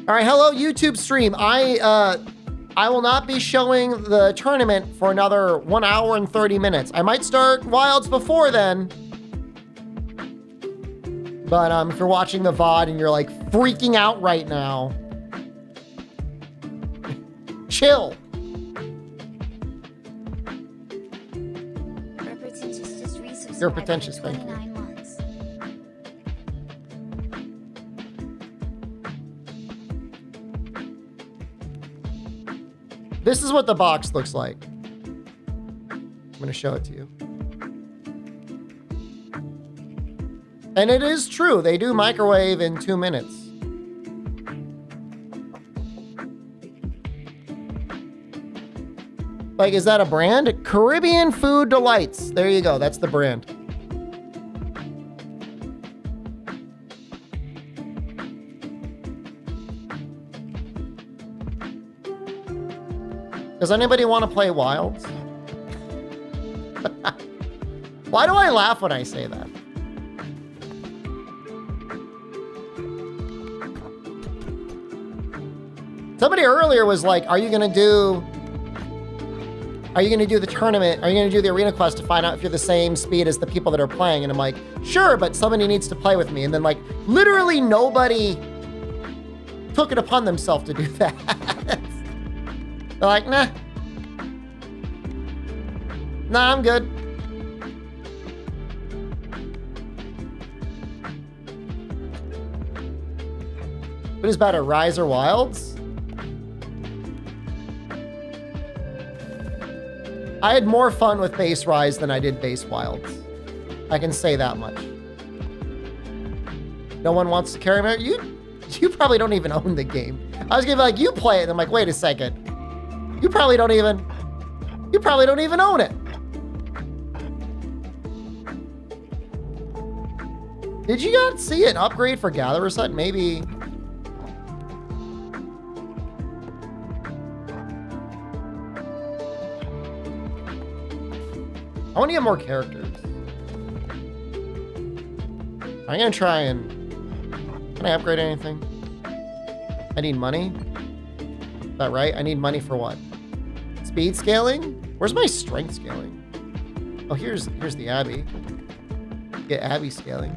All right, hello YouTube stream. I will not be showing the tournament for another 1 hour and 30 minutes. I might start Wilds before then. But if you're watching the VOD and you're like freaking out right now, chill. You're pretentious, thank you. This is what the box looks like. I'm gonna show it to you. And it is true, they do microwave in 2 minutes. Like, is that a brand? Caribbean Food Delights. There you go, that's the brand. Does anybody want to play Wilds? Why do I laugh when I say that? Somebody earlier was like, are you gonna do the tournament? Are you gonna do the arena quest to find out if you're the same speed as the people that are playing? And I'm like, sure, but somebody needs to play with me. And then like, literally nobody took it upon themselves to do that. They're like, nah. Nah, I'm good. What is better, Rise or Wilds? I had more fun with base Rise than I did base Wilds. I can say that much. No one wants to carry me. You probably don't even own the game. I was gonna be like, you play it, and I'm like, wait a second. You probably don't even own it. Did you not see an upgrade for Gatherer Set? Maybe. I want to get more characters. I'm gonna try and... Can I upgrade anything? I need money. Is that right? I need money for what? Speed scaling? Where's my strength scaling? Oh, here's the Abbey. Get Abbey scaling.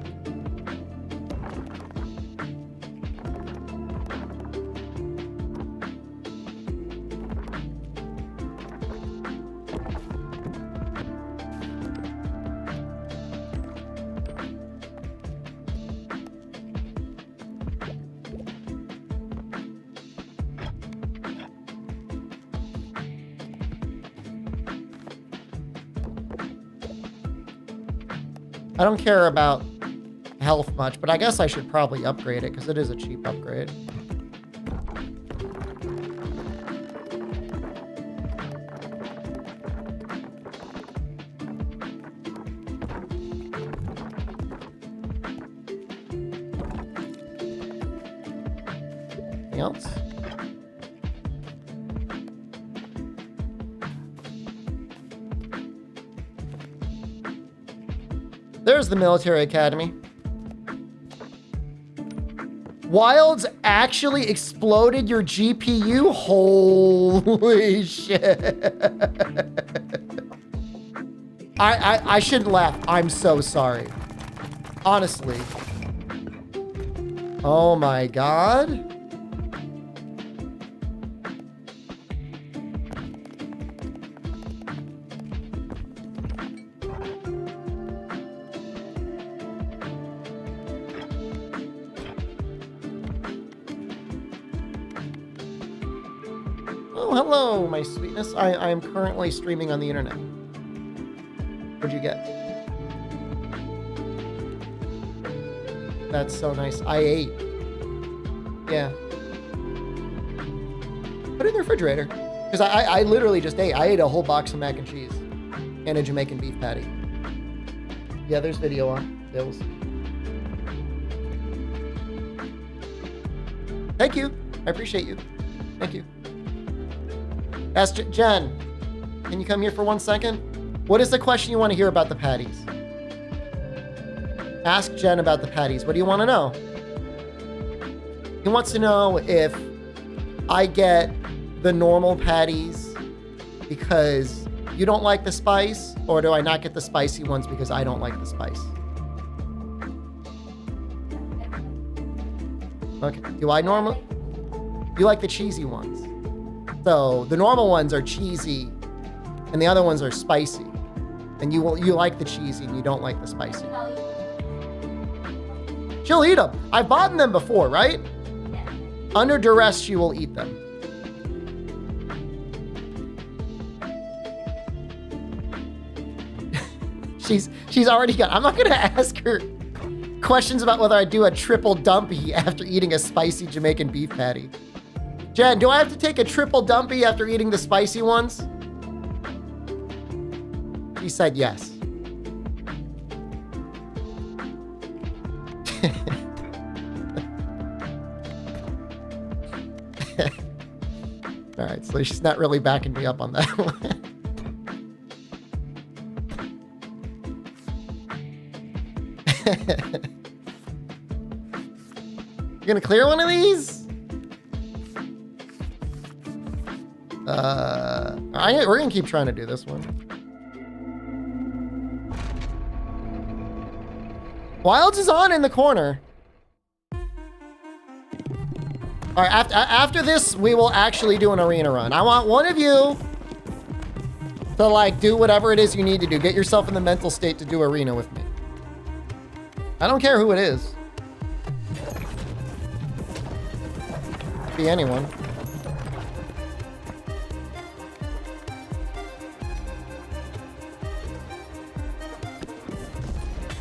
I don't care about health much, but I guess I should probably upgrade it because it is a cheap upgrade. Anything else? There's the military academy. Wilds actually exploded your GPU? Holy shit. I shouldn't laugh. I'm so sorry. Honestly. Oh my God. Oh, hello, my sweetness. I am currently streaming on the internet. What'd you get? That's so nice. I ate. Yeah. Put it in the refrigerator. Because I literally just ate. I ate a whole box of mac and cheese. And a Jamaican beef patty. Yeah, there's video on. Bills. Thank you. I appreciate you. Thank you. Ask Jen, can you come here for 1 second? What is the question you want to hear about the patties? Ask Jen about the patties. What do you want to know? He wants to know if I get the normal patties because you don't like the spice, or do I not get the spicy ones because I don't like the spice? Okay. Do I normally? You like the cheesy ones. So the normal ones are cheesy and the other ones are spicy. And you like the cheesy and you don't like the spicy. She'll eat them. I've bought them before, right? Under duress, she will eat them. She's already got, I'm not gonna ask her questions about whether I do a triple dumpy after eating a spicy Jamaican beef patty. Jen, do I have to take a triple dumpy after eating the spicy ones? She said yes. All right, so she's not really backing me up on that one. You gonna clear one of these? We're gonna keep trying to do this one. Wilds is on in the corner. All right, after this, we will actually do an arena run. I want one of you to like do whatever it is you need to do. Get yourself in the mental state to do arena with me. I don't care who it is. Could be anyone.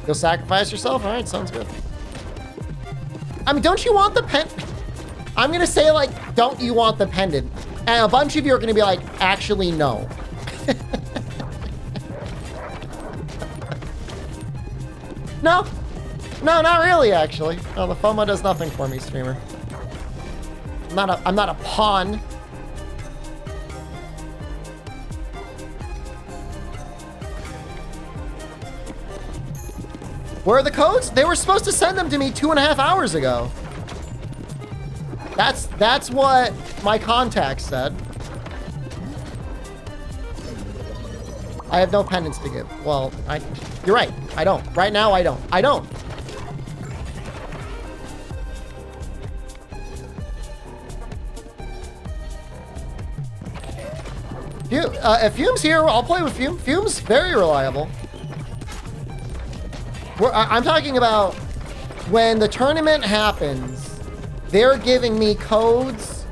You'll sacrifice yourself? All right, sounds good. I mean, don't you want the pen? I'm gonna say like, don't you want the pendant? And a bunch of you are gonna be like, actually, no. No, not really, actually. No, the FOMO does nothing for me, streamer. I'm not a pawn. Where are the codes? They were supposed to send them to me 2.5 hours ago. That's what my contact said. I have no pendants to give. Well, you're right. I don't. Right now, I don't. I don't. If Fume's here, I'll play with Fume. Fume's very reliable. I'm talking about when the tournament happens, they're giving me codes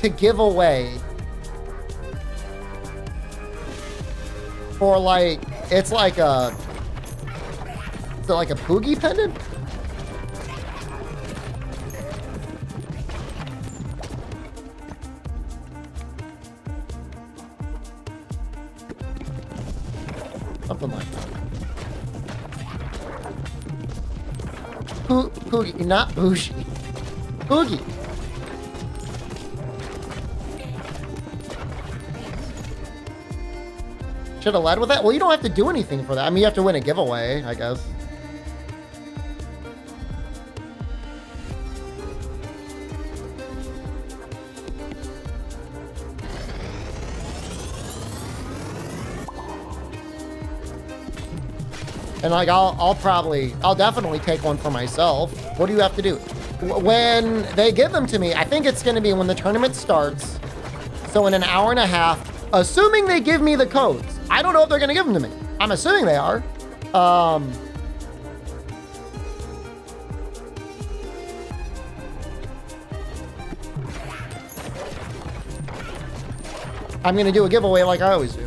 to give away for like, it's like a, is it like a Poogie pendant? Something like that. Poogie, not bougie. Poogie. Should have led with that? Well, you don't have to do anything for that. I mean, you have to win a giveaway, I guess. And like, I'll definitely take one for myself. What do you have to do? When they give them to me, I think it's going to be when the tournament starts. So in an hour and a half, assuming they give me the codes. I don't know if they're going to give them to me. I'm assuming they are. I'm going to do a giveaway like I always do.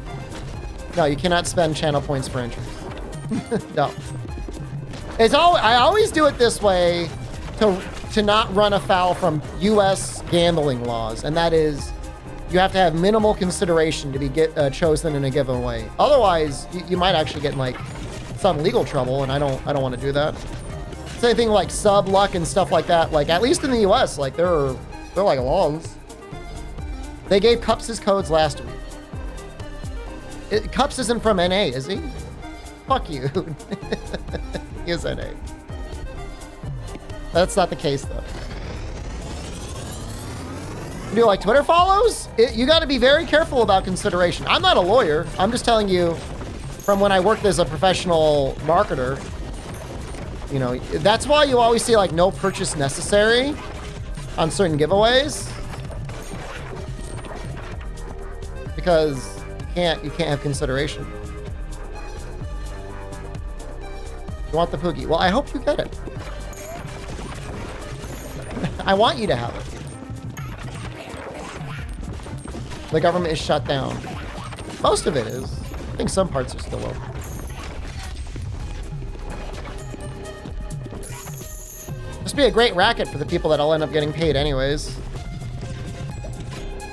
No, you cannot spend channel points for entries. No. I always do it this way to not run afoul from U.S. gambling laws, and that is you have to have minimal consideration to be chosen in a giveaway. Otherwise, you might actually get in like some legal trouble, and I don't want to do that. Same thing like sub luck and stuff like that. Like at least in the U.S., like they're like laws. They gave Cups his codes last week. Cups isn't from NA, is he? Fuck you. He is NA. That's not the case, though. Do like Twitter follows? You got to be very careful about consideration. I'm not a lawyer. I'm just telling you from when I worked as a professional marketer. You know, that's why you always see like no purchase necessary on certain giveaways. Because you can't have consideration. You want the Poogie? Well, I hope you get it. I want you to have it. The government is shut down. Most of it is. I think some parts are still open. Must be a great racket for the people that'll end up getting paid anyways.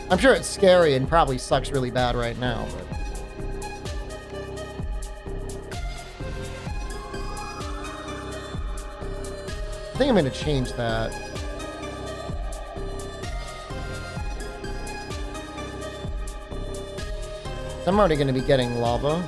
I'm sure it's scary and probably sucks really bad right now, but... I think I'm going to change that. I'm already going to be getting lava.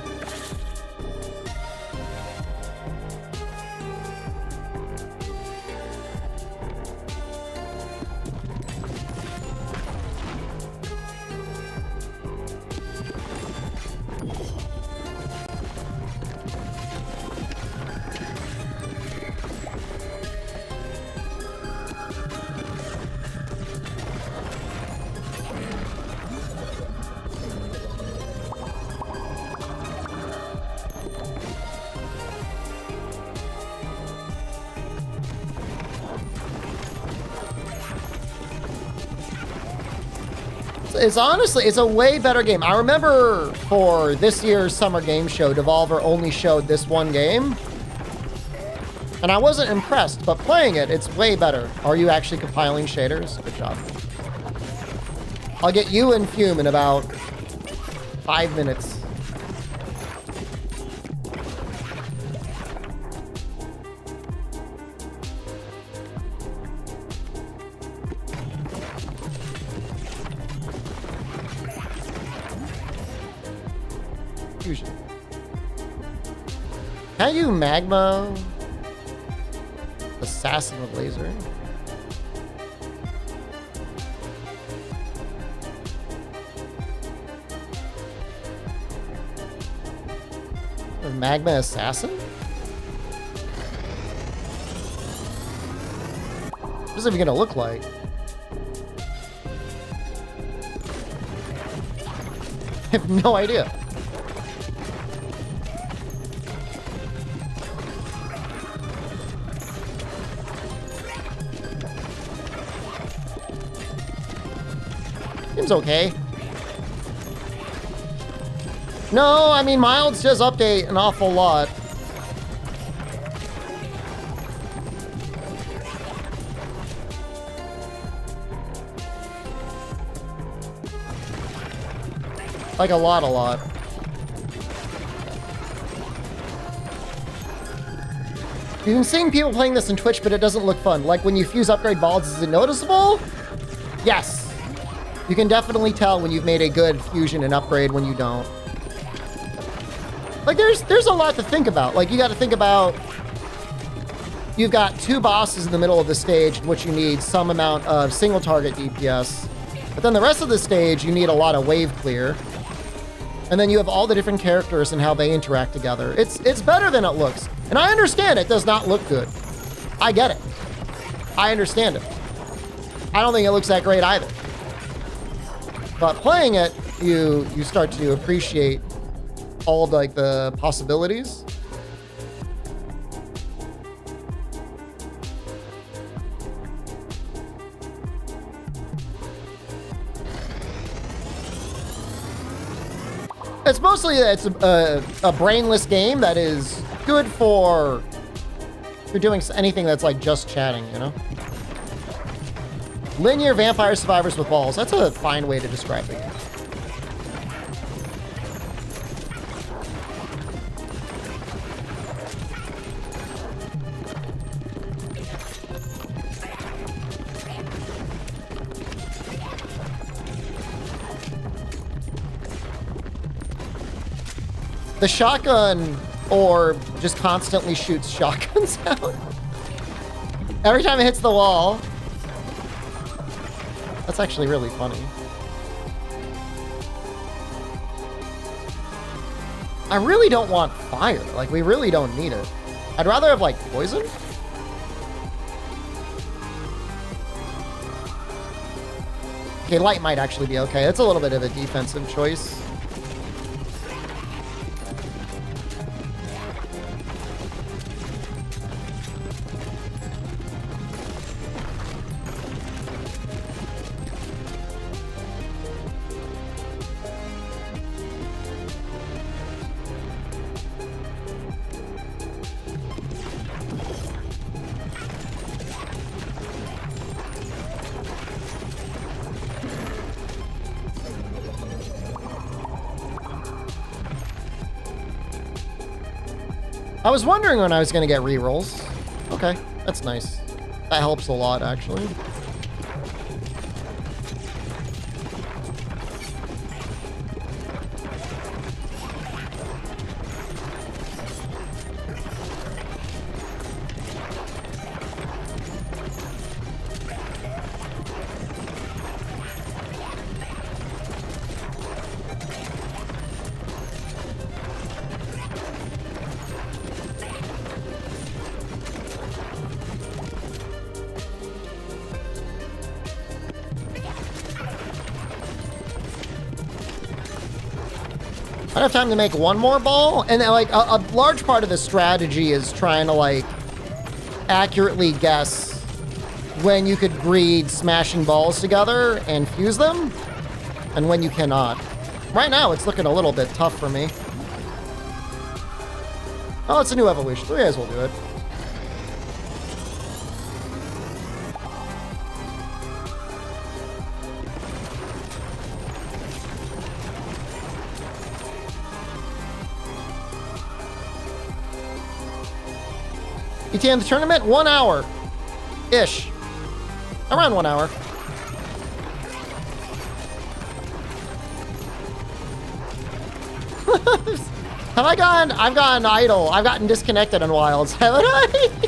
It's honestly, it's a way better game. I remember for this year's summer game show, Devolver only showed this one game. And I wasn't impressed, but playing it, it's way better. Are you actually compiling shaders? Good job. I'll get you and Fume in about 5 minutes. Can you magma assassin with laser? A magma assassin? What's it even gonna look like? I have no idea. Seems okay. No, I mean, Milds does update an awful lot. Like a lot. You've been seeing people playing this on Twitch, but it doesn't look fun. Like when you fuse upgrade balls, is it noticeable? Yes. You can definitely tell when you've made a good fusion and upgrade when you don't. Like there's a lot to think about. Like you got to think about, you've got 2 bosses in the middle of the stage, which you need some amount of single target DPS. But then the rest of the stage, you need a lot of wave clear. And then you have all the different characters and how they interact together. It's better than it looks. And I understand it does not look good. I get it. I understand it. I don't think it looks that great either. But playing it, you start to appreciate all of like the possibilities. It's mostly a brainless game that is good for if you're doing anything that's like just chatting, you know? Linear vampire survivors with balls. That's a fine way to describe it. The shotgun orb just constantly shoots shotguns out. Every time it hits the wall. That's actually really funny. I really don't want fire. Like, we really don't need it. I'd rather have, like, poison. Okay, light might actually be okay. It's a little bit of a defensive choice. I was wondering when I was going to get rerolls. Okay, that's nice. That helps a lot, actually. I don't have time to make one more ball, and like a large part of the strategy is trying to like accurately guess when you could breed smashing balls together and fuse them, and when you cannot. Right now, it's looking a little bit tough for me. Oh, it's a new evolution. 3 eyes will do it. ETA in the tournament? 1 hour. Ish. Around 1 hour. I've gotten idle. I've gotten disconnected on Wilds, haven't I?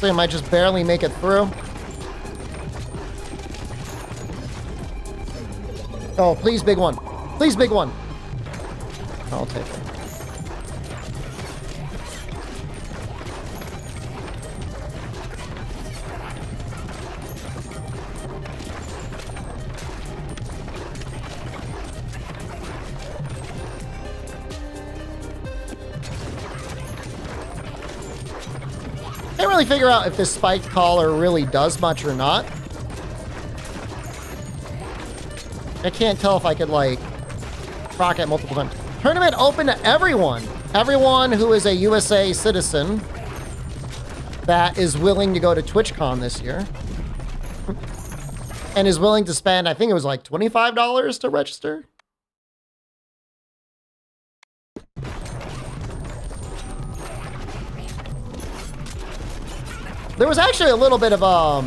I might just barely make it through. Oh, please, big one. Please, big one. I'll take it. Can't really figure out if this spiked collar really does much or not. I can't tell if I could, like, proc it multiple times. Tournament open to everyone. Everyone who is a USA citizen that is willing to go to TwitchCon this year. And is willing to spend, I think it was like $25 to register. There was actually a little bit of I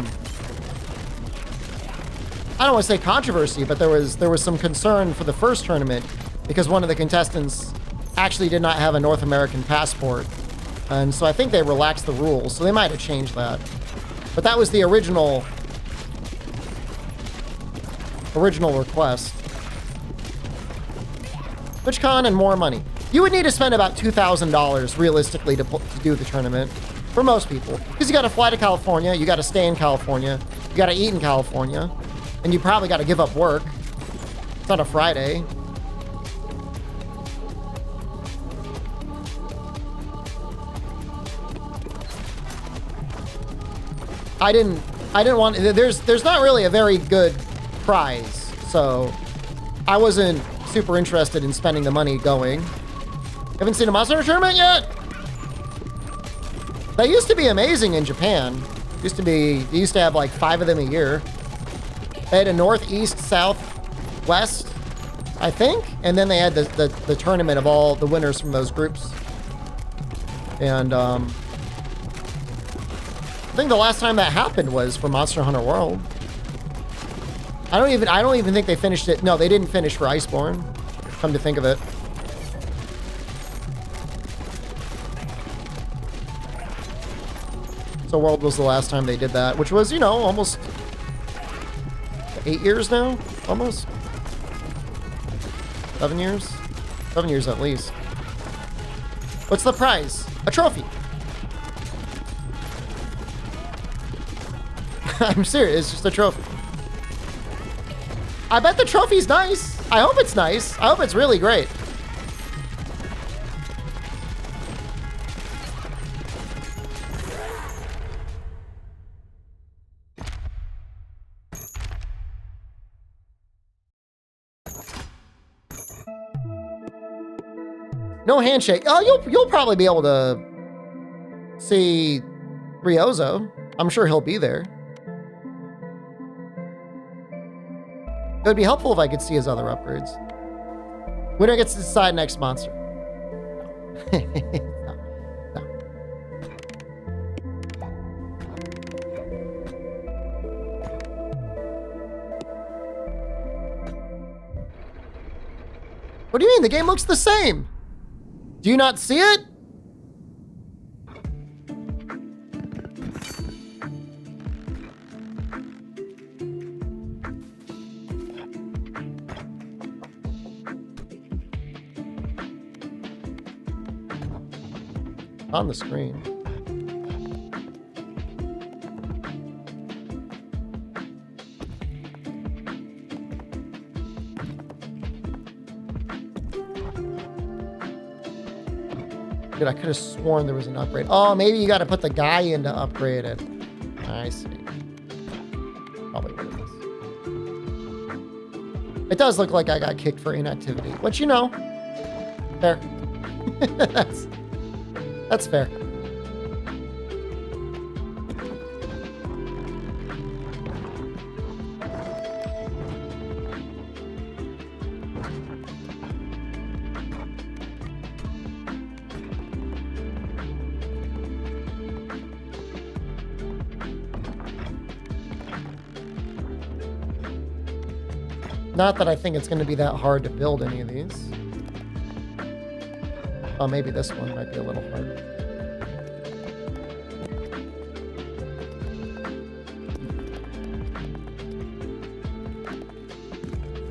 don't want to say controversy, but there was some concern for the first tournament because one of the contestants actually did not have a North American passport. And so I think they relaxed the rules, so they might have changed that. But that was the original request. TwitchCon and more money. You would need to spend about $2,000 realistically to do the tournament. For most people. Because you got to fly to California, you got to stay in California, you got to eat in California, and you probably got to give up work. It's not a Friday. I didn't want, there's not really a very good prize, so I wasn't super interested in spending the money going. Haven't seen a Monster Hunter tournament yet? They used to be amazing in Japan. They used to have like 5 of them a year. They had a north, east, south, west, I think. And then they had the tournament of all the winners from those groups. And I think the last time that happened was for Monster Hunter World. I don't even think they finished it. No, they didn't finish for Iceborne. Come to think of it. So World was the last time they did that, which was, you know, almost 8 years now? Almost? 7 years? 7 years at least. What's the prize? A trophy. I'm serious, it's just a trophy. I bet the trophy's nice. I hope it's nice. I hope it's really great. No handshake. Oh, you'll probably be able to see Ryozo. I'm sure he'll be there. It would be helpful if I could see his other upgrades. Winner gets to decide next monster. No. What do you mean? The game looks the same. Do you not see it? On the screen. Dude, I could have sworn there was an upgrade. Oh, maybe you got to put the guy in to upgrade it. I see. Probably what it is. It does look like I got kicked for inactivity, which, you know, fair. That's fair. Not that I think it's going to be that hard to build any of these. Oh, maybe this one might be a little hard.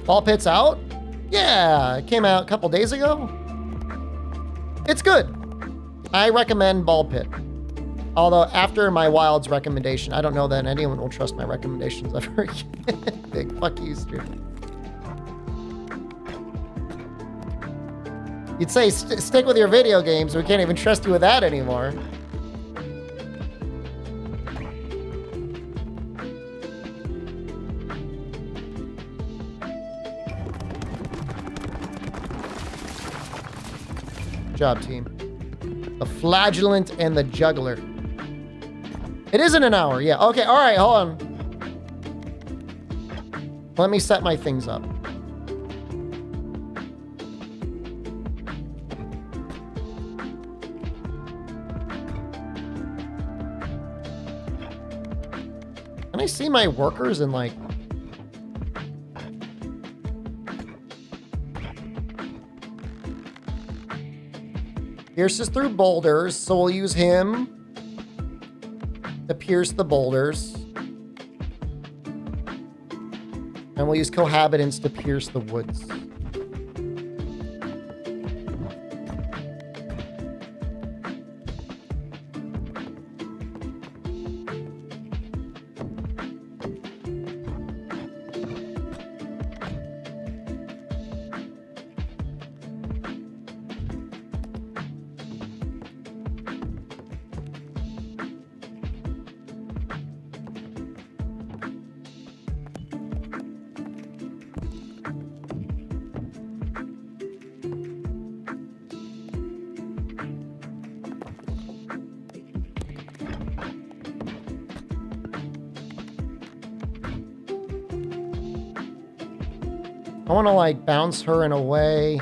Ball pit's out? Yeah, it came out a couple days ago. It's good. I recommend ball pit. Although after my Wilds recommendation, I don't know that anyone will trust my recommendations ever again. Big fuck you, Stu. You'd say, stick with your video games. We can't even trust you with that anymore. Good job, team. The Flagellant and the Juggler. It isn't an hour. Yeah. Okay. All right. Hold on. Let me set my things up. Can I see my workers in like... Pierces through boulders, so we'll use him to pierce the boulders. And we'll use cohabitants to pierce the woods. I want to like bounce her in a way.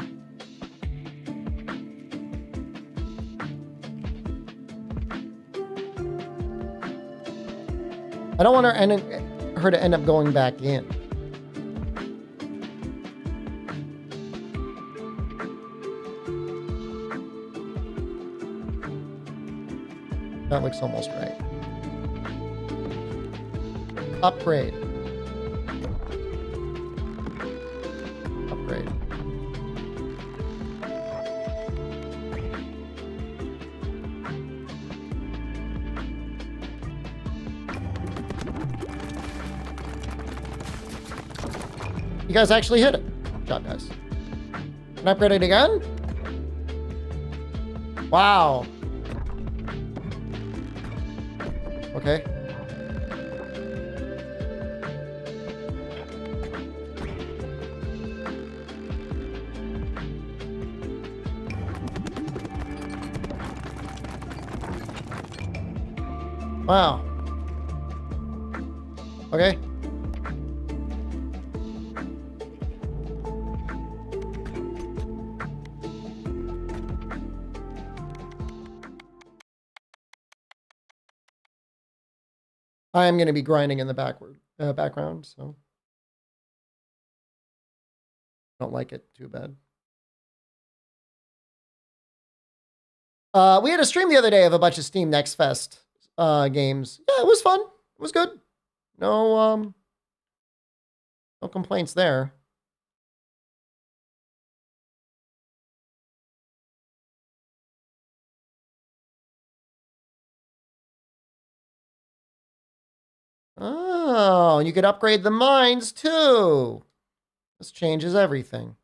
I don't want her to end up going back in. That looks almost right. Upgrade. Upgrade. You guys actually hit it. Good job, guys. Can I upgrade it again? Wow. Okay. Wow. Okay. I am going to be grinding in the background, so don't like it too bad. We had a stream the other day of a bunch of Steam Next Fest games. Yeah, it was fun. It was good. No complaints there. Oh, you could upgrade the mines too. This changes everything.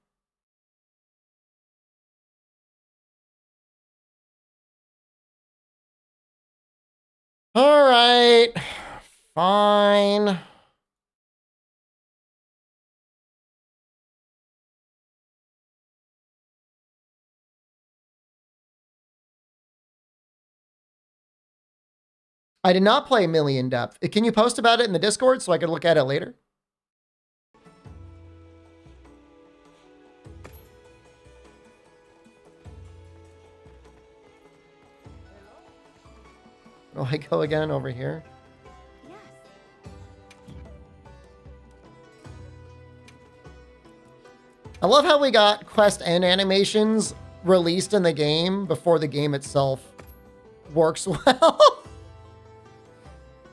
All right. Fine. I did not play Million Depth. Can you post about it in the Discord so I could look at it later? Will I go again over here? Yes. I love how we got quest and animations released in the game before the game itself works well.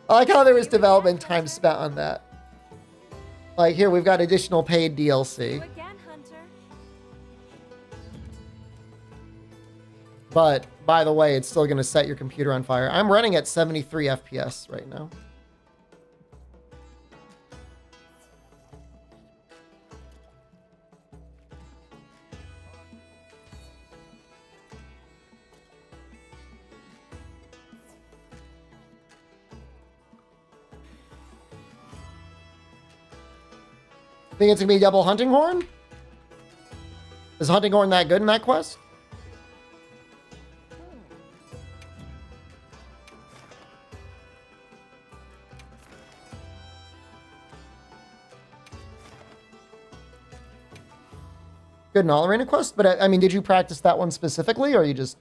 I like how there was development time spent on that. Like here, we've got additional paid DLC. You again, Hunter. But, by the way, it's still going to set your computer on fire. I'm running at 73 FPS right now. Think it's going to be double hunting horn? Is hunting horn that good in that quest? Good in all arena quests, but I mean, did you practice that one specifically, or are you just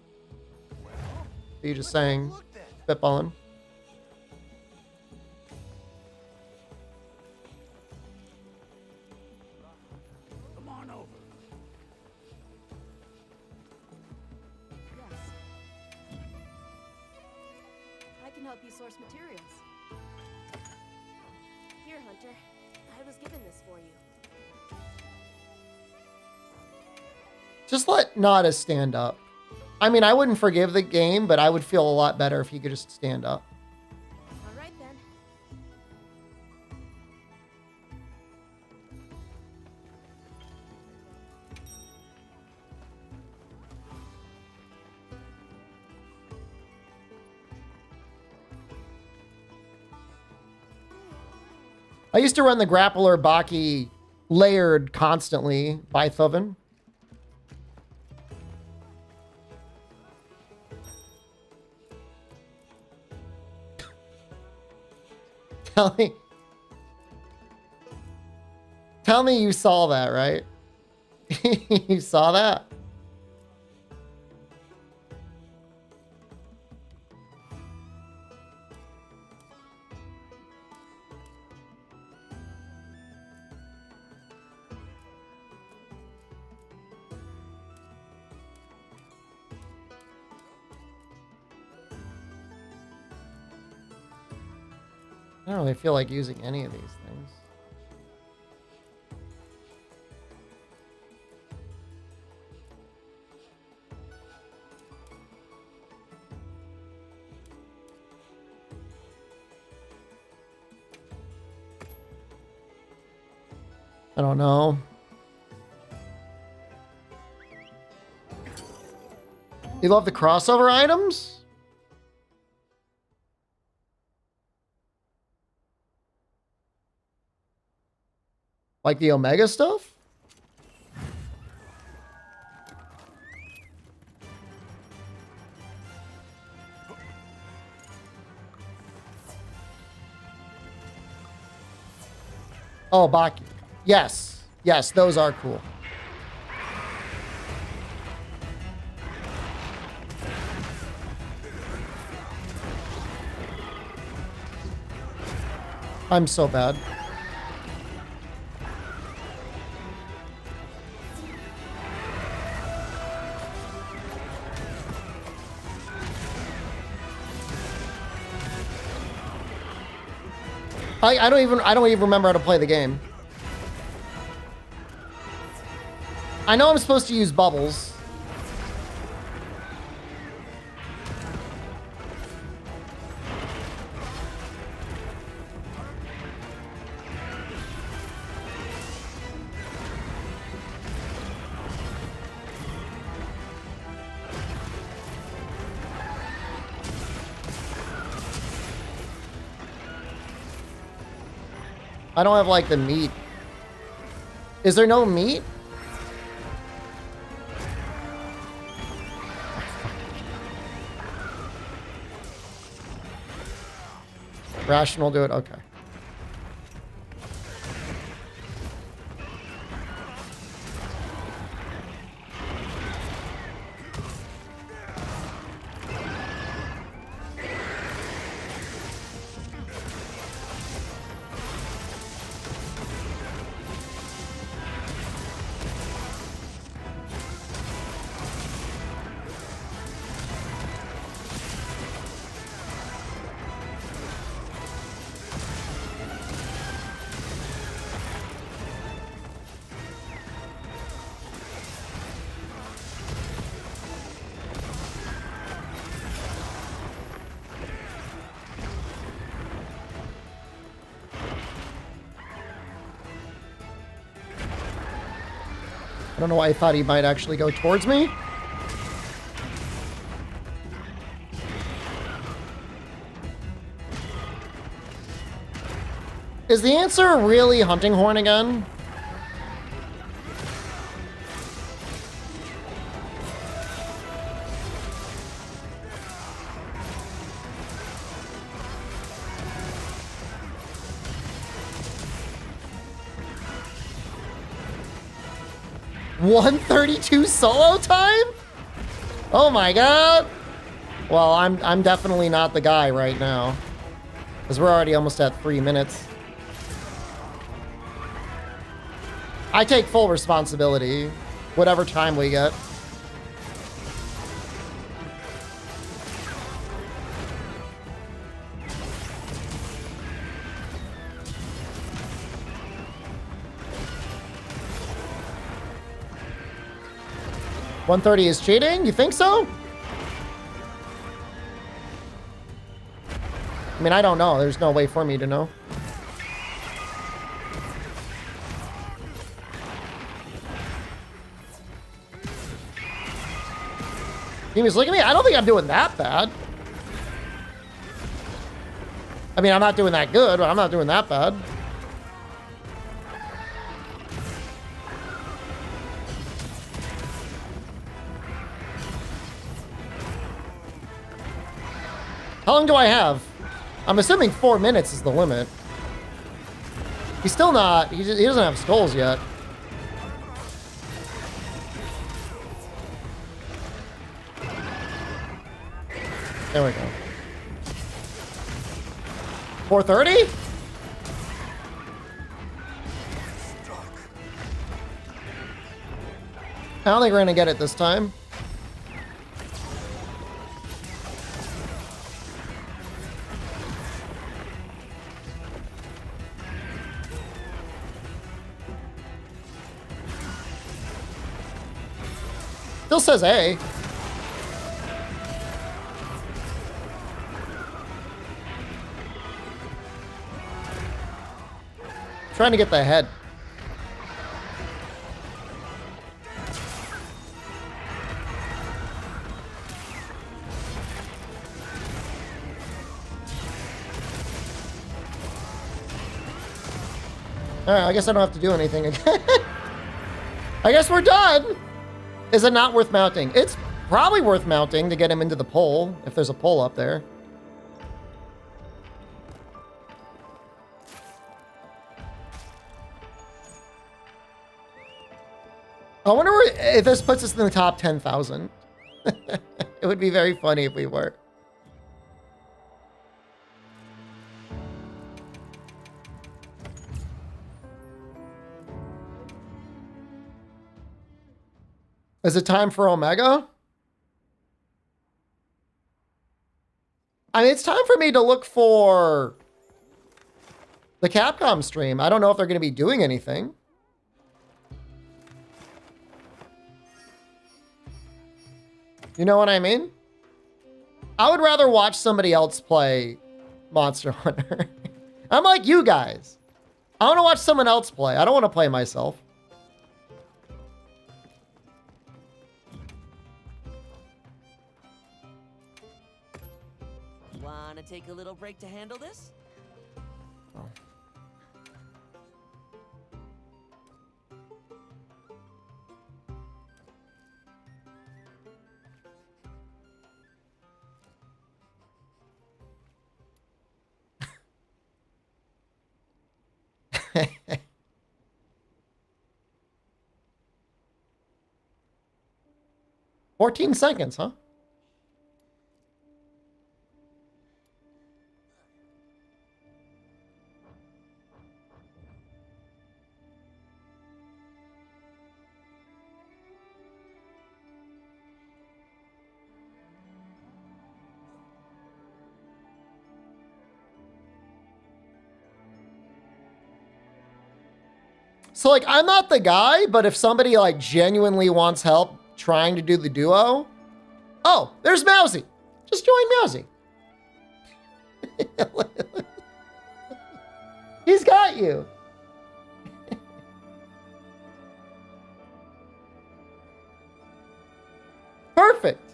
saying spitballing? Come on over. Yes. I can help you source materials. Here, Hunter. I was given this for you. Just let Nada stand up. I mean, I wouldn't forgive the game, but I would feel a lot better if he could just stand up. All right, then. I used to run the grappler Baki layered constantly by Thoven. Tell me you saw that, right? You saw that? I don't really feel like using any of these things. I don't know. You love the crossover items? Like the Omega stuff? Oh, Baki. Yes. Yes, those are cool. I'm so bad. I don't even remember how to play the game. I know I'm supposed to use bubbles. I don't have like the meat. Is there no meat? Rational do it? Okay. I don't know why I thought he might actually go towards me. Is the answer really hunting horn again? $132 solo time? Oh my god. Well, I'm definitely not the guy right now, because we're already almost at 3 minutes. I take full responsibility, whatever time we get. $130 is cheating? You think so? I mean, I don't know. There's no way for me to know. Demons, look at me. I don't think I'm doing that bad. I mean, I'm not doing that good, but I'm not doing that bad. How long do I have? I'm assuming 4 minutes is the limit. He's still not. He doesn't have skulls yet. There we go. 430? I don't think we're gonna get it this time. Still says A. Trying to get the head. Alright, I guess I don't have to do anything again. I guess we're done. Is it not worth mounting? It's probably worth mounting to get him into the pole, if there's a pole up there. I wonder if this puts us in the top 10,000. It would be very funny if we were. Is it time for Omega? I mean, it's time for me to look for the Capcom stream. I don't know if they're going to be doing anything. You know what I mean? I would rather watch somebody else play Monster Hunter. I'm like you guys. I want to watch someone else play. I don't want to play myself. Wanna take a little break to handle this? Oh. $14 seconds, huh? So, like, I'm not the guy, but if somebody, like, genuinely wants help trying to do the duo... Oh, there's Mousy. Just join Mousy. He's got you. Perfect.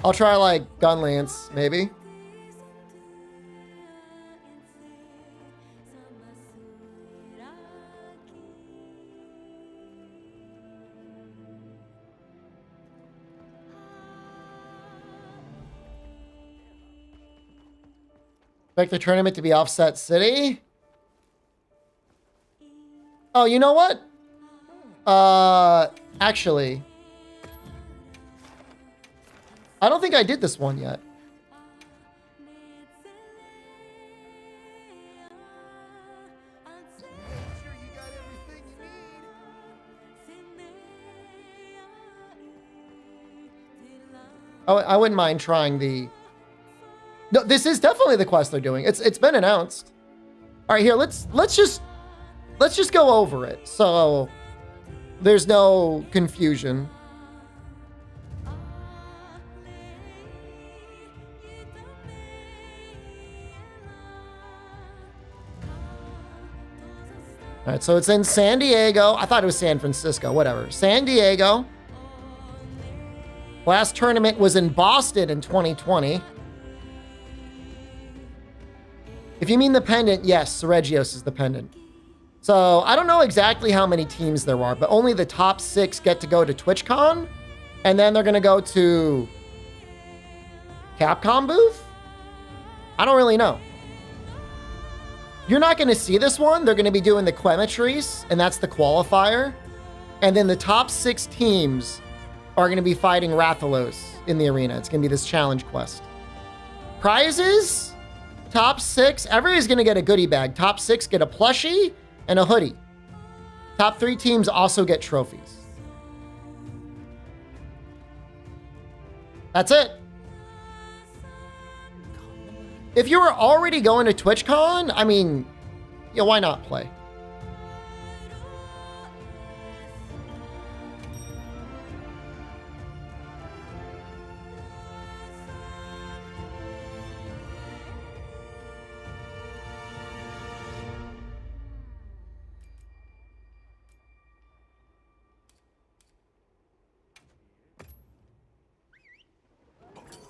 I'll try like Gun Lance, maybe. Expect the tournament to be Offset City. Oh, you know what? Actually, I don't think I did this one yet. Oh, I wouldn't mind trying the... No, this is definitely the quest they're doing. It's been announced. All right, here, let's just go over it so there's no confusion. All right, so it's in San Diego. I thought it was San Francisco, whatever. San Diego. Last tournament was in Boston in 2020. If you mean the pendant, yes, Seregios is the pendant. So I don't know exactly how many teams there are, but only the top 6 get to go to TwitchCon. And then they're going to go to Capcom booth? I don't really know. You're not going to see this one. They're going to be doing the Quemetries, and that's the qualifier. And then the top 6 teams are going to be fighting Rathalos in the arena. It's going to be this challenge quest. Prizes, top 6, everybody's going to get a goodie bag. Top 6 get a plushie and a hoodie. Top 3 teams also get trophies. That's it. If you were already going to TwitchCon, I mean, yeah, why not play?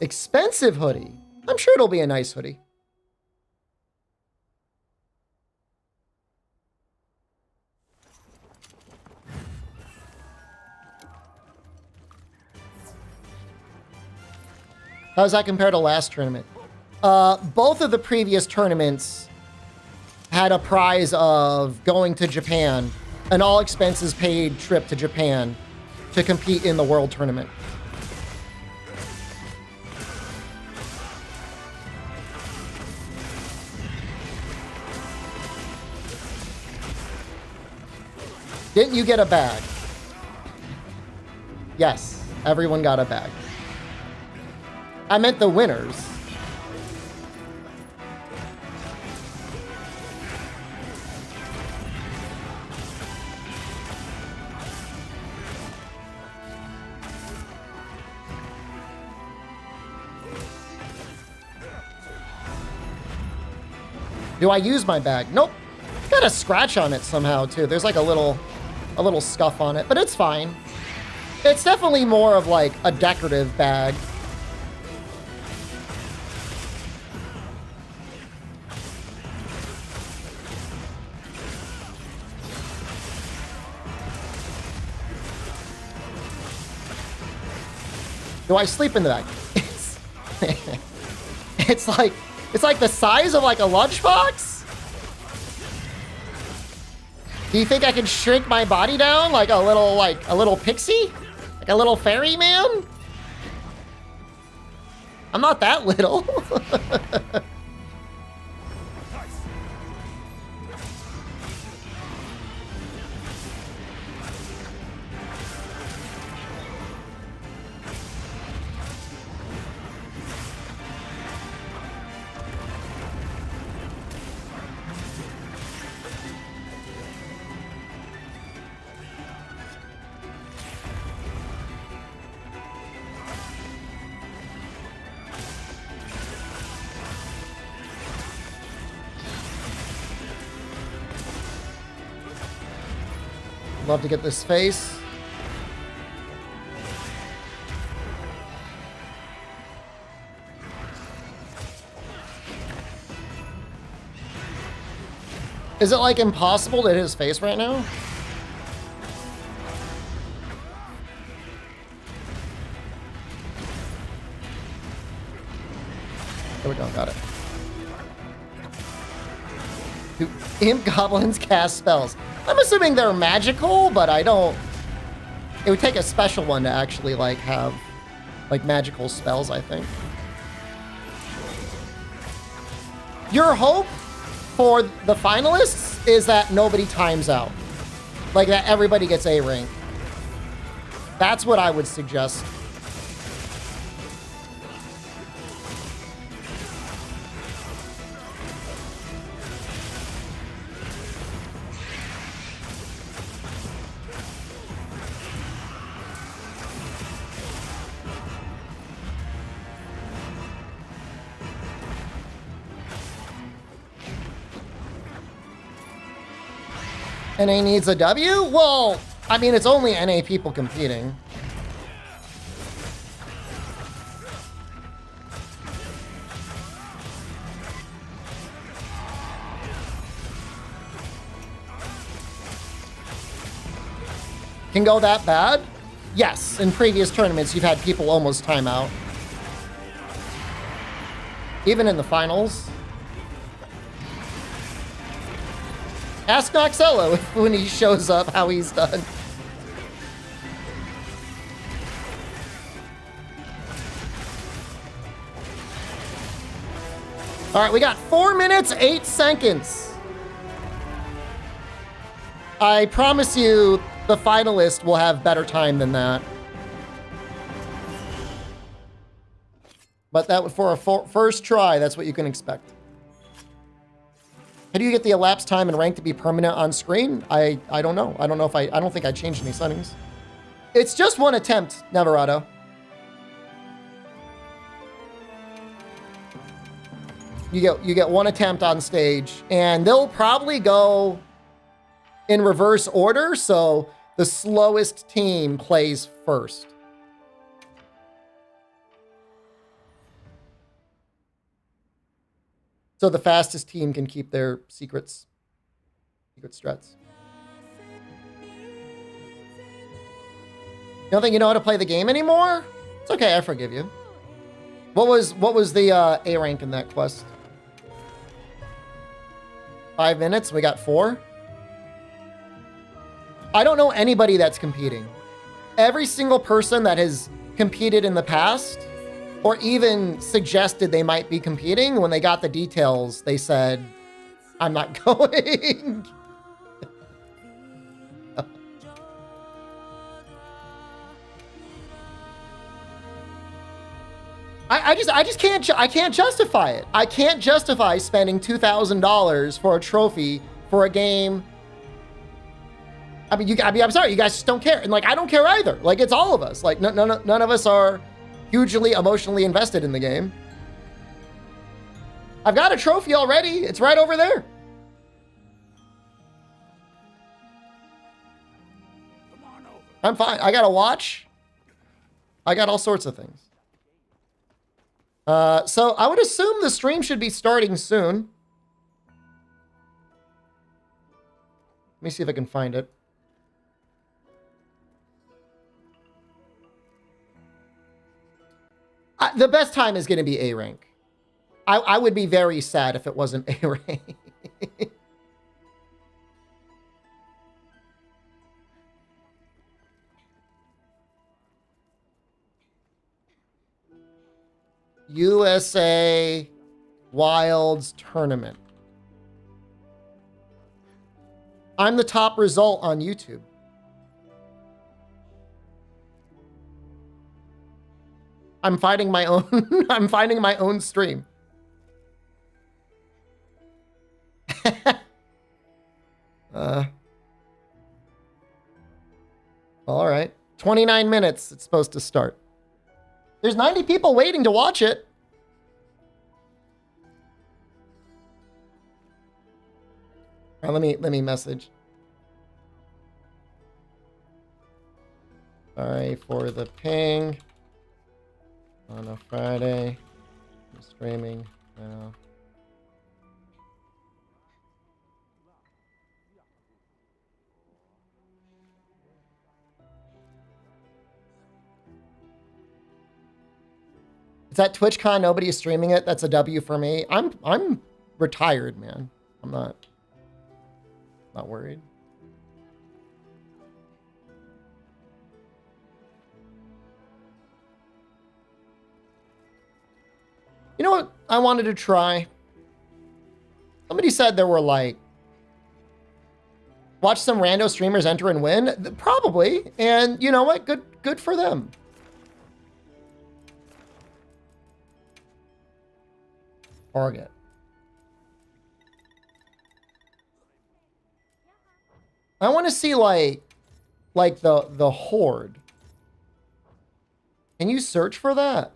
Expensive hoodie. I'm sure it'll be a nice hoodie. How does that compare to last tournament? Both of the previous tournaments had a prize of going to Japan, an all expenses paid trip to Japan to compete in the world tournament. Didn't you get a bag? Yes, everyone got a bag. I meant the winners. Do I use my bag? Nope. Got a scratch on it somehow too. There's like a little scuff on it, but it's fine. It's definitely more of like a decorative bag. Do I sleep in the bag? It's like the size of like a lunchbox. Do you think I can shrink my body down like a little pixie? Like a little fairy man? I'm not that little. Love to get this face. Is it like impossible to hit his face right now? There we go, got it. Do imp goblins cast spells? I'm assuming they're magical, but I don't... It would take a special one to actually, like, have, like, magical spells, I think. Your hope for the finalists is that nobody times out. Like, that everybody gets A rank. That's what I would suggest. NA needs a W? Well, I mean, it's only NA people competing. can go that bad? Yes, in previous tournaments, you've had people almost time out. Even in the finals. Ask Noxello when he shows up how he's done. All right, we got 4 minutes, 8 seconds. I promise you the finalist will have better time than that. But that for a first try, that's what you can expect. How do you get the elapsed time and rank to be permanent on screen? I don't know. I don't think I changed any settings. It's just one attempt, Neverado. You get one attempt on stage, and they'll probably go in reverse order, so the slowest team plays first. So the fastest team can keep their secret strats. You don't think you know how to play the game anymore? It's okay, I forgive you. What was the A rank in that quest? 5 minutes, we got 4. I don't know anybody that's competing. Every single person that has competed in the past, or even suggested they might be competing, when they got the details, they said, I'm not going. I can't justify it. I can't justify spending $2,000 for a trophy for a game. I'm sorry, you guys just don't care. And like, I don't care either. Like, it's all of us. Like, none of us are hugely emotionally invested in the game. I've got a trophy already. It's right over there. Come on over. I'm fine. I got a watch. I got all sorts of things. So I would assume the stream should be starting soon. Let me see if I can find it. The best time is going to be A rank. I would be very sad if it wasn't A rank. USA Wilds Tournament. I'm the top result on YouTube. I'm finding my own I'm finding my own stream. All right. 29 minutes it's supposed to start. There's 90 people waiting to watch it. All right, let me message. Sorry for the ping. On a Friday. I'm streaming now. Is that TwitchCon? Nobody is streaming it. That's a W for me. I'm retired, man. I'm not worried. You know what I wanted to try? Somebody said there were like, watch some rando streamers enter and win. Probably. And you know what? Good for them. Target. I want to see like the horde. Can you search for that?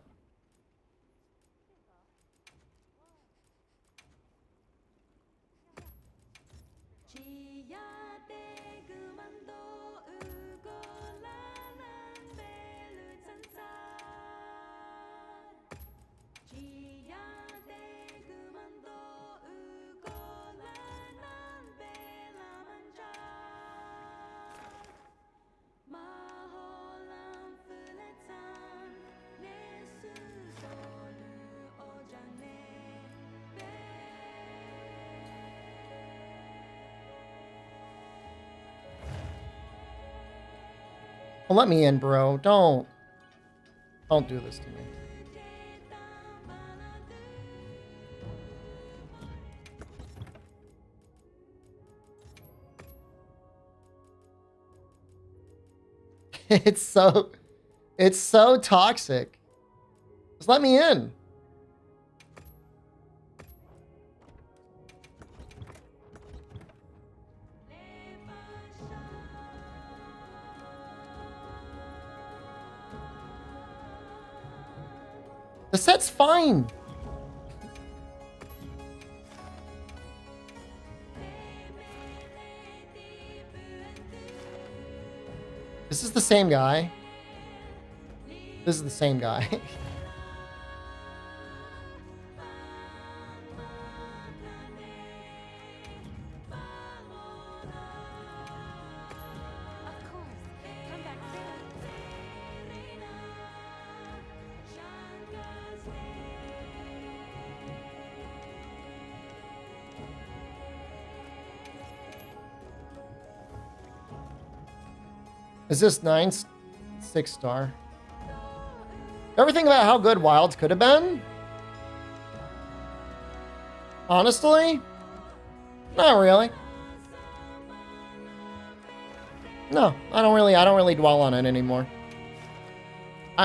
Well, let me in, bro. Don't do this to me. It's so toxic. Just let me in. The set's fine. This is the same guy. This is the same guy. Of course. Come back soon. Is this 6-star? Ever think about how good Wilds could have been? Honestly? Not really. No, I don't really dwell on it anymore.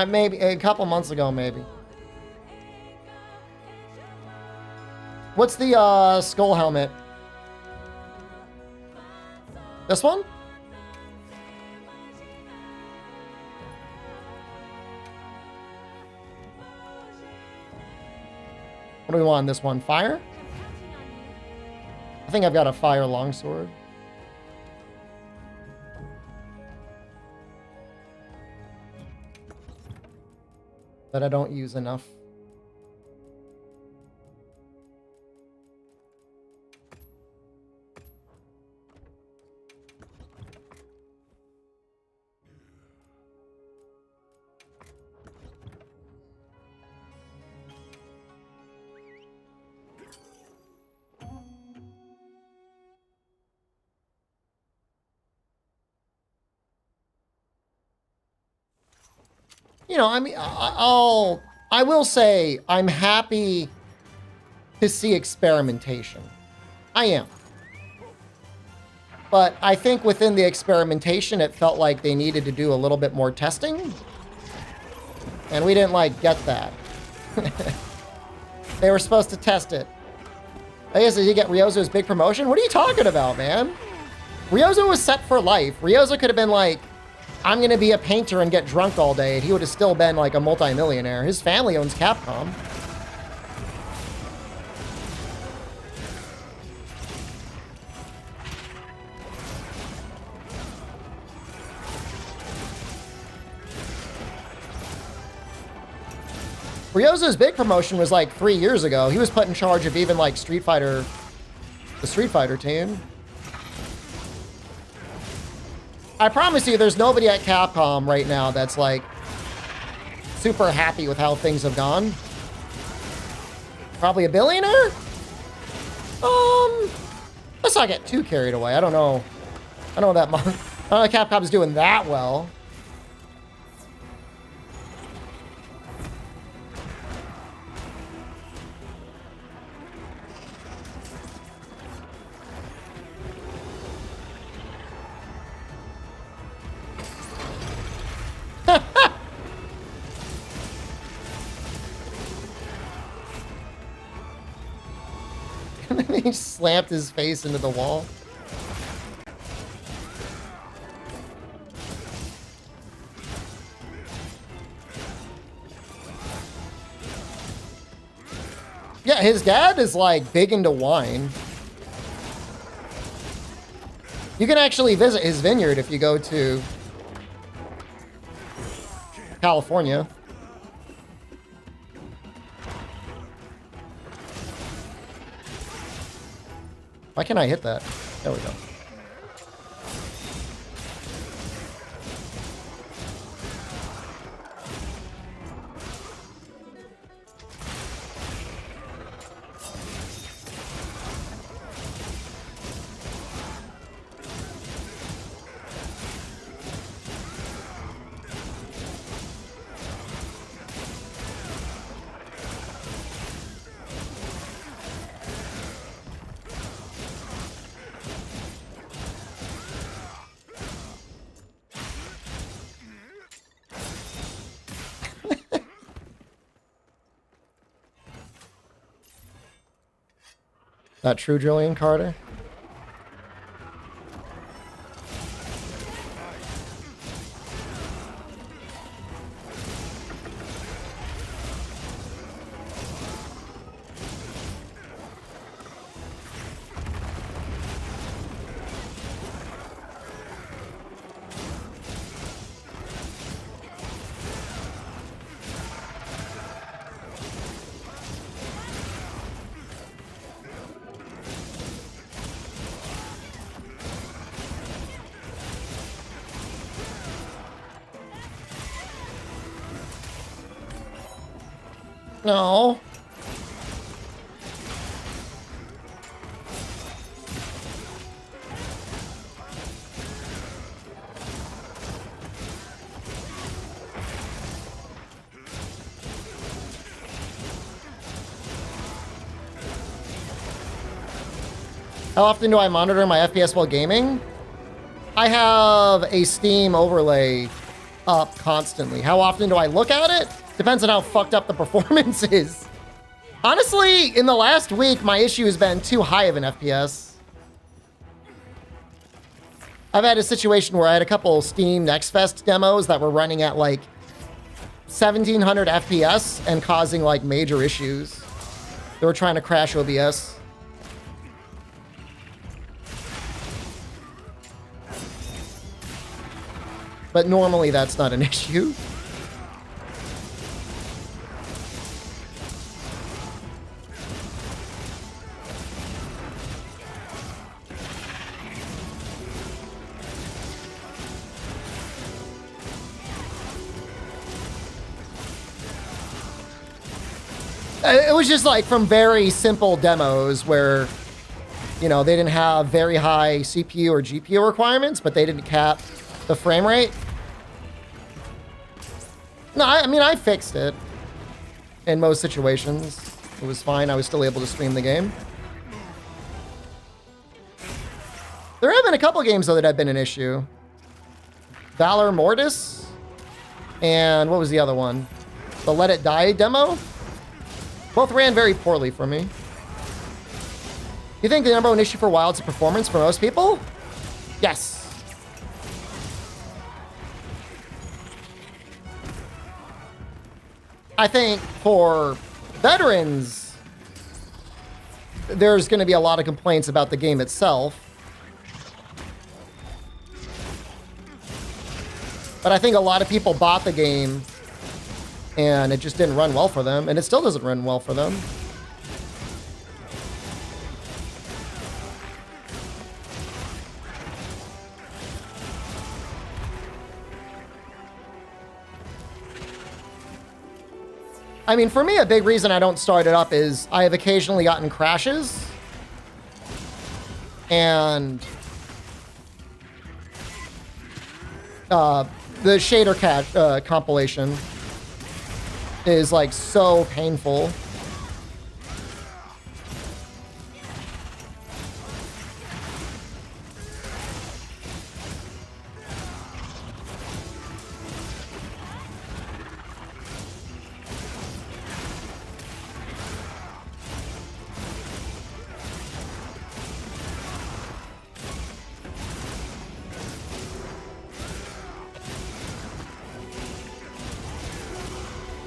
Maybe a couple months ago, maybe. What's the skull helmet? This one? What do we want on this one? Fire? I think I've got a fire longsword. That I don't use enough. You know, I mean, I will say I'm happy to see experimentation. I am. But I think within the experimentation, it felt like they needed to do a little bit more testing. And we didn't, like, get that. They were supposed to test it. I guess, did you get Ryozo's big promotion? What are you talking about, man? Ryozo was set for life. Ryozo could have been like, I'm going to be a painter and get drunk all day. And he would have still been like a multimillionaire. His family owns Capcom. Ryozo's big promotion was like 3 years ago. He was put in charge of even like the Street Fighter team. I promise you, there's nobody at Capcom right now that's like super happy with how things have gone. Probably a billionaire? Let's not get too carried away. I don't know. I don't know that much. I don't know if Capcom's doing that well. He slapped his face into the wall. Yeah, his dad is like big into wine. You can actually visit his vineyard if you go to California. Why can't I hit that? There we go. That true Julian Carter. No. How often do I monitor my FPS while gaming? I have a Steam overlay up constantly. How often do I look at it? Depends on how fucked up the performance is. Honestly, in the last week, my issue has been too high of an FPS. I've had a situation where I had a couple Steam Next Fest demos that were running at like 1700 FPS and causing like major issues. They were trying to crash OBS. But normally that's not an issue. It was just like from very simple demos where, you know, they didn't have very high CPU or GPU requirements, but they didn't cap the frame rate. No, I mean, I fixed it in most situations. It was fine. I was still able to stream the game. There have been a couple games, though, that have been an issue. Valor Mortis. And what was the other one? The Let It Die demo. Both ran very poorly for me. You think the number one issue for WoW's performance for most people? Yes. I think for veterans, there's going to be a lot of complaints about the game itself. But I think a lot of people bought the game and it just didn't run well for them, and it still doesn't run well for them. I mean, for me, a big reason I don't start it up is I have occasionally gotten crashes. And the shader compilation is like so painful.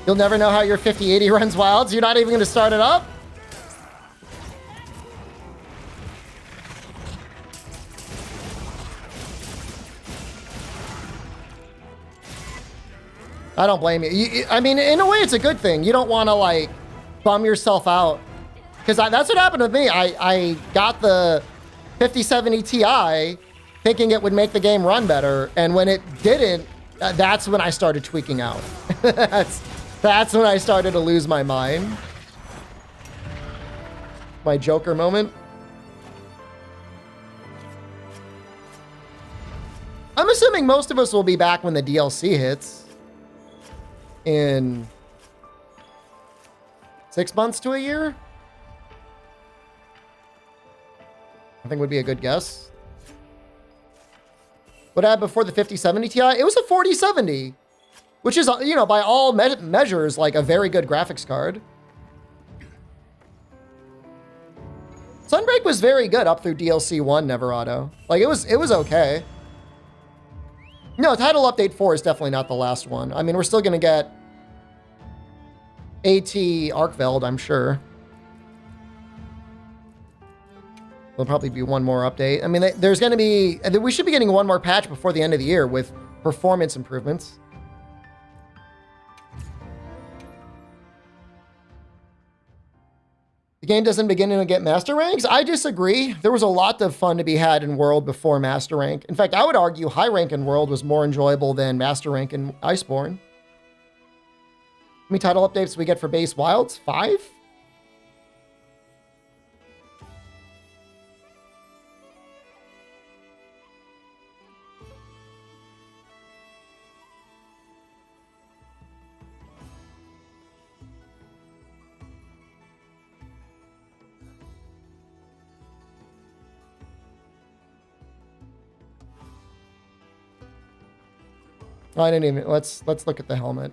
You'll never know how your 5080 runs Wilds. You're not even going to start it up? I don't blame you. I mean, in a way, it's a good thing. You don't want to, like, bum yourself out. Because that's what happened with me. I got the 5070 Ti thinking it would make the game run better. And when it didn't, that's when I started tweaking out. That's when I started to lose my mind. My Joker moment. I'm assuming most of us will be back when the DLC hits. In 6 months to a year? I think would be a good guess. What I had before the 5070 Ti? It was a 4070. Which is, you know, by all measures, like a very good graphics card. Sunbreak was very good up through DLC 1 Never Auto. Like, it was okay. No, Title Update 4 is definitely not the last one. I mean, we're still going to get AT Arkveld, I'm sure. There'll probably be one more update. I mean, there's going to be... We should be getting one more patch before the end of the year with performance improvements. The game doesn't begin to get Master Ranks? I disagree. There was a lot of fun to be had in World before Master Rank. In fact, I would argue High Rank in World was more enjoyable than Master Rank in Iceborne. How many title updates do we get for base Wilds? 5? Oh, I didn't even... Let's look at the helmet.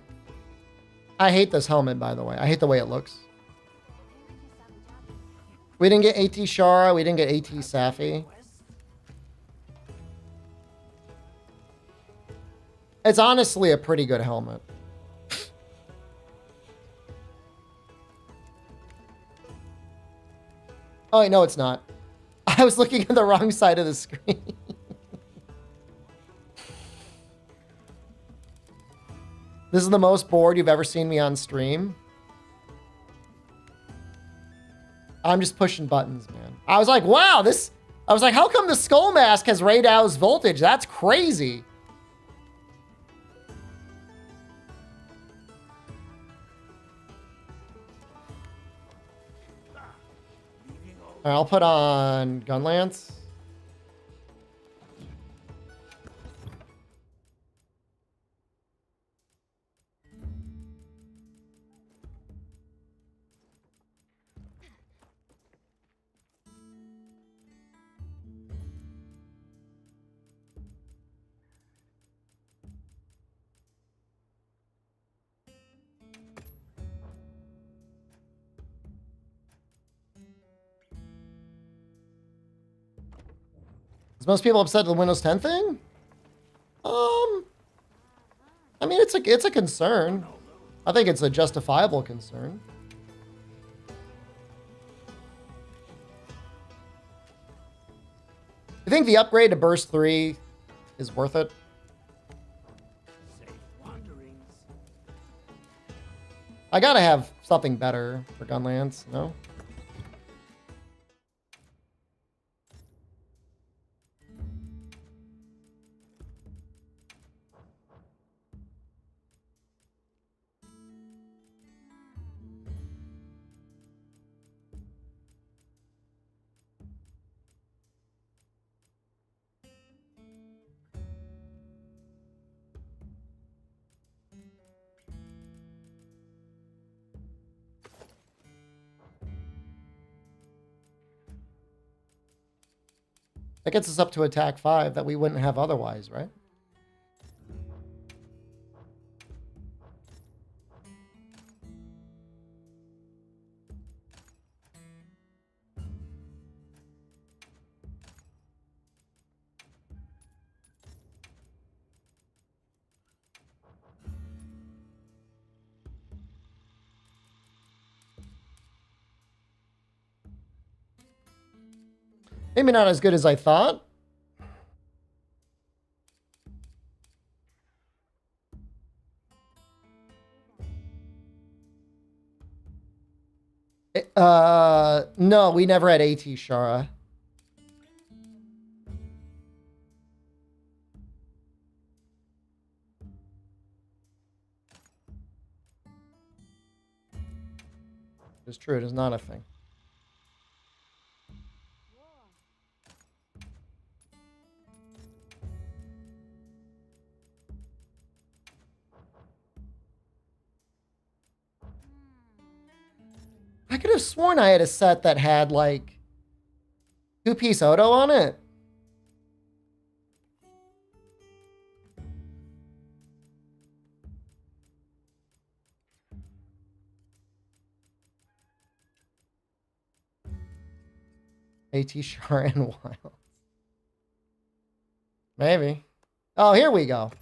I hate this helmet, by the way. I hate the way it looks. We didn't get AT Shara. We didn't get AT Safi. It's honestly a pretty good helmet. Oh, wait, no, it's not. I was looking at the wrong side of the screen. This is the most bored you've ever seen me on stream. I'm just pushing buttons, man. I was like, wow, this... I was like, how come the Skull Mask has Raydow's voltage? That's crazy. All right, I'll put on Gunlance. Is most people upset at the Windows 10 thing? I mean, it's a concern. I think it's a justifiable concern. I think the upgrade to Burst 3 is worth it. Safe wanderings. I gotta have something better for Gunlance, no? That gets us up to attack 5 that we wouldn't have otherwise, right? Maybe not as good as I thought. No, we never had AT Shara. It's true, it is not a thing. I could have sworn I had a set that had like 2-piece Odo on it. AT Shar and Wild. Maybe. Oh, here we go.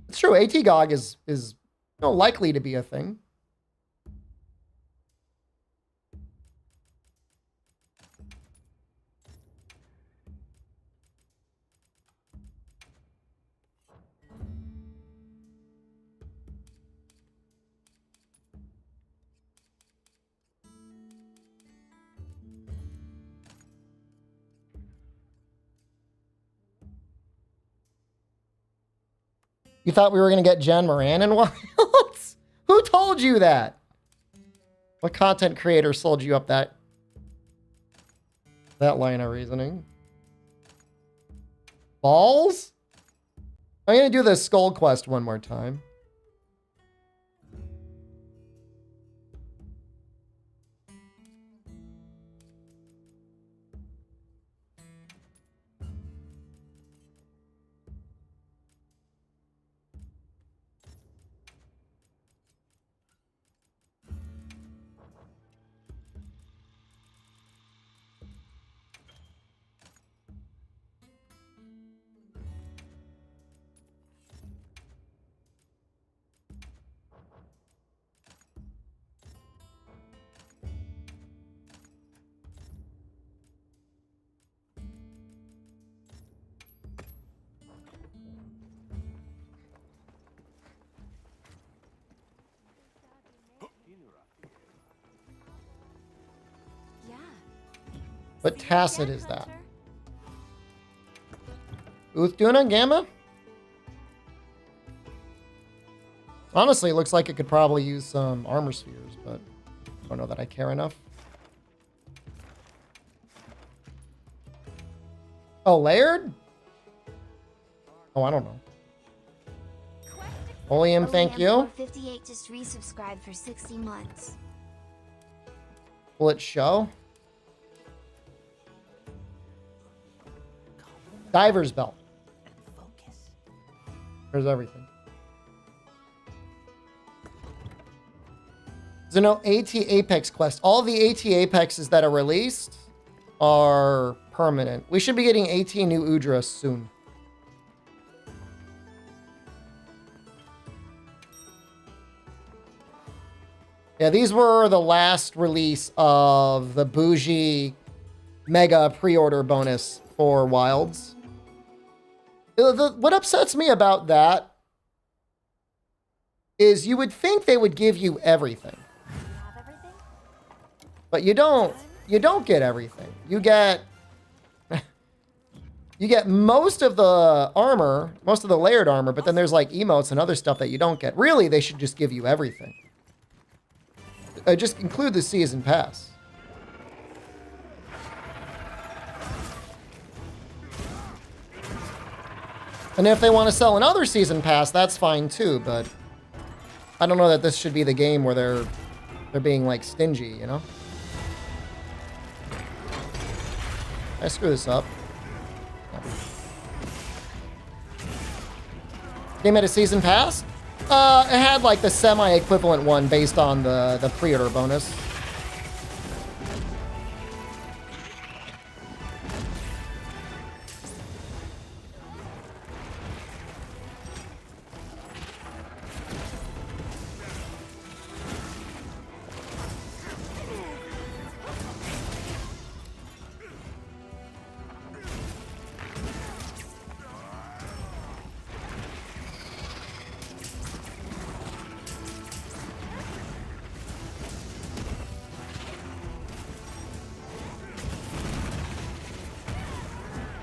It's true. AT-GOG is likely to be a thing. You thought we were going to get Jen Moran in Wilds? Who told you that? What content creator sold you up that line of reasoning? Balls? I'm going to do the Skull Quest one more time. Yeah. What See you tacit again, is that? Hunter. Uthduna Gamma? Honestly, it looks like it could probably use some armor spheres, but I don't know that I care enough. Oh, layered? Oh, I don't know. Oleum, thank you. 58 just resubscribed for 60 months. Will it show? Diver's belt. Focus. There's everything. There's no AT Apex quest. All the AT Apexes that are released are permanent. We should be getting AT New Udra soon. Yeah, these were the last release of the bougie mega pre-order bonus for Wilds. What upsets me about that is you would think they would give you everything. You have everything? But you don't get everything. You get most of the armor, most of the layered armor, but then there's like emotes and other stuff that you don't get. Really, they should just give you everything. Just include the season pass. And if they want to sell another season pass, that's fine too, but I don't know that this should be the game where they're being like stingy, you know? I screw this up. Game had a season pass? It had like the semi-equivalent one based on the pre-order bonus.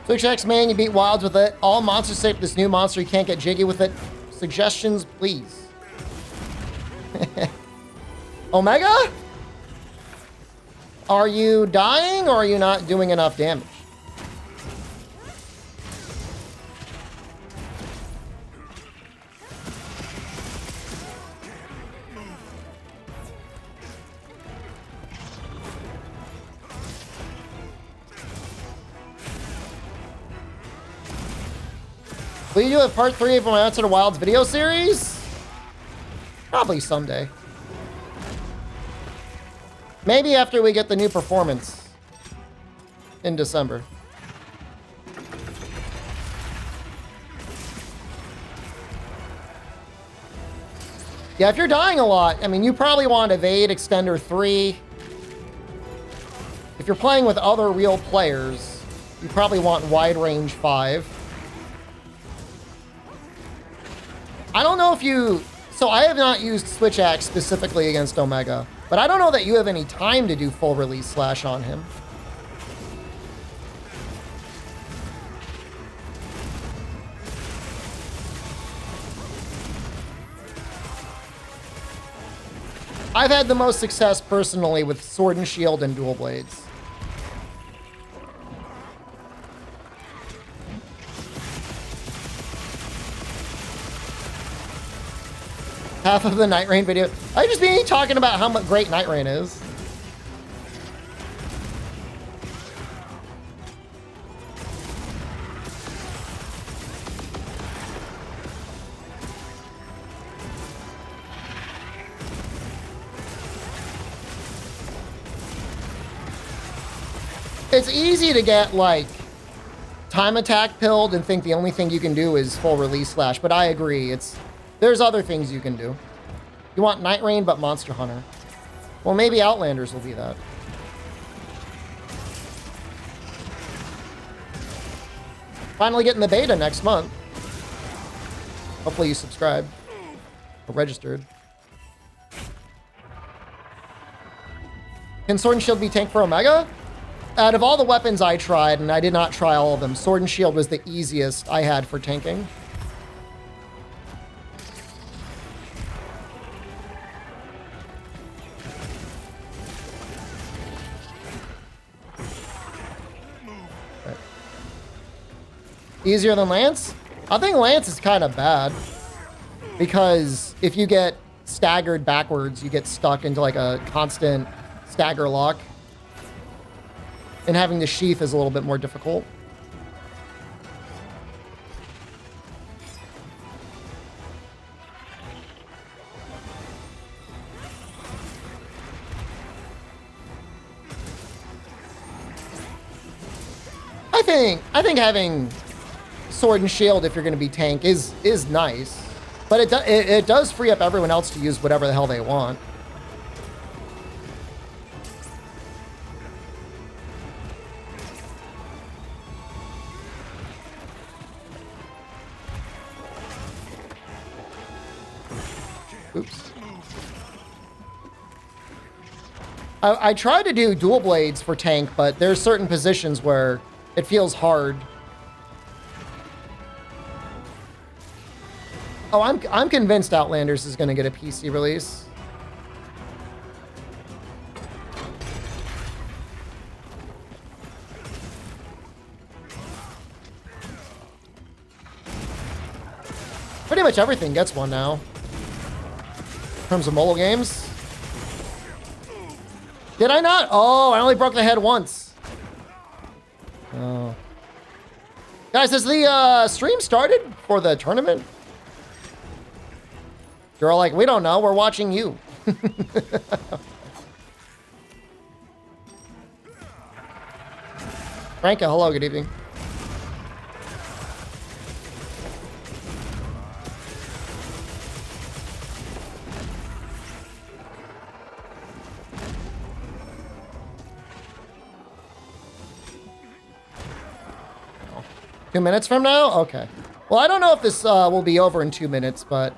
Twitch X, man, you beat Wilds with it. All monsters save this new monster. You can't get jiggy with it. Suggestions, please. Omega? Are you dying or are you not doing enough damage? Will you do a part 3 of my Outside of Wilds video series? Probably someday. Maybe after we get the new performance in December. Yeah, if you're dying a lot, I mean, you probably want Evade Extender 3. If you're playing with other real players, you probably want Wide Range 5. I don't know if you... So I have not used Switch Axe specifically against Omega, but I don't know that you have any time to do full release slash on him. I've had the most success personally with Sword and Shield and Dual Blades. Half of the Night Rain video. I just been talking about how great Night Rain is. It's easy to get like time attack pilled and think the only thing you can do is full release slash, but I agree, there's other things you can do. You want Night Rain, but Monster Hunter. Well, maybe Outlanders will be that. Finally getting the beta next month. Hopefully you subscribed or registered. Can Sword and Shield be tanked for Omega? Out of all the weapons I tried, and I did not try all of them, Sword and Shield was the easiest I had for tanking. Easier than Lance? I think Lance is kind of bad because if you get staggered backwards, you get stuck into like a constant stagger lock, and having the sheath is a little bit more difficult. I think having Sword and Shield, if you're going to be tank, is nice, but it does free up everyone else to use whatever the hell they want. Oops. I tried to do dual blades for tank, but there's certain positions where it feels hard. Oh, I'm convinced Outlanders is going to get a PC release. Pretty much everything gets one now. In terms of mobile games. Did I not? Oh, I only broke the head once. Oh. Guys, has the stream started for the tournament? You're all like, we don't know. We're watching you. Franca, hello. Good evening. Oh. 2 minutes from now? Okay. Well, I don't know if this will be over in 2 minutes, but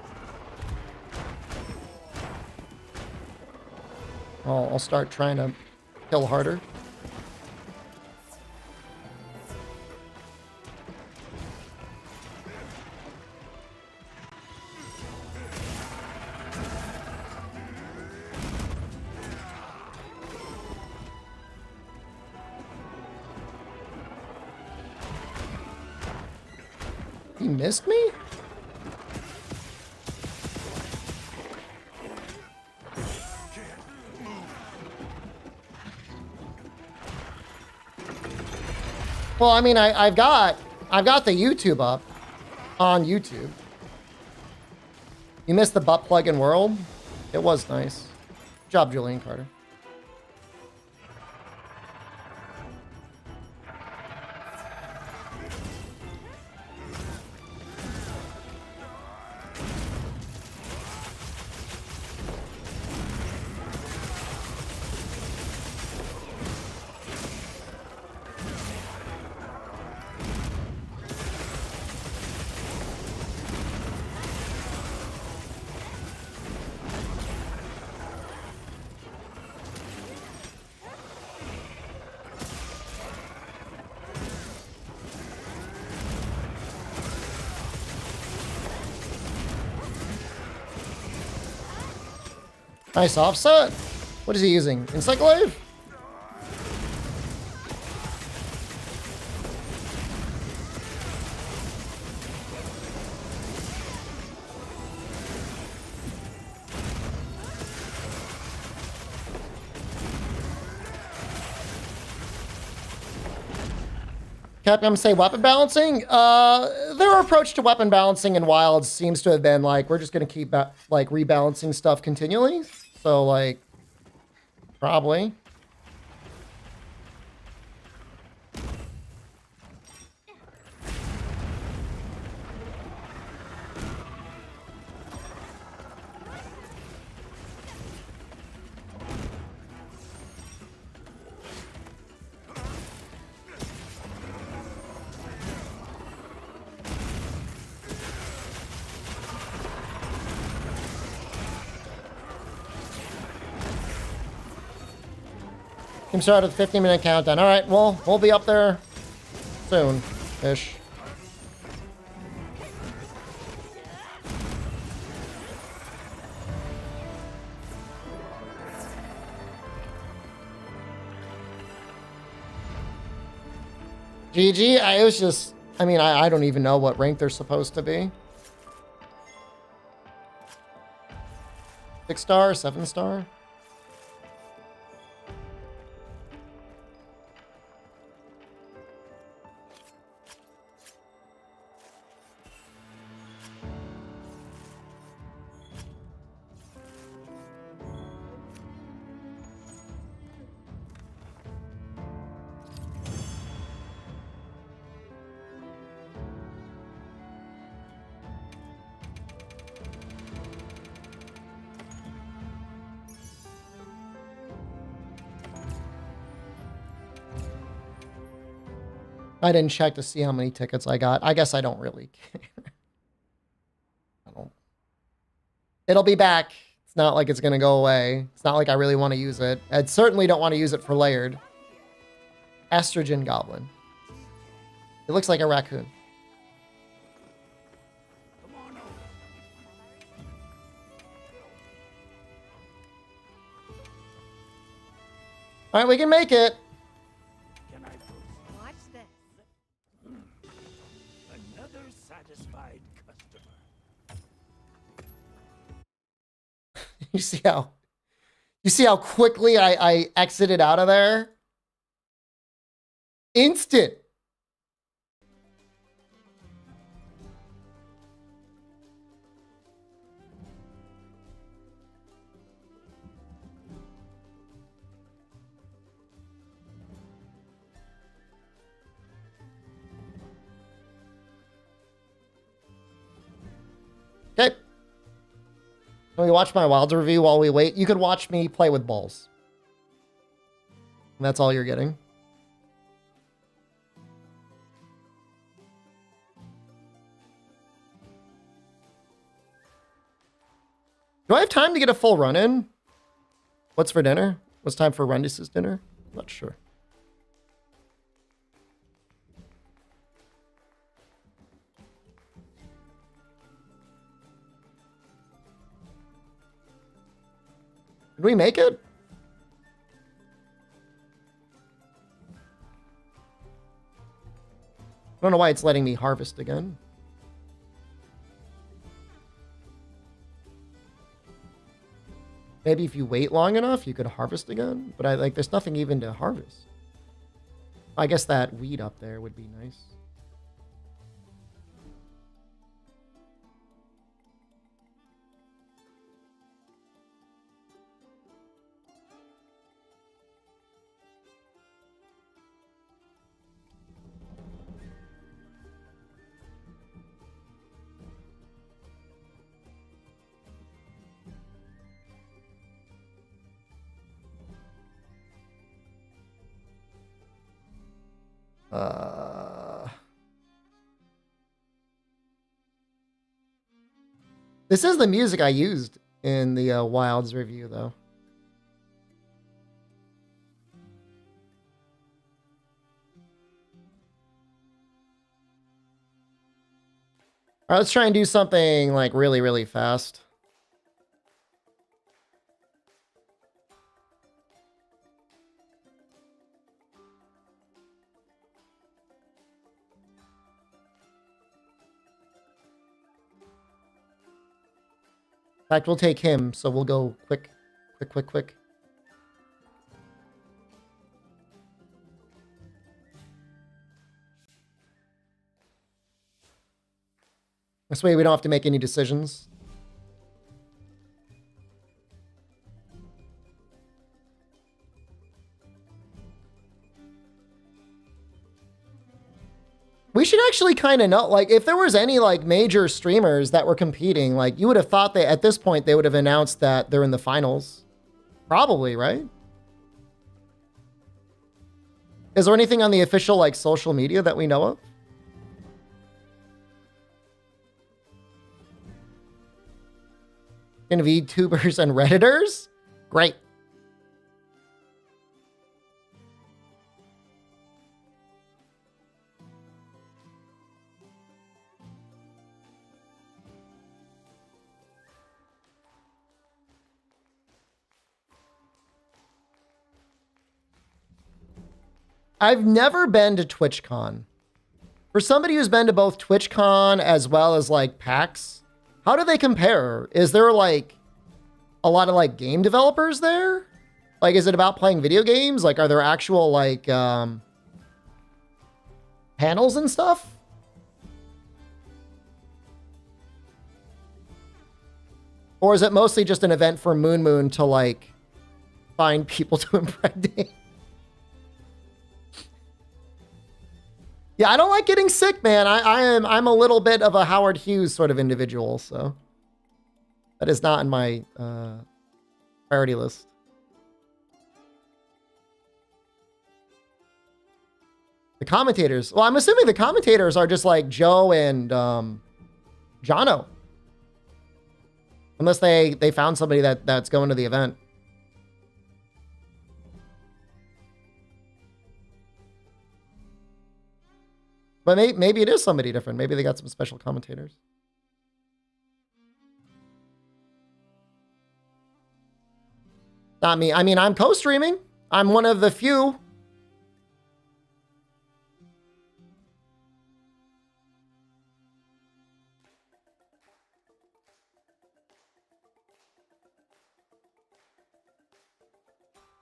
I'll start trying to kill harder. missed me? Well, I mean, I've got the YouTube up on YouTube. You missed the butt plug in world? It was nice. Good job, Julian Carter. Nice offset. What is he using? Encyclave? Capcom say weapon balancing? Their approach to weapon balancing in Wilds seems to have been like, we're just going to keep like rebalancing stuff continually. So like, probably. Team started with 15-minute countdown. All right, well, we'll be up there soon-ish. GG, it was just, I mean, I don't even know what rank they're supposed to be. 6-star, 7-star? I didn't check to see how many tickets I got. I guess I don't really care. It'll be back. It's not like it's going to go away. It's not like I really want to use it. I certainly don't want to use it for layered. Estrogen Goblin. It looks like a raccoon. All right, we can make it. Satisfied customer. You see how quickly I exited out of there? Instant. Okay. Can we watch my Wilds review while we wait? You could watch me play with balls. And that's all you're getting. Do I have time to get a full run in? What's for dinner? What's time for Rendis's dinner? I'm not sure. Did we make it? I don't know why it's letting me harvest again. Maybe if you wait long enough, you could harvest again. But there's nothing even to harvest. I guess that weed up there would be nice. This is the music I used in the Wilds review, though. All right, let's try and do something like really, really fast. In fact, we'll take him, so we'll go quick. This way we don't have to make any decisions. We should actually kind of know, like, if there was any, like, major streamers that were competing, like, you would have thought that at this point they would have announced that they're in the finals. Probably, right? Is there anything on the official, like, social media that we know of? Gonna be VTubers and Redditors? Great. I've never been to TwitchCon. For somebody who's been to both TwitchCon as well as like PAX, how do they compare? Is there like a lot of like game developers there? Like, is it about playing video games? Like, are there actual like panels and stuff? Or is it mostly just an event for Moon to like find people to impregnate? Yeah, I don't like getting sick, man. I'm a little bit of a Howard Hughes sort of individual, so that is not in my priority list. The commentators. Well, I'm assuming the commentators are just like Joe and Jono. Unless they found somebody that's going to the event. But maybe it is somebody different. Maybe they got some special commentators. Not me. I mean, I'm co-streaming. I'm one of the few.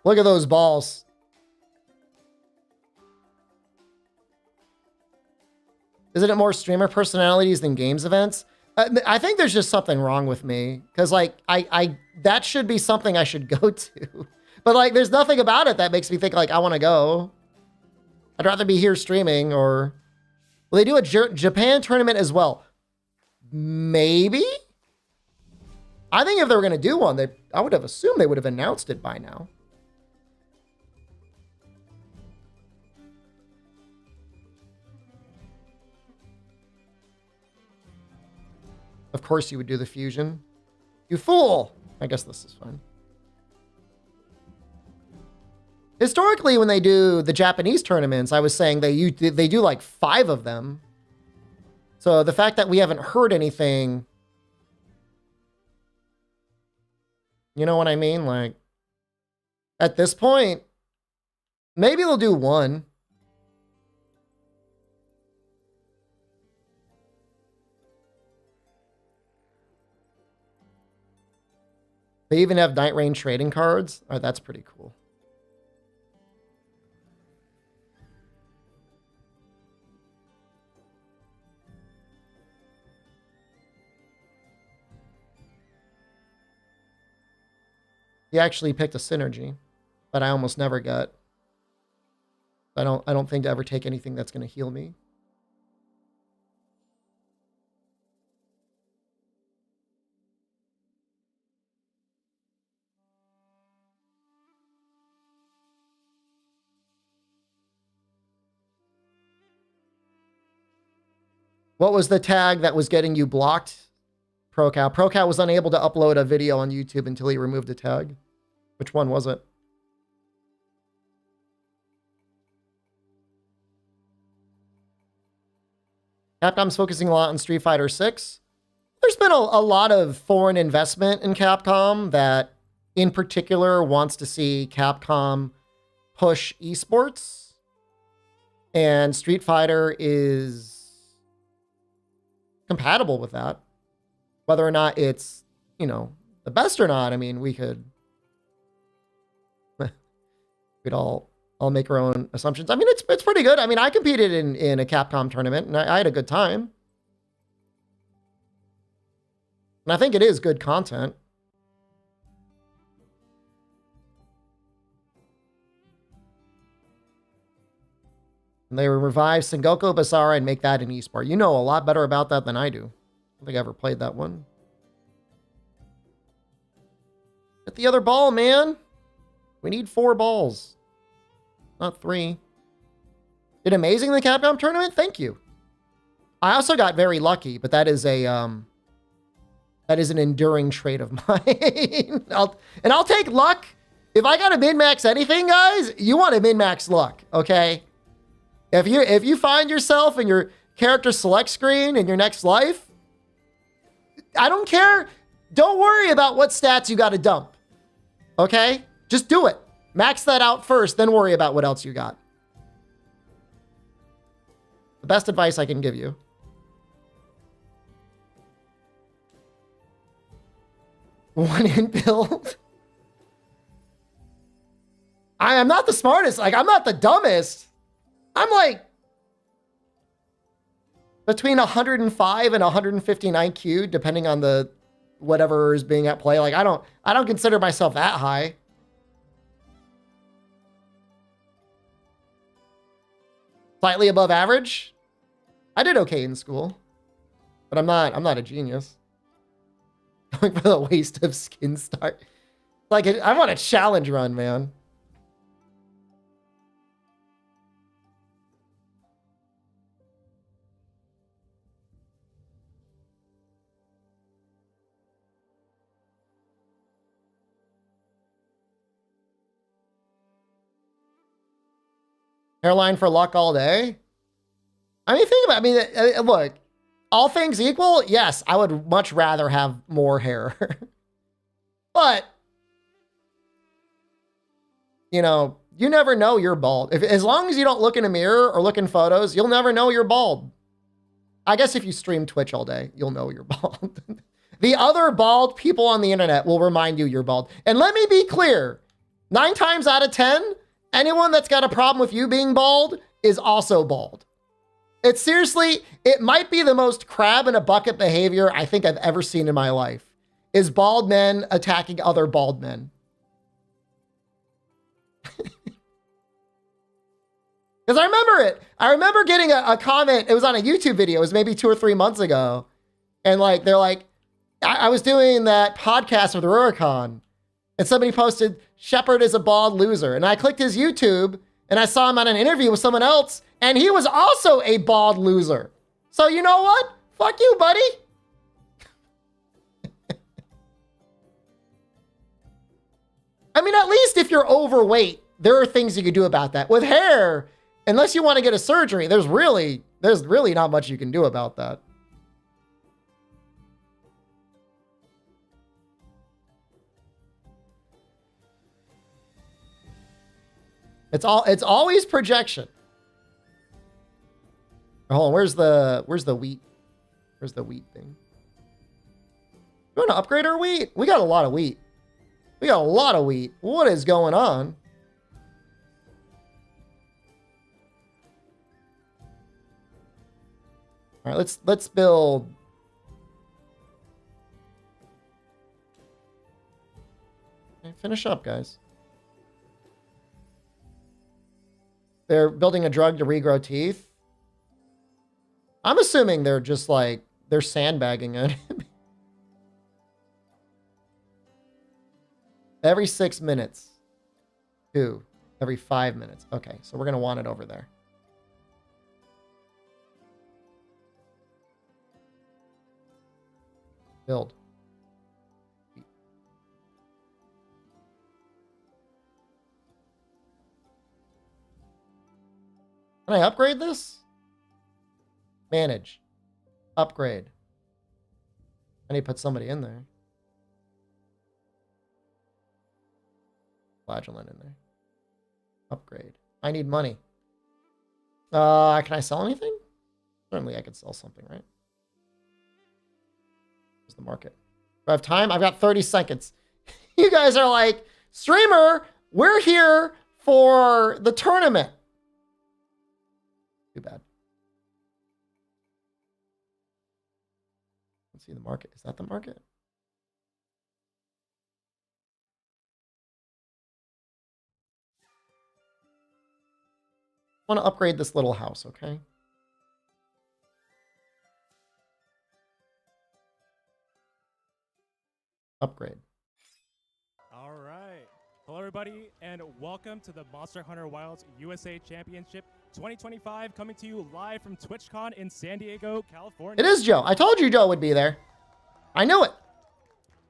Look at those balls. Isn't it more streamer personalities than games events? I think there's just something wrong with me. Because, like, that should be something I should go to. But, like, there's nothing about it that makes me think, like, I want to go. I'd rather be here streaming or... Will they do a Japan tournament as well? Maybe? I think if they were going to do one, I would have assumed they would have announced it by now. Of course you would do the fusion. You fool! I guess this is fine. Historically, when they do the Japanese tournaments, I was saying they do like 5 of them. So the fact that we haven't heard anything... You know what I mean? Like, at this point, maybe they'll do 1. They even have Night Rain trading cards. Oh, that's pretty cool. He actually picked a synergy, but I almost never get. I don't think to ever take anything that's going to heal me. What was the tag that was getting you blocked? ProCal. ProCal was unable to upload a video on YouTube until he removed the tag. Which one was it? Capcom's focusing a lot on Street Fighter 6. There's been a lot of foreign investment in Capcom that in particular wants to see Capcom push esports. And Street Fighter is compatible with that. Whether or not it's, you know, the best or not, I mean, we'd all make our own assumptions. I mean, it's pretty good. I mean, I competed in a Capcom tournament and I had a good time. And I think it is good content. And they revive Sengoku Basara and make that an esport. You know a lot better about that than I do. I don't think I ever played that one. Get the other ball, man. We need 4 balls. Not 3. Did amazing in the Capcom tournament? Thank you. I also got very lucky, but that is an enduring trait of mine. I'll take luck. If I got to min-max anything, guys, you want to min-max luck, okay? If you find yourself in your character select screen in your next life, I don't care. Don't worry about what stats you got to dump. Okay? Just do it. Max that out first, then worry about what else you got. The best advice I can give you. One in build. I am not the smartest. Like, I'm not the dumbest. I'm like between 105 and 115 IQ, depending on the whatever is being at play. Like, I don't consider myself that high. Slightly above average. I did okay in school, but I'm not a genius. Going for the waste of skin start. Like, I want a challenge run, man. Hairline for luck all day? I mean, think about it. I mean, look, all things equal, yes, I would much rather have more hair. But, you know, you never know you're bald. As long as you don't look in a mirror or look in photos, you'll never know you're bald. I guess if you stream Twitch all day, you'll know you're bald. The other bald people on the internet will remind you you're bald. And let me be clear, 9 times out of 10, anyone that's got a problem with you being bald is also bald. It's seriously, it might be the most crab in a bucket behavior I think I've ever seen in my life, is bald men attacking other bald men. Because I remember it. I remember getting a comment. It was on a YouTube video. It was maybe 2 or 3 months ago. And like, they're like, I was doing that podcast with Rurikon. And somebody posted, Shepard is a bald loser. And I clicked his YouTube and I saw him on an interview with someone else. And he was also a bald loser. So you know what? Fuck you, buddy. I mean, at least if you're overweight, there are things you can do about that. With hair, unless you want to get a surgery, there's really not much you can do about that. It's always projection. Hold on, where's the wheat? Where's the wheat thing? You want to upgrade our wheat? We got a lot of wheat. We got a lot of wheat. What is going on? All right, let's build. Okay, finish up, guys. They're building a drug to regrow teeth. I'm assuming they're just like, they're sandbagging it. Every 6 minutes. 2. Every 5 minutes. Okay, so we're going to want it over there. Build. Can I upgrade this? Manage. Upgrade. I need to put somebody in there. Flagellant in there. Upgrade. I need money. Can I sell anything? Certainly I could sell something, right? Where's the market? Do I have time? I've got 30 seconds. You guys are like, streamer, we're here for the tournament. Too bad. Let's see the market. Is that the market? I want to upgrade this little house, okay? Upgrade. All right. Hello, everybody, and welcome to the Monster Hunter Wilds USA Championship 2025, coming to you live from TwitchCon in San Diego, California. It is Joe. I told you Joe would be there. I knew it.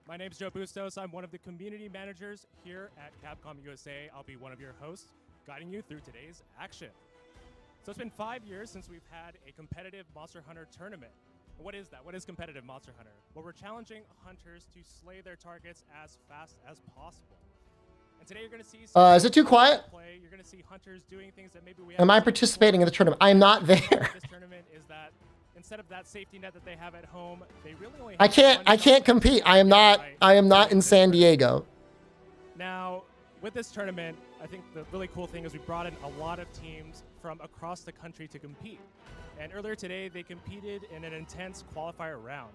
My name's Joe Bustos. I'm one of the community managers here at Capcom USA. I'll be one of your hosts, guiding you through today's action. So it's been 5 years since we've had a competitive Monster Hunter tournament. What is that? What is competitive Monster Hunter? Well, we're challenging hunters to slay their targets as fast as possible. And today you're going to see is it too quiet? Play. You're going to see hunters doing things that maybe we Am I haven't seen participating in the before. tournament? I'm not there. This tournament is that instead of that safety net that they have at home, they really only have I can't compete. I am not in San Diego. Now, with this tournament, I think the really cool thing is we brought in a lot of teams from across the country to compete. And earlier today, they competed in an intense qualifier round.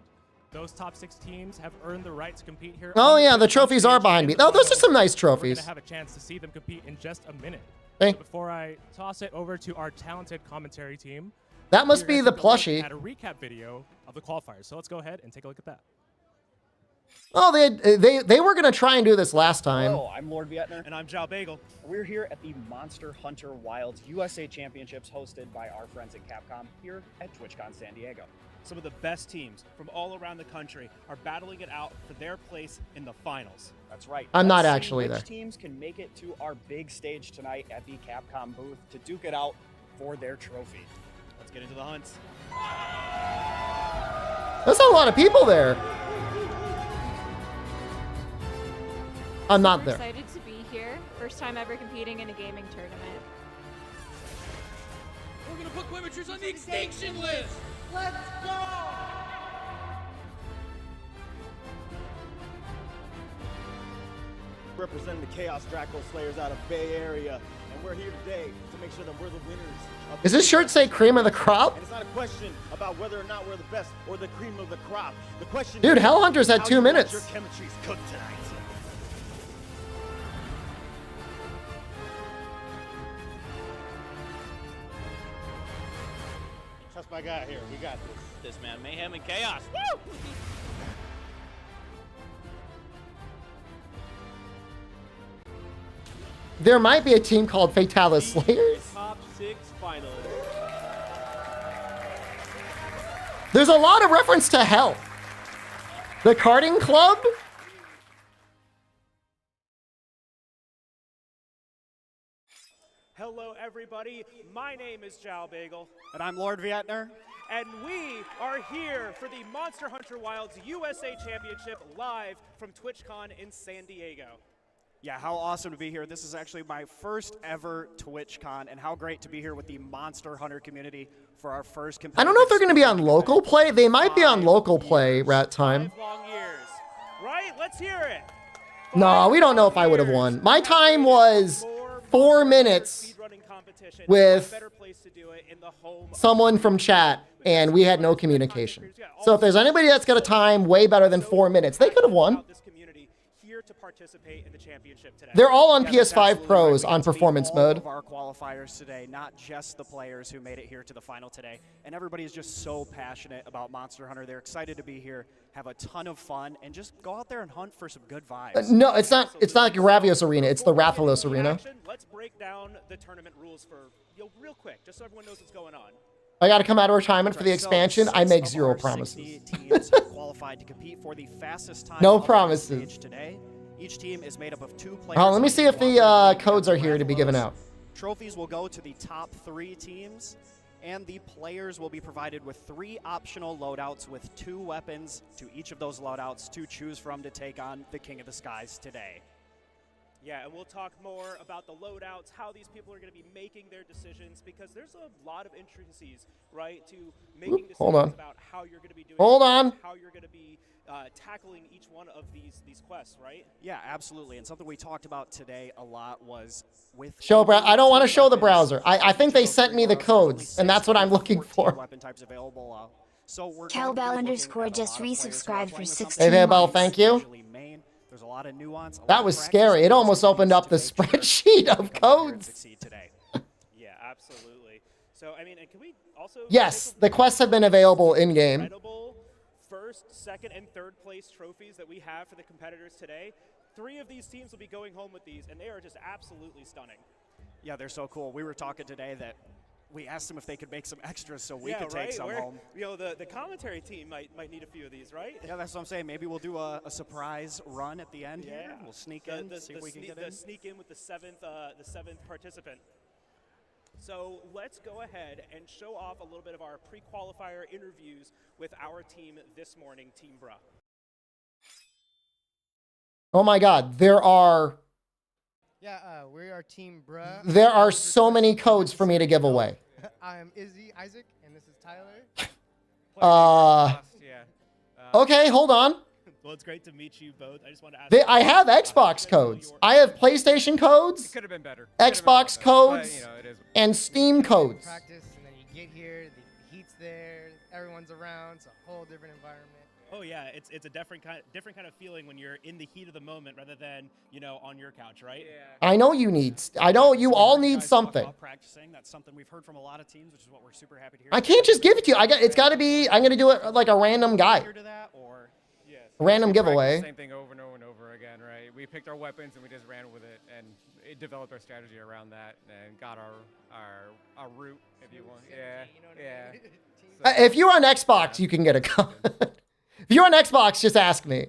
Those top 6 teams have earned the right to compete here. Oh yeah, the trophies are behind me. Oh, those are some nice We're trophies. going to have a chance to see them compete in just a minute. Hey. So before I toss it over to our talented commentary team, That must we're be gonna the take a look plushie. At a recap video of the qualifiers. So let's go ahead and take a look at that. Oh, they were gonna try and do this last time. Hello, I'm Lord Vietner. And I'm Zhao Bagel. We're here at the Monster Hunter Wilds USA Championships hosted by our friends at Capcom here at TwitchCon San Diego. Some of the best teams from all around the country are battling it out for their place in the finals. That's right. I'm not Let's see actually which there. teams can make it to our big stage tonight at the Capcom booth to duke it out for their trophy. Let's get into the hunts. That's a lot of people there. I'm not Super there. Excited to be here. First time ever competing in a gaming tournament. We're gonna put Quimachers on the extinction list! Let's go! Representing the Chaos Draco Slayers out of Bay Area, and we're here today to make sure that we're the winners. Does this shirt say cream of the crop? And it's not a question about whether or not we're the best or the cream of the crop. The question Dude, is Hellhunter's had how 2 you let minutes. your chemistry's cooked tonight. Trust my guy here. We got this. This man, mayhem and chaos. Woo! There might be a team called Fatalis Slayers. Top 6 finalists. There's a lot of reference to hell. The karting club? Hello, everybody. My name is Zhao Bagel, And I'm Lord Vietner. and we are here for the Monster Hunter Wilds USA Championship live from TwitchCon in San Diego. Yeah, how awesome to be here. This is actually my first ever TwitchCon, and how great to be here with the Monster Hunter community for our first competitive. I don't know if they're going to be on local play. They might be on local play, Rat Time. 5 long years. Right? Let's hear it. No, we don't know if I would have won. My time was 4 minutes with someone from chat, and we had no communication. So if there's anybody that's got a time way better than 4 minutes, they could have won. To participate in the championship today. They're all on Yeah, that's PS5 absolutely Pros right. We on got to meet performance all mode. of our qualifiers today, not just the players who made it here to the final today. And everybody is just so passionate about Monster Hunter. They're excited to be here, have a ton of fun, and just go out there and hunt for some good vibes. No, it's not like Ravios Arena. It's the Rathalos Arena. Let's break down the tournament rules for real quick, just so everyone knows what's going on. I got to come out of retirement for the expansion. I make 0 promises. 60 teams have qualified to compete for the fastest time No on the promises. stage today. Each team is made up of 2 players. Oh, let me on see if the cooperative codes are team. here to be given out. Trophies will go to the top 3 teams, and the players will be provided with 3 optional loadouts with 2 weapons to each of those loadouts to choose from to take on the King of the Skies today. Yeah, and we'll talk more about the loadouts, how these people are going to be making their decisions, because there's a lot of intricacies, right, to making decisions hold on. about how you're going to be doing Hold it, on. how you're going to be tackling each one of these quests, right? Yeah, absolutely. And something we talked about today a lot was with I don't want to show the weapons, browser. I think they sent me the codes, and that's what I'm looking 14 for. weapon types available. So we're Cowbell _ just resubscribed for 16 Hey, Bell, months. thank you. There's a lot of nuance. That was scary. It almost opened up the spreadsheet of codes. Yeah, absolutely. So, I mean, and can we also... Yes, the quests have been available in-game. Incredible first, second, and third place trophies that we have for the competitors today. 3 of these teams will be going home with these, and they are just absolutely stunning. Yeah, they're so cool. We were talking today that we asked them if they could make some extras so we could take some home. You know, the commentary team might need a few of these, right? Yeah, that's what I'm saying. Maybe we'll do a surprise run at the end here. We'll sneak in, see if we can get in. Sneak in with the seventh participant. So let's go ahead and show off a little bit of our pre-qualifier interviews with our team this morning, Team Bruh. Oh my God, there are we are Team Bruh. there are so many codes for me to give away. I'm Izzy Isaac, and this is Tyler. Okay, hold on. Well, it's great to meet you both. I just want to ask. I have Xbox codes. I have PlayStation codes, Could have been better. Xbox codes, But, you know, it is. and Steam codes. Practice, and then you get here, the heat's there, everyone's around, it's a whole different environment. Oh yeah, it's a different kind of feeling when you're in the heat of the moment rather than on your couch, right? Yeah. I know you all need something. Practicing. That's something we've heard from a lot of teams, which is what we're super happy to hear. I can't just give it to you. It's got to be. I'm gonna do it like a random guy, To that, or random We practiced giveaway. the same thing over and over and over again, right? We picked our weapons and we just ran with it and it developed our strategy around that and got our route, if you want. Yeah. If you're on Xbox, you can get a code. If you're on Xbox, just ask me.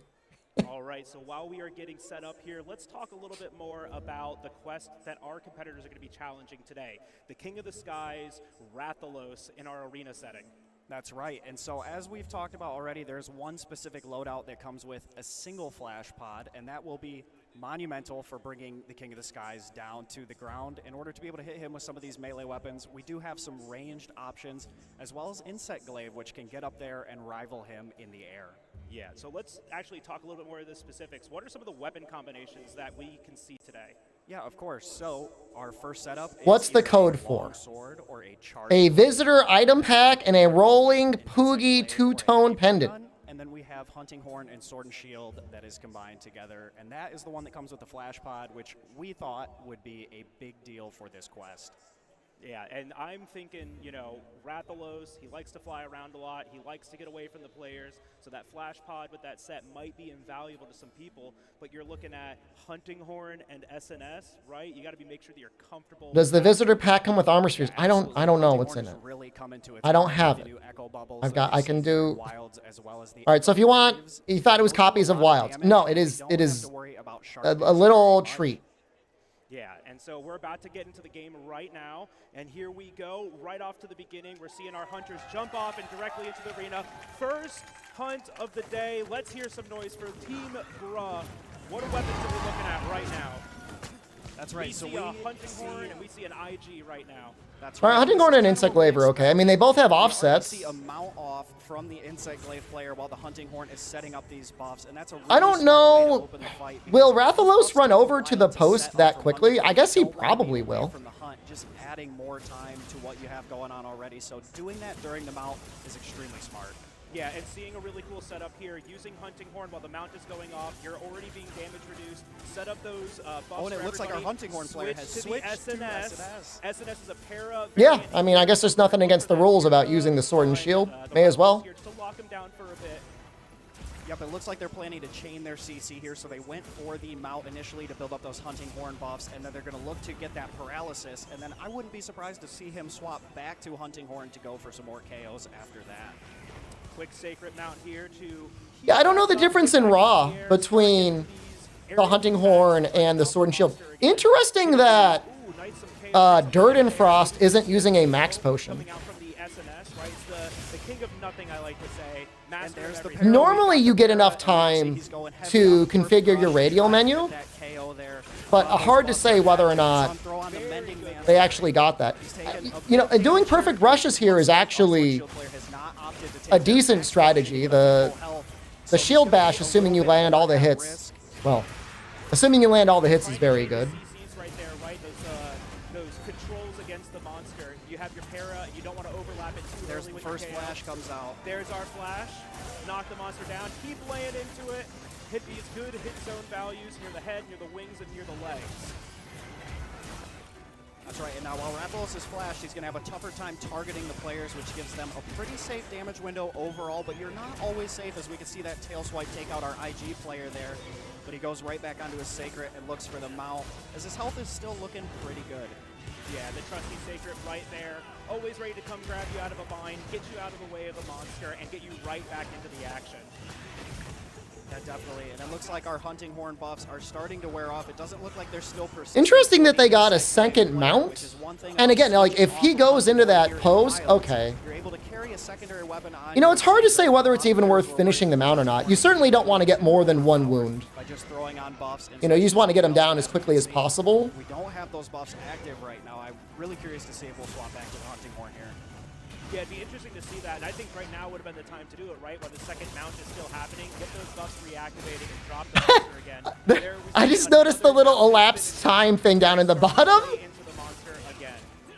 All right, so while we are getting set up here, let's talk a little bit more about the quest that our competitors are going to be challenging today. The King of the Skies, Rathalos, in our arena setting. That's right. And so as we've talked about already, there's one specific loadout that comes with a single flash pod, and that will be monumental for bringing the King of the Skies down to the ground. In order to be able to hit him with some of these melee weapons, we do have some ranged options, as well as Insect Glaive, which can get up there and rival him in the air. Yeah, so let's actually talk a little bit more of the specifics. What are some of the weapon combinations that we can see today? Yeah, of course. So our first setup is What's the either code a for? long sword or a charge A sword. visitor item pack and a rolling Poogie two-tone pendant. And then we have Hunting Horn and Sword and Shield that is combined together. And that is the one that comes with the flash pod, which we thought would be a big deal for this quest. Yeah, and I'm thinking, Rathalos, he likes to fly around a lot. He likes to get away from the players. So that flash pod with that set might be invaluable to some people. But you're looking at Hunting Horn and SNS, right? You got to make sure that you're comfortable. Does the visitor pack come with armor spheres? I don't know what's in it. Really come into I don't have it. I can do. All right, so if you want, you thought it was copies of Wilds. No, it is a little treat. Yeah, and so we're about to get into the game right now, and here we go, right off to the beginning. We're seeing our hunters jump off and directly into the arena. First hunt of the day. Let's hear some noise for Team Bruh. What weapons are we looking at right now? That's right. We So see a hunting horn and we see an IG right now. That's All right. right, hunting horn and insect glaive are okay. I mean, they both have We already offsets. see a mount off from the insect glaive player while the hunting horn is setting up these buffs, and that's a really I don't smart way to know. open the fight, because Will those Rathalos buffs run take a over to the while post set up that from quickly? hunting I guess he horn. Don't wanna be probably away will. From the hunt, just adding more time to what you have going on already. So doing that during the mount is extremely smart. Yeah, and seeing a really cool setup here, using Hunting Horn while the mount is going off, you're already being damage reduced. Set up those buffs Oh, and it for looks like our everybody. Hunting Horn player has switched to the to SNS. SNS is a para. Yeah, I mean, I guess there's nothing against the rules about using the sword and shield. May as well. Here to lock him down for a bit. Yep, it looks like they're planning to chain their CC here, so they went for the mount initially to build up those Hunting Horn buffs, and then they're going to look to get that paralysis, and then I wouldn't be surprised to see him swap back to Hunting Horn to go for some more KOs after that. Quick Sacred Mount here to... Yeah, I don't know the difference in Raw between the Hunting Horn and the Sword and Shield. Interesting that Dirt and Frost isn't using a max potion. Coming out from the SNS, right? It's the king of nothing, I like to say. Master of everything. Normally you get enough time to configure your radial menu, but hard to say whether or not they actually got that. You know, doing perfect rushes here is actually a decent strategy. The shield bash, assuming you land all the hits, well, assuming you land all the hits is very good. CCs right there, right? Those controls against the monster. You have your para, you don't want to overlap it too There's early the with first your KO. flash comes out. There's our flash. Knock the monster down. Keep laying into it. Hit these good hit zone values near the head, near the wings, and near the legs. That's right, and now while Rathalos is flashed, he's going to have a tougher time targeting the players, which gives them a pretty safe damage window overall, but you're not always safe, as we can see that tail swipe take out our IG player there. But he goes right back onto his Sacred and looks for the mount, as his health is still looking pretty good. Yeah, the trusty Sacred right there. Always ready to come grab you out of a bind, get you out of the way of the monster, and get you right back into the action. Yeah, definitely, and it looks like our Hunting Horn buffs are starting to wear off. It doesn't look like they're still persistent. Interesting that they got a second mount. And again, like, if he goes into that pose, okay. You're able to carry a secondary weapon on. You know, it's hard to say whether it's even worth finishing the mount or not. You certainly don't want to get more than one wound. By just throwing on buffs. You know, you just want to get him down as quickly as possible. We don't have those buffs active right now. I'm really curious to see if we'll swap back to the Hunting Horn here. Yeah, it'd be interesting to see that, and I think right now would have been the time to do it, right? While the second mount is still happening, get those buffs reactivating and drop the monster again. There we I see just noticed the little elapsed time thing down in the bottom. into the monster again.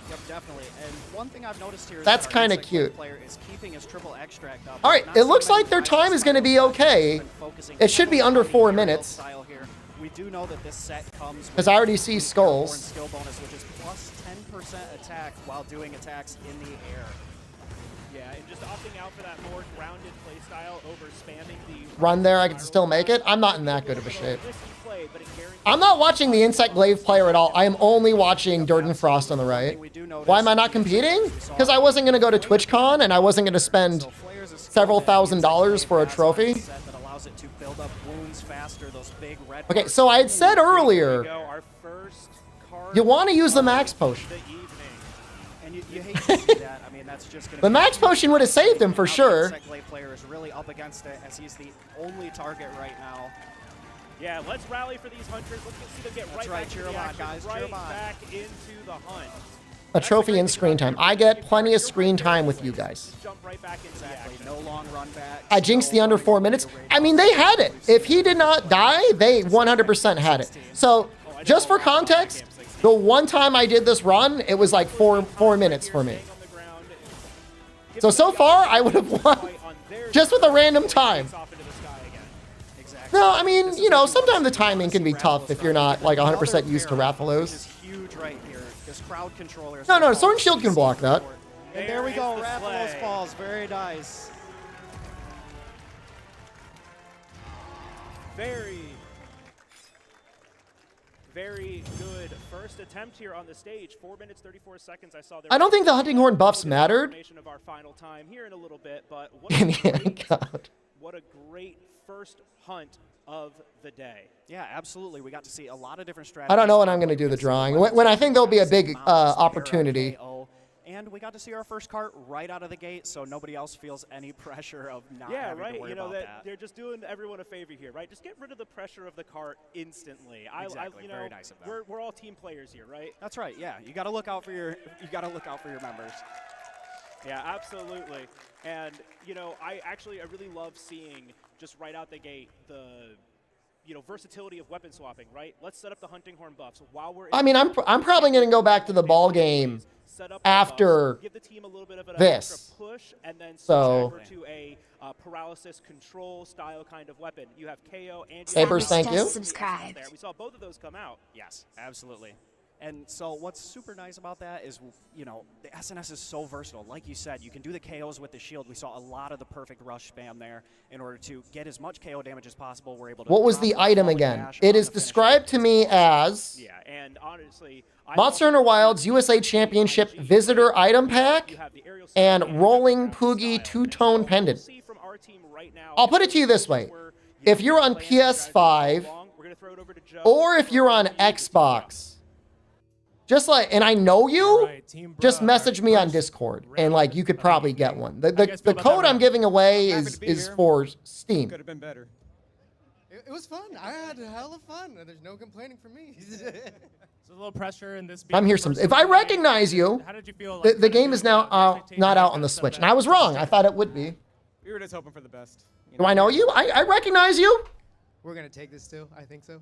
Yep, definitely. And one thing I've noticed here is That's that our kinda insect cute. player is keeping his triple extract up. All right, Not it looks so many like their times time is going to be okay. focusing It should be heavily under on the 4 aerial minutes. style here. We do know that this set comes Because with I already see the skulls. Horn skill bonus, which is plus 10% attack while doing attacks in the air. Yeah, and just opting out for that more grounded playstyle over spamming the Run there, I can still make it. I'm not in that good of a shape. risky play, but it guarantees I'm not watching the Insect Glaive player at all. I am only watching Dirt and Frost on the right. Why am I not competing? Because I wasn't going to go to TwitchCon and I wasn't going to spend several $1,000s for a trophy. Set that allows it to build up wounds faster, those big red Okay, marks. so I had said There we earlier, go, our first card you want to use the max of potion. the evening. And you hate to see that. I mean, that's just going to The max potion would have saved him for sure. Insect Glaive player is really up against it, as he's the only target right now. Yeah, let's rally for these hunters. Let's see them get That's right right, back cheer into the 'em on, action, guys, cheer right 'em on. back into the hunt. A trophy and screen time. I get plenty of screen time with you guys. Jump right back into the Exactly. action. No long run back. I jinxed the under 4 minutes. I mean, they had it. If he did not die, they 100% had it. So, just for context, the one time I did this run, it was like four minutes for me. So far, I would have won just with a random time. Exactly. No, I mean, you know, sometimes the timing can be tough if you're not like 100% used to Rathalos. This is huge right here. This crowd controller. is No, gonna Sword and cause Shield can block that. And there we go. There is the Rathalos slay. falls. Very nice. Very good first attempt here on the stage. 4 minutes 34 seconds. I saw there. I don't think the Hunting Horn buffs mattered. Information of our final time here in a little bit, but what Oh a great first hunt of the day. Yeah, absolutely. We got to see a lot of different strategies. I don't know when I'm going to do the drawing. When I think there'll be a big opportunity. And we got to see our first cart right out of the gate, so nobody else feels any pressure of not Yeah, having right. to worry You know about that they're just doing everyone a favor here, right? Just get rid of the pressure of the cart instantly. Exactly. You know, Very nice of them. We're all team players here, right? That's right. Yeah, you got to look out for your members. Yeah, absolutely. And you know, I really love seeing just right out the gate the versatility of weapon swapping, right? Let's set up the hunting horn buffs while we're. I mean, I'm probably going to go back to the ball game after give the team a little bit of an this. extra push, and then switch So over to a paralysis control style kind of weapon. You have KO and Sabers, thank you. Subscribe. There. We saw both of those come out. Yes, absolutely. And so what's super nice about that is, you know, the SNS is so versatile. Like you said, you can do the KOs with the shield. We saw a lot of the perfect rush spam there in order to get as much KO damage as possible. We're able to. What was the item again? It is described to me as and honestly, Monster Hunter Wilds USA Championship Visitor Item Pack and Rolling Poogie Two-Tone Pendant. I'll put it to you this way. If you're on PS5 or if you're on Xbox, just like, and I know you, just message me on Discord, and like you could probably get one. The code I'm giving away is for Steam. Could have been better. It was fun. I had a hell of fun. There's no complaining from me. So a little pressure in this. I'm here. If I recognize you, how did you feel? The game is now not out on the Switch, and I was wrong. I thought it would be. We were just hoping for the best. Do I know you? I recognize you. We're gonna take this too. I think so.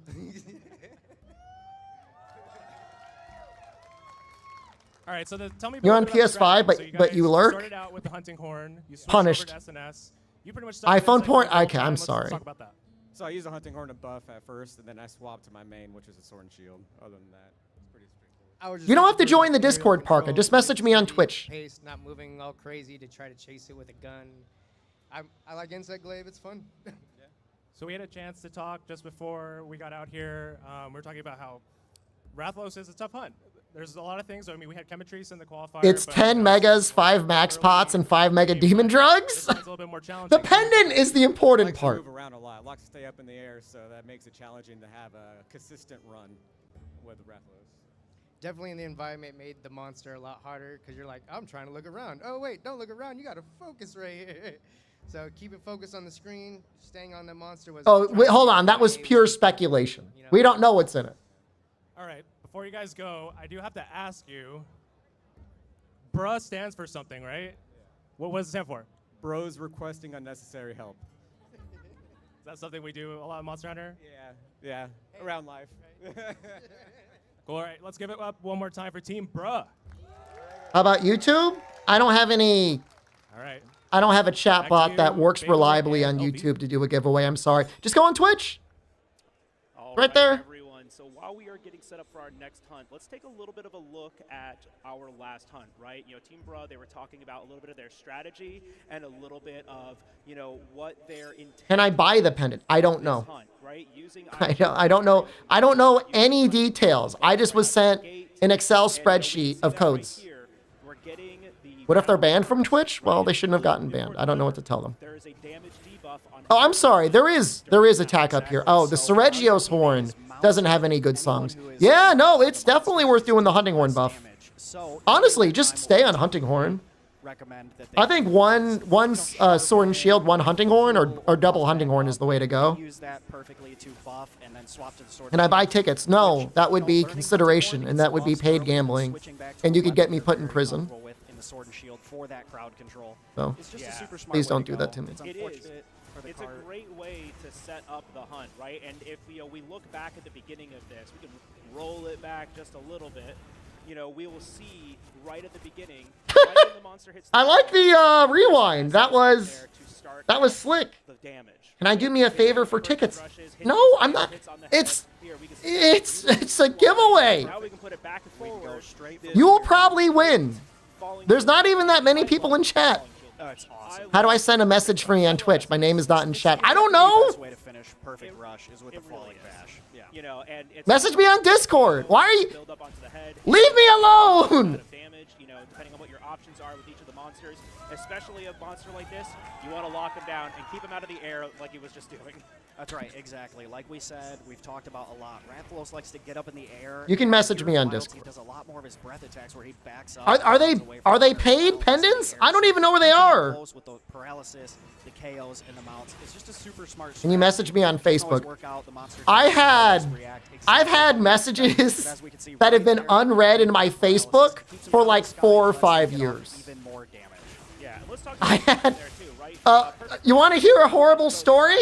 All right, so tell me. You're on PS5, but you lurk. Started out with the hunting horn. You switched Punished. over to SNS. You pretty much iPhone porn. Okay, I'm sorry. Let's talk about that. So I used a hunting horn to buff at first, and then I swapped to my main, which is a sword and shield. Other than that, it's pretty straightforward. You don't have to join the Discord, Parker. Just message me on Twitch. Pace, not moving all crazy to try to chase it with a gun. I like Insect Glaive. It's fun. So we had a chance to talk just before we got out here. We were talking about how Rathalos is a tough hunt. There's a lot of things. I mean, we had Chemitrice in the qualifier. It's 10 megas, 5 max pots, and 5 mega demon drugs. It's a little bit more challenging. The pendant is the important part. Move around a lot. Likes to stay up in the air, so that makes it challenging to have a consistent run with Rathalos. Definitely in the environment made the monster a lot harder because you're like, I'm trying to look around. Oh, wait, don't look around. You got to focus right here. So keep it focused on the screen. Staying on the monster was... Oh, wait, hold on. That was pure speculation. We don't know what's in it. All right. Before you guys go, I do have to ask you, BRUH stands for something, right? What does it stand for? Bros requesting unnecessary help. Is that something we do a lot in Monster Hunter? Yeah, around life. Cool. All right, let's give it up one more time for Team BRUH. How about YouTube? I don't have any... All right. I don't have a chat bot that works reliably on YouTube to do a giveaway. I'm sorry. Just go on Twitch. Right there. Everyone. So while we are getting set up for our next hunt, let's take a little bit of a look at our last hunt, right? You know, Team BRUH, they were talking about a little bit of their strategy and a little bit of, you know, what their intent. Can I buy the pendant? I don't know. Hunt, right? Using I don't know. I don't know any details. I just was sent an Excel spreadsheet of codes. What if they're banned from Twitch? Well, they shouldn't have gotten banned. I don't know what to tell them. Oh, I'm sorry. There is attack up here. Oh, the Seregios horn doesn't have any good songs. Yeah, no, it's definitely worth doing the hunting horn buff. Honestly, just stay on hunting horn. I think one sword and shield, one hunting horn, or double hunting horn is the way to go. Can I buy tickets? No, that would be consideration, and that would be paid gambling, and you could get me put in prison. Sword and shield for that crowd control. So, it's just a super smart please way don't to do go. that to me. It's a great way to set up the hunt, right? And if we look back at the beginning of this, we can roll it back just a little bit. You know, we will see right at the beginning. Right when the monster hits the I like the rewind. That was slick. The damage. Can I do me a favor for tickets? No, I'm not. It's a giveaway. Now we can put it back and forward. You will probably win. There's not even that many people in chat. Oh, it's awesome. How do I send a message for me on Twitch? My name is not in chat. I don't know. Best way to finish perfect rush is with the falling bash. Yeah. You know, and it's Message me on Discord. Why are you? build up onto the head. Leave me alone. Damage, you know, depending on what your options are with each of the monsters, especially a monster like this, you want to lock him down and keep him out of the air like he was just doing. That's right, exactly. Like we said, we've talked about a lot. Rathalos likes to get up in the air. You can message me on Discord. He does a lot more of his breath attacks where he backs up. Are they paid pendants? I don't even know where they are. With the paralysis, the KOs, and the mounts. It's just a super smart. Can you message me on Facebook? I've had messages that have been unread in my Facebook for like 4 or 5 years. Even more damage. Yeah, let's talk I had. You want to hear a horrible story?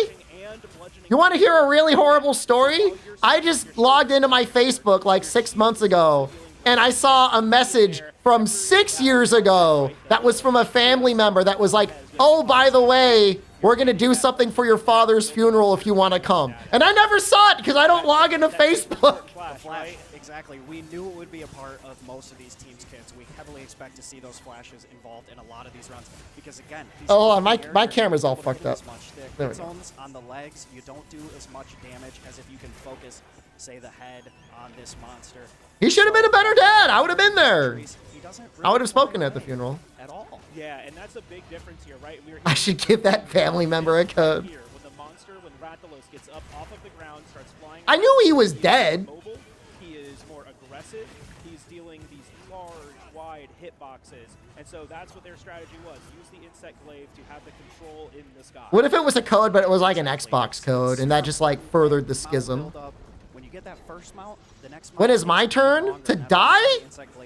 You want to hear a really horrible story? I just logged into my Facebook like 6 months ago, and I saw a message from 6 years ago that was from a family member that was like, oh, by the way, we're going to do something for your father's funeral if you want to come. And I never saw it because I don't log into Facebook. The flash, exactly. We knew it would be a part of most of these teams' kits. We heavily expect to see those flashes involved in a lot of these runs because, again, oh, my camera's all fucked up. There we go. On the legs, you don't do as much damage as if you can focus, say, the head on this monster. He should have been a better dad. I would have been there. I would have spoken at the funeral. At all. Yeah, and that's a big difference here, right? I should give that family member a code. Here, when the monster, when Rathalos gets up off of the ground, starts flying. I knew he was dead. Mobile, he is more aggressive. He's dealing these large, wide hitboxes, and so that's what their strategy was: use the insect glaive to have the control in the sky. What if it was a code, but it was like an Xbox code, and that just like furthered the schism? When you get that first mount, the next mount when is my turn to die,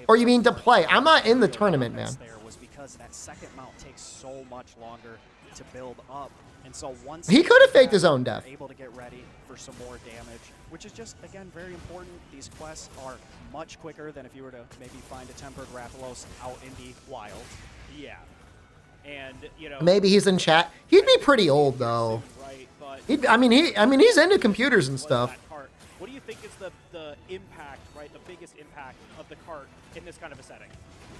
or you mean to play? I'm not in the tournament, man. There was because that second mount takes so much longer to build up, and so once he could have faked his own death. Able to get ready for some more damage, which is just again very important. These quests are much quicker than if you were to maybe find a tempered Rathalos out in the wild. Yeah, and you know maybe he's in chat. He'd be pretty old though. Right, but I mean he's into computers and stuff. What do you think is the impact, right? The biggest impact of the cart in this kind of a setting?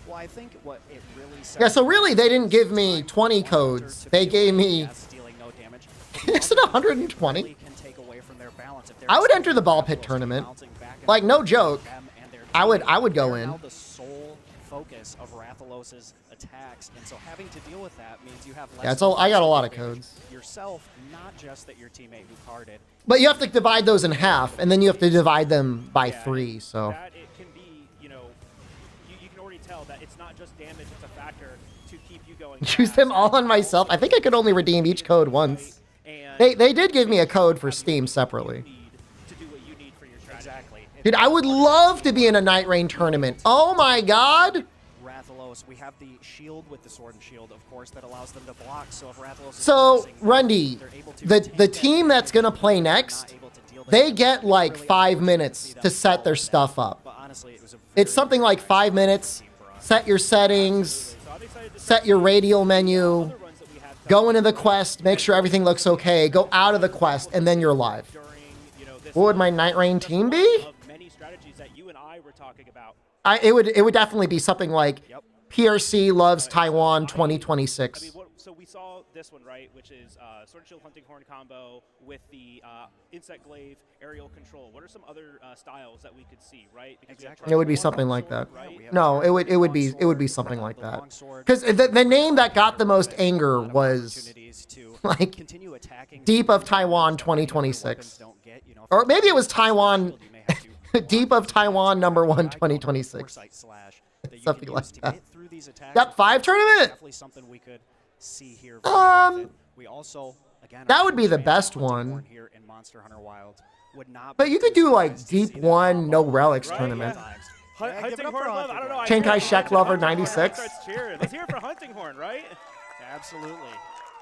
Well, I think what it really says. Yeah, so really they didn't give me 20 codes. They gave me. Dealing no damage. Is it 120? I would enter the ball pit tournament. Like no joke. I would go in. The sole focus of Rathalos's attacks, and so having to deal with that means you have less. Yeah, it's all, I got a lot of codes. Yourself, not just that your teammate who carded. But you have to divide those in half, and then you have to divide them by 3. So. That it can be, you know, you can already tell that it's not just damage; it's a factor to keep you going. Use them all on myself. I think I could only redeem each code once. They did give me a code for Steam separately. Exactly. Dude, I would love to be in a Night Rain tournament. Oh my god! Rathalos, we have the shield with the sword and shield, of course, that allows them to block. So if Rathalos is so, Rundy, the team that's gonna play next, they get like 5 minutes to set their stuff up. It's something like 5 minutes. Set your settings, set your radial menu, go into the quest, make sure everything looks okay, go out of the quest, and then you're live. What would my Night Rain team be? Many strategies that you and I were talking about. It would definitely be something like PRC loves Taiwan 2026. I mean, so we saw this one, right, which is Sword and Shield Hunting Horn combo with the Insect Glaive aerial control. What are some other styles that we could see, right? It would be something like that. No, it would be something like that. Because the name that got the most anger was like Deep of Taiwan 2026, or maybe it was Taiwan Deep of Taiwan _1 2026. Something like that. That 5 tournament. That would be the best one. But you could do like Deep 1 no relics tournament. Hunting Horn Love, I don't know. Chiang Kai-shek Lover 96. Let's hear it for Hunting Horn, right? Absolutely.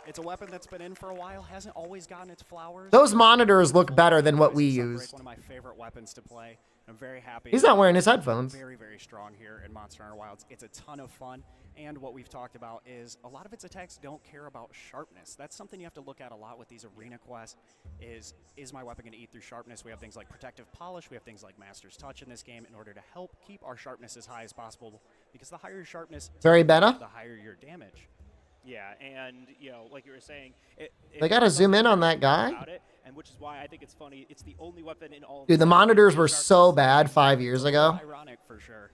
It's a weapon that's been in for a while, hasn't always gotten its flowers. Those monitors look better than what we use. One of my favorite weapons to play. I'm very happy. He's not wearing his headphones. Very, very strong here in Monster Hunter Wilds. It's a ton of fun, and what we've talked about is a lot of its attacks don't care about sharpness. That's something you have to look at a lot with these arena quests. Is my weapon going to eat through sharpness? We have things like Protective Polish. We have things like Master's Touch in this game in order to help keep our sharpness as high as possible. Because the higher your sharpness, very better. The higher your damage. Yeah, and you know, like you were saying, They gotta zoom in on that guy? about it, and which is why I think it's funny. It's the only weapon in all. Dude, the monitors were so bad 5 years ago. Ironic for sure.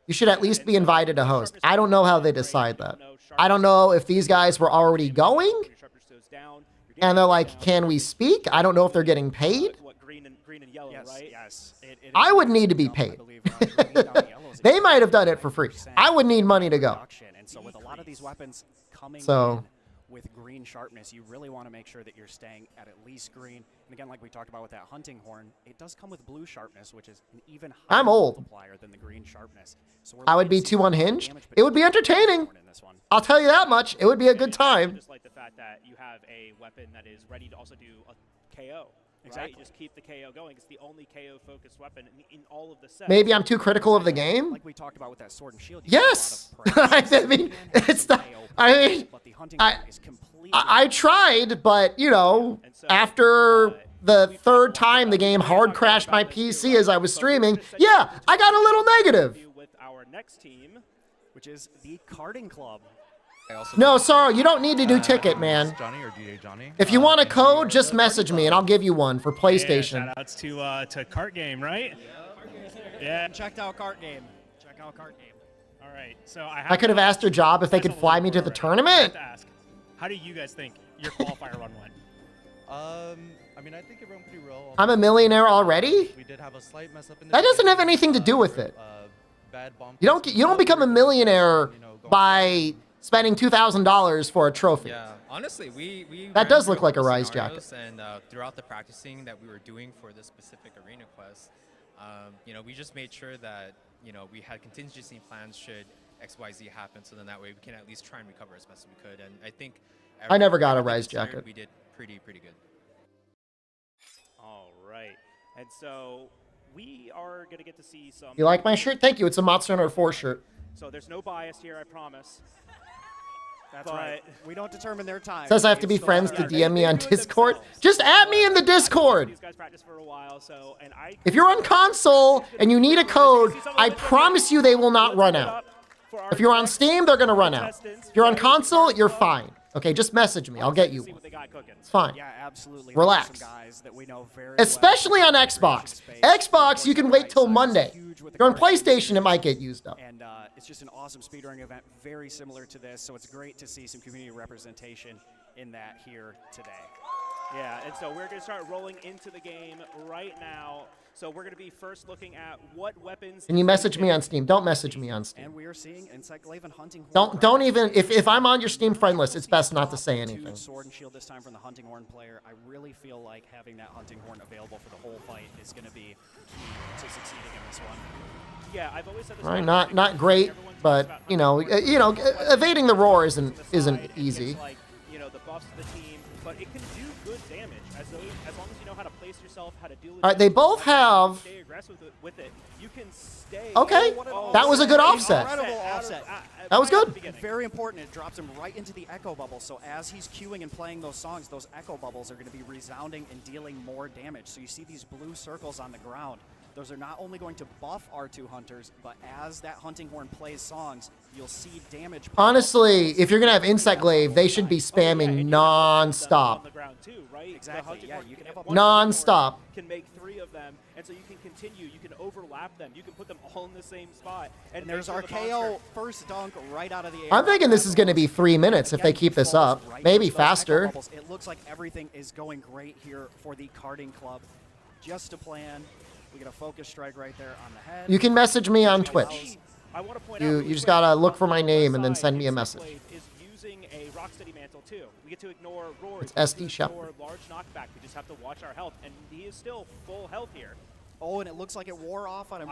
You should at least be invited to host. I don't know how they decide that. I don't know if these guys were already going, and they're like, can we speak? I don't know if they're getting paid. Green and yellow, right? Yes. I would need to be paid. They might have done it for free. I would need money to go. And so with a lot of these weapons coming So, in with green sharpness, you really want to make sure that you're staying at least green. And again, like we talked about with that hunting horn, it does come with blue sharpness, which is an even higher I'm old. multiplier than the green sharpness. So I would be too unhinged. It would be entertaining. I'll tell you that much. It would be a good time. Just like the fact that you have a weapon that is ready to also do a KO. Exactly. Right? You just keep the KO going. It's the only KO-focused weapon in all of the sets. Maybe I'm too critical of the game. Like we talked about with that sword and shield. Yes. I mean, it's not. I mean, I tried, but you know, after the third time the game hard crashed my PC as I was streaming, yeah, I got a little negative. With our next team, which is the Karting Club. No, sorry, you don't need to do ticket, man. Johnny or DJ Johnny. If you want a code, just message me and I'll give you one for PlayStation. Yeah, shout outs to Kart Game, right? Yeah. Checked out Kart Game. Check out Kart Game. all right. So I could have asked her job if they could fly me to the tournament. How do you guys think your qualifier run went? I mean, I think it ran pretty well. I'm a millionaire already? We did have a slight mess up in That doesn't have anything to do with it. You don't become a millionaire by spending $2,000 for a trophy. Yeah, honestly, we that does ran look like a through Rise scenarios, jacket. And throughout the practicing that we were doing for this specific arena quest, you know, we just made sure that, you know, we had contingency plans should XYZ happen, so then that way we can at least try and recover as best as we could. And I think I never got a everything Rise considered, jacket. We did pretty good. All right, and so we are gonna get to see some. You like my shirt? Thank you. It's a Monster Hunter 4 shirt. So there's no bias here, I promise. That's right. We don't determine their time. Says I have to be friends to DM me on Discord. Just add me in the Discord. These guys practice for a while, so and I. If you're on console and you need a code, I promise you they will not run out. If you're on Steam, they're gonna run out. If you're on console, you're fine. Okay, just message me. I'll get you one. It's fine. Yeah, absolutely. Relax. Some guys that we know very Especially on Xbox. Xbox, you can wait till Monday. If you're on PlayStation, it might get used up. And it's just an awesome speedrunning event, very similar to this. So it's great to see some community representation in that here today. Yeah, and so we're going to start rolling into the game right now. So we're going to be first looking at what weapons. Can you message me on Steam? Don't message me on Steam. And we are seeing Insect Glaive and Hunting Horn. Don't even, if I'm on your Steam friend list, it's best not to say anything. Sword and shield this time from the Hunting Horn player. I really feel like having that Hunting Horn available for the whole fight is going to be key to succeeding in this one. Yeah, I've always said this. Right, not great, but you know, evading the roar isn't easy. Like, you know, the buffs to the team, but it can do good damage as long as you know how to place yourself, how to deal with. All right, they both have. Stay aggressive with it. You can stay. Okay, that was a good offset. Incredible offset. That was good. And very important, it drops him right into the echo bubble. So as he's queuing and playing those songs, those echo bubbles are going to be resounding and dealing more damage. So you see these blue circles on the ground. Those are not only going to buff R2 hunters, but as that Hunting Horn plays songs, you'll see damage. Honestly, if you're gonna have Insect Glaive, they should be spamming non-stop. Exactly. Yeah, you can have a Non-stop. Can make 3 of them, and so you can continue. You can overlap them. You can put them all in the same spot. And there's our KO first dunk right out of the air. I'm thinking this is going to be 3 minutes if they keep this up. Maybe faster. It looks like everything is going great here for the Karting Club. Just a plan. We get a focus strike right there on the head. You can message me on Twitch. You just gotta look for my name and then send me a message. Is using a Rocksteady mantle too. We get to ignore roar. It's SD Shepherd. Large knockback. We just have to watch our health, and he is still full health here. Oh, and it looks like it wore off on him.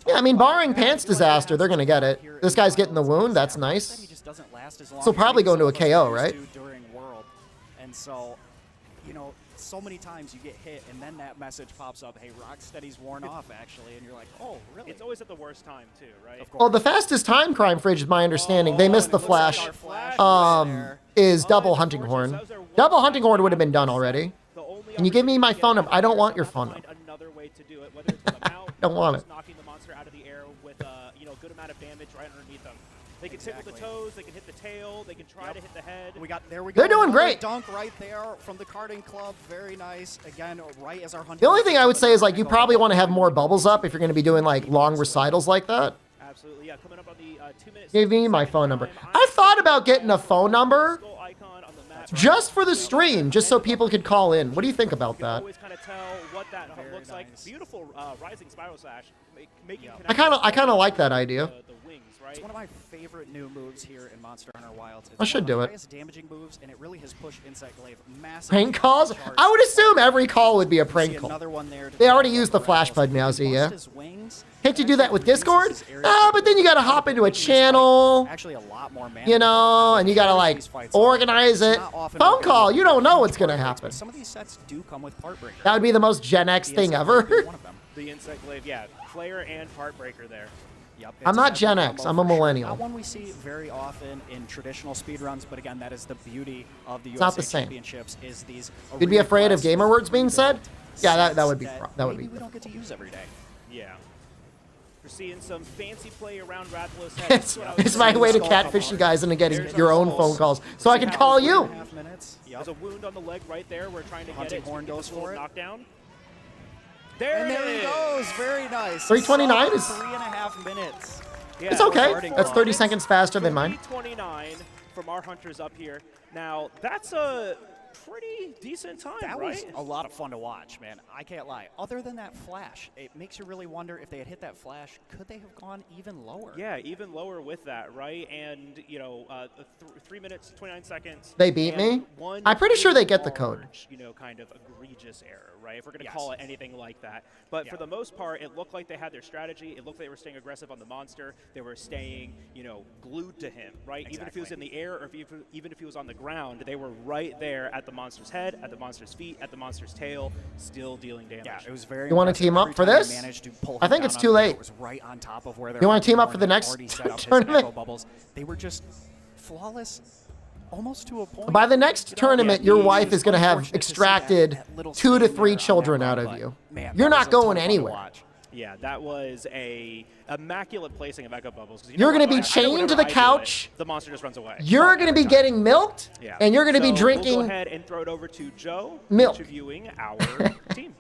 Yeah, I mean, barring Pants Disaster, they're gonna get it. This guy's getting the wound. That's nice. This will probably go into a KO, right? During World, and so, you know, so many times you get hit, and then that message pops up, hey, Rocksteady's worn off, actually, and you're like, oh, really? It's always at the worst time, too, right? Well, the fastest time Crime Fridge is my understanding. They missed the flash. Is double Hunting Horn. Double Hunting Horn would have been done already. Can you give me my phone number? I don't want your phone number. Another way to do it, whether it's with a mount, don't want it. knocking the monster out of the air with a good amount of damage right underneath them. They can tickle the toes, they can hit the tail, they can try to hit the head. We go. They're doing Another great. Dunk right there from the karting club. Very nice. Again, right as our hunter. The only thing I would say is like you probably want to have more bubbles up if you're going to be doing like long recitals like that. Absolutely, yeah. Coming up on the 2 minutes. Give me my phone number. I thought about getting a phone number just for the stream, just so people could call in. What do you think about that? Always kind of tell what that looks like. Beautiful rising spiral slash. I kind of like that idea. It's one of my favorite new moves here in Monster Hunter Wilds. It's I should do it. highest damaging moves, and it really has pushed Insect Glaive massively. Prank calls? I would assume every call would be a prank call. Another one there. They already used the flash pud now, so yeah. Can't you do that with Discord? Ah, but then you gotta hop into a channel. Actually, a lot more you know, and you gotta like organize it. Phone call, you don't know what's gonna happen. Some of these sets do come with Heartbreaker. That would be the most Gen X thing ever. The Insect Glaive, yeah. Flare and Heartbreaker there. Yep, I'm not Gen X, I'm a millennial. Not one we see very often in traditional speedruns, but again, that is the beauty of the It's not USA the same. Championships. Is these You'd be afraid of arena gamer words being said? quests, Yeah, that would be sets that would maybe be. we don't get to use every day. Yeah. We're seeing some fancy play around Rathalos' head. It's my way to catfish you guys into getting your own phone calls, so I can call you. There's a wound on the leg right there. We're trying to Hunting get it. Horn goes for it. Knockdown. And there he goes. Very nice. 329 is. 3.5 minutes. Yeah, It's okay. That's 30 seconds faster than mine. 3:29 from our hunters up here. Now that's a pretty decent time, That right? was a lot of fun to watch, man. I can't lie. Other than that flash, it makes you really wonder if they had hit that flash, could they have gone even lower? Yeah, even lower with that, right? And, you know, 3 minutes, 29 seconds. They beat me? I'm pretty sure they get the code. You know, kind of egregious error, right? If we're going to call it anything like that. But for the most part, it looked like they had their strategy. It looked like they were staying aggressive on the monster. They were staying, you know, glued to him, right? Even if he was in the air or even if he was on the ground, they were right there at the monster's head, at the monster's feet, at the monster's tail, still dealing damage. Yeah, it was very You want to team up for this? I think it's too late. It was right on top of where You want to team up for the next tournament? Bubbles. They were just flawless. Almost to a point. By the next tournament, your wife is going to have extracted 2 to 3 children out of you. You're not going anywhere. Yeah, that was a immaculate placing of Echo Bubbles. You're going to be chained to the couch. The monster just runs away. You're going to be getting milked, and you're going to be drinking We'll go ahead and throw it over to Joe, milk. interviewing our team.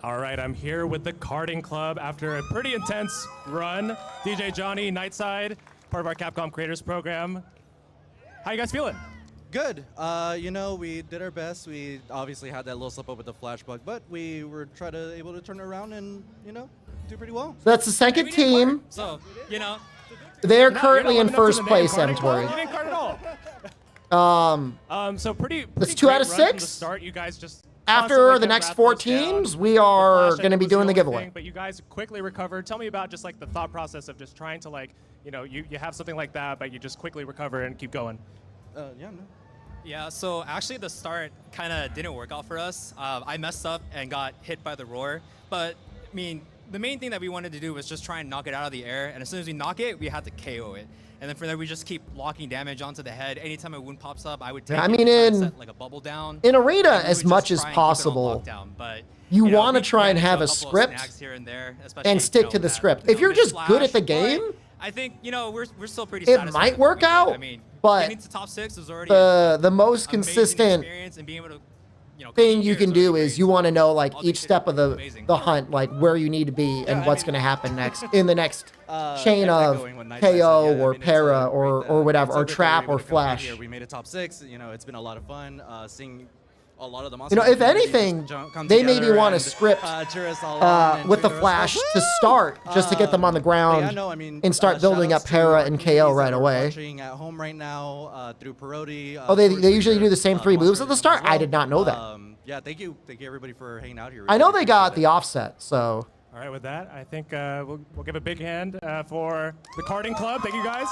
All right, I'm here with the karting club after a pretty intense run. DJ Johnny, Nightside, part of our Capcom Creators Program. How you guys feeling? Good. You know, we did our best. We obviously had that little slip up with the flash bug, but we were able to turn it around and, you know, do pretty well. So that's the second team. So, you know. They're currently in first place, Tori. You didn't cart at all. So pretty that's 2 out of great run from 6. the start. You guys just After the next 4 teams, we are going to be doing the giveaway. But you guys quickly recovered. Tell me about just like the thought process of just trying to like, you know, you have something like that, but you just quickly recover and keep going. Yeah, so actually the start kind of didn't work out for us. I messed up and got hit by the roar. But, I mean, the main thing that we wanted to do was just try and knock it out of the air. And as soon as we knock it, we had to KO it. And then from there, we just keep locking damage onto the head. Anytime a wound pops up, I would take it and set like a bubble down. In Arena, as much as possible, you want to try and have a script and stick to the script. If you're just good at the game, I think, you know, we're still pretty it satisfied might with what work we did. out, I mean, but getting to top 6 is already the most consistent experience and being able to, you know, thing you can do is you want to know like each step of the hunt, like where you need to be and what's going to happen next in the next chain of KO or para or whatever, or trap or flash. Here. We made a top 6. You know, it's been a lot of fun seeing a lot of the You know, if anything, they maybe want to script with the flash to start, just to get them on the ground and start building up para and KO right away. Watching at home right now through Parodi. Oh, they usually do the same 3 moves at the start? I did not know that. Yeah, thank you everybody for hanging out here. I know they got the offset, so. All right, with that, I think we'll give a big hand for the karting club. Thank you, guys.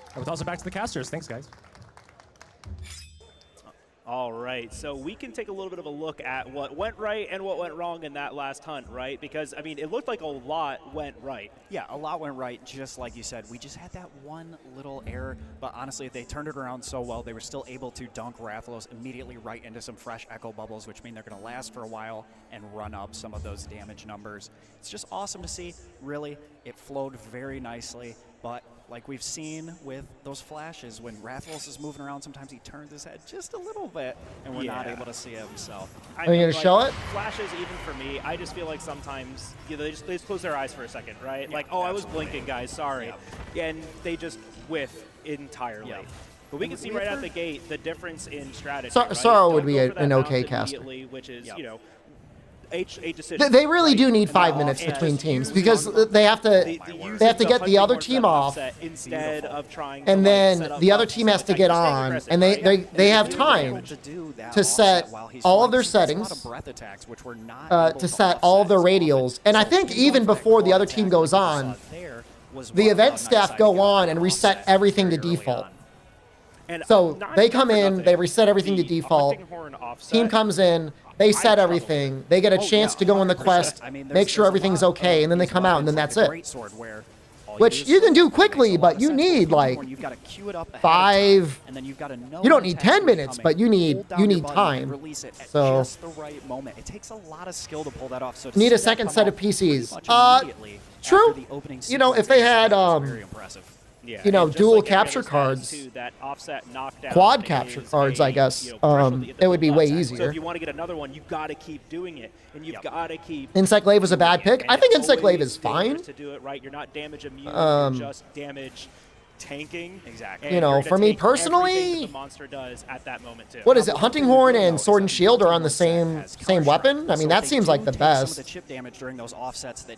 And we'll toss it back to the casters. Thanks, guys. All right, so we can take a little bit of a look at what went right and what went wrong in that last hunt, right? Because, I mean, it looked like a lot went right. Yeah, a lot went right, just like you said. We just had that one little error, but honestly, they turned it around so well, they were still able to dunk Rathalos immediately right into some fresh Echo Bubbles, which mean they're going to last for a while and run up some of those damage numbers. It's just awesome to see. Really, it flowed very nicely, but like we've seen with those flashes, when Rathalos is moving around, sometimes he turns his head just a little bit, and we're not able to see him. So, Are you going to show it? Flashes, even for me, I just feel like sometimes they just close their eyes for a second, right? Yeah, like, oh, I was absolutely. blinking, guys, sorry. And they just whiff entirely. Yeah. But we can see right out the gate the difference in strategy. So- right? Sorrow Don't would be go for that an okay bounce caster. immediately, which is, you know, a decision. They really do need And 5 now minutes offset between is teams used because on they have to the get the hunting other horn team set off, offset instead of trying and to, then set up the other bumps. team has to get on, and they have time to set all of their settings, to set all of their radials, and I think even before the other team goes on, the event staff go on and reset everything to default. And So they come in, they reset everything to default. Team comes in, they set everything. They get a chance to go on the quest, make sure everything's okay, and then they come out, and then that's it. Which you can do quickly, but you need like 5. You don't need 10 minutes, but you need time. So just the right moment. It takes a lot of skill to pull that off. So to need see a that second come set off of PCs. pretty much immediately True. after the opening You know, if they sequence had is very impressive. Yeah, you know, and just dual like capture every other cards, too, that offset knockdown quad capture is cards, a, I guess, you know, threshold that it would be way So easier. if you want to get another one, you've got to keep doing it, and you've got to keep. Insect Glaive was a bad pick. I think Insect Glaive is fine. To do it right, you're not damage immune. You're just damage tanking. Exactly. You know, for me personally, the monster does at that moment too. what is it? Hunting Horn and Sword and Shield are on the same weapon. I mean, that seems like the best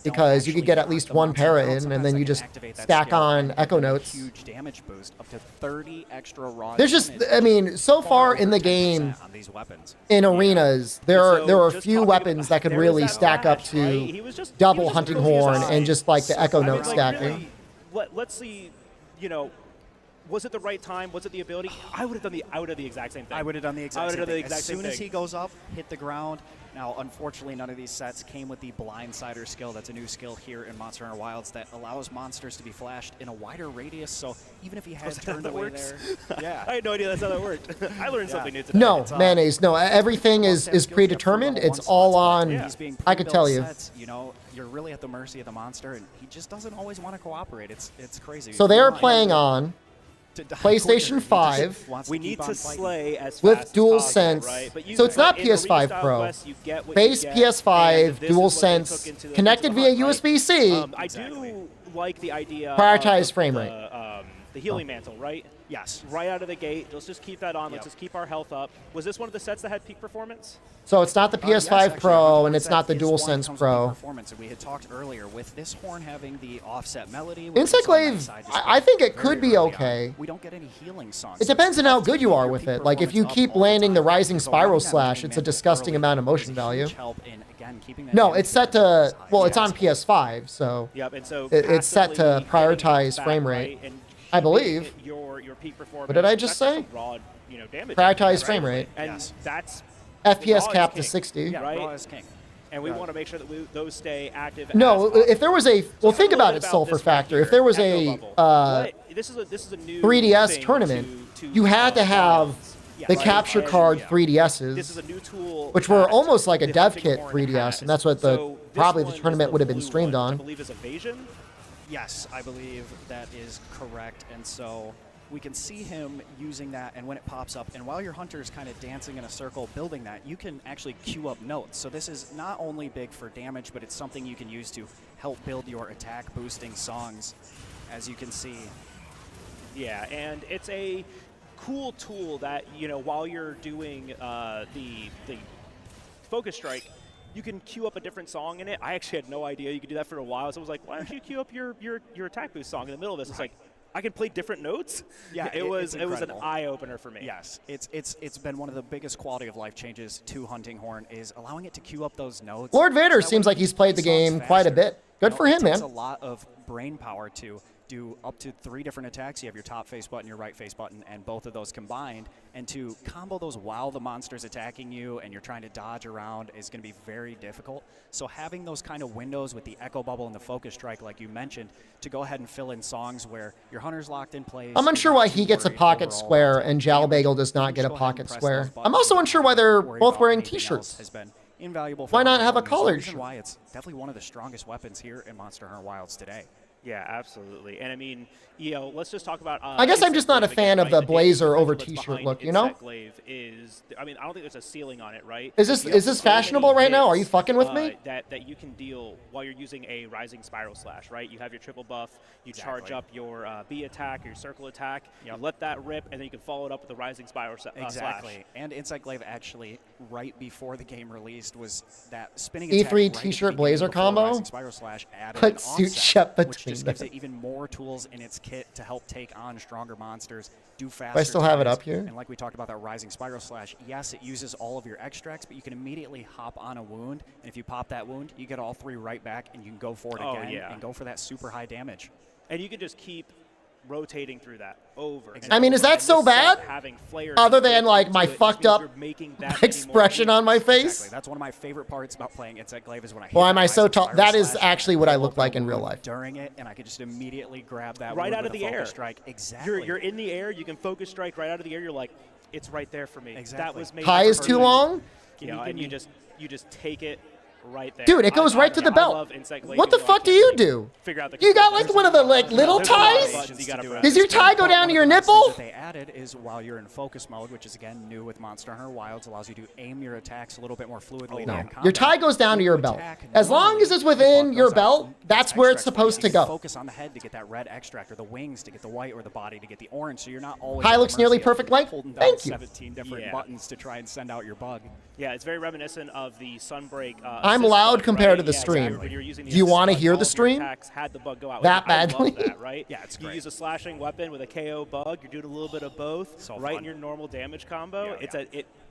because you could get at least one para in, and then you just stack on Echo Notes. Huge damage boost, up to 30 extra raw. There's just, I mean, so far in the game, in arenas, there are a few weapons that could really stack up to double Hunting Horn and just like the Echo Note stacking. Let's see, you know, was it the right time? Was it the ability? I would have done the exact same thing. I would have done the exact same thing. As soon as thing. he goes up, hit the ground. Now, unfortunately, none of these sets came with the Blindsider skill. That's a new skill here in Monster Hunter Wilds that allows monsters to be flashed in a wider radius. So even if he had turned away there, yeah, I had no idea that's how that worked. I learned something new today. No, mayonnaise. No, everything is predetermined. It's all on. I could tell you. Sets, you know, you're really at the mercy of the monster, and he just doesn't always want to cooperate. It's crazy. So they are playing on PlayStation 5 We need to slay as with fast as DualSense. possible, right? But So it's not in Arena PS5 Style Pro. Quest, you get what Base you get, and PS5 this is what they took DualSense into connected the via hunt, right? USB-C. I do like the idea Prioritize of frame rate. The healing mantle, right? Yes. Right out of the gate. Let's just keep that on. Let's just keep our health up. Was this one of the sets that had peak performance? So it's not the PS5 Yes, Pro and actually, it's not the is one that DualSense comes with Pro. performance, and we had talked earlier with this horn having the offset melody. which Insect is on that Glaive, side just I think it very could be early on. okay. We don't get any healing songs. It depends on how good you are with it. Like if you keep landing the Rising Spiral Slash, it's a disgusting amount of motion value. No, it's set to, well, it's on PS5, so Yep, and so it's set to passively prioritize getting frame back, rate. right, and I believe. Your peak performance. What did I just that's say? Raw, you know, damage. Prioritize right? frame rate. And that's FPS raw cap is to king, 60. right? Raw is king. And we want to make sure that those stay active. No, as if there was a, well, think about it, this Sulfur right Factor. here, If there was Echo a Bubble. This is a new 3DS thing tournament, to you had to have the right? capture And card This is 3DSs, a new tool, which were that almost like a the dev Hunting kit Horn 3DS, has. and that's what So this probably the one is tournament would have been blue streamed one, on. I believe is Evasion. Yes, I believe that is correct. And so we can see him using that, and when it pops up, and while your hunter is kind of dancing in a circle building that, you can actually queue up notes. So this is not only big for damage, but it's something you can use to help build your attack boosting songs, as you can see. Yeah, and it's a cool tool that, you know, while you're doing the focus strike, you can queue up a different song in it. I actually had no idea you could do that for a while, so I was like, why don't you queue up your attack boost song in the middle of this? It's like, I can play different notes. Yeah, it was it's an eye opener for me. Yes, it's been one of the biggest quality of life changes to Hunting Horn is allowing it to queue up those notes. Lord Vader So that seems way like he's played the songs game quite a faster. bit. Good You for know, him, it takes man. a lot of brain power to do up to 3 different attacks. You have your top face button, your right face button, and both of those combined. And to combo those while the monster's attacking you and you're trying to dodge around is going to be very difficult. So having those kind of windows with the Echo Bubble and the Focus Strike, like you mentioned, to go ahead and fill in songs where your hunter's locked in place. I'm unsure why he gets a pocket square and Jalbagel does not get a pocket square. I'm also unsure why they're both wearing t-shirts. Has been invaluable. Why not have a There's collared reason shirt? why it's definitely one of the strongest weapons here in Monster Hunter Wilds today. Yeah, absolutely. And I mean, you know, let's just talk about. I guess I'm just not a fan of the blazer over t-shirt look, you know? Glaive is, I mean, I don't think there's a ceiling on it, right? Is this fashionable right now? Are you fucking with me? That you can deal while you're using a Rising Spiral Slash, right? You have your triple buff, you charge up your B attack, or your circle attack, you let that rip, and then you can follow it up with the Rising Spiral Slash. Exactly. And Insight Glaive actually, right before the game released, was that spinning E3 attack right at the t-shirt beginning blazer before combo? Rising Spiral Slash added Put an suit offset, shut which between just them. gives it even more tools in its kit to help take on stronger monsters, do faster. Do I still have it times. up here? And like we talked about that Rising Spiral Slash, yes, it uses all of your extracts, but you can immediately hop on a wound, and if you pop that wound, you get all 3 right back, and you can go for it again and go for that super high damage. And you can just keep rotating through that over. I mean, is that so bad? Other than like my fucked up expression on my face? Exactly. That's one of my favorite parts about playing Insight Glaive is when I hit Why am I so Rising tall? Spiral That is Slash, actually what I look pull up like in that real wound life. during it, and I could just immediately grab that right wound out with of the a focus air. strike. Exactly. You're in the air. You can focus strike right out of the air. You're like, it's right there for me. Exactly. That was made. Tie is for too me. long? You know, and you just take it right there. Dude, it goes right to the belt. What the fuck do you do? You got like one of the like little ties? Does your tie go down to your nipple? That they added is while you're in focus mode, which is again new with Monster Hunter Wilds, allows you to aim your attacks a little bit more fluidly. No, in combat. your tie goes down to your belt. As long as it's within your belt, that's where it's supposed to go. Focus on the head to get that red extract, or the wings to get the white, or the body to get the orange, so you're not always. Tie at the looks nearly mercy of perfect length. holding down Thank you. 17 different buttons to try and send out your bug. Yeah, it's very reminiscent of the Sunbreak. I'm loud compared to the stream. When you're using the Do you want to bug, hear all the of your stream? attacks had the bug go out. That I badly? love that, right? Yeah, it's You great. use a slashing weapon with a KO bug. You're doing a little bit of both, right fun. in your normal damage combo. Yeah,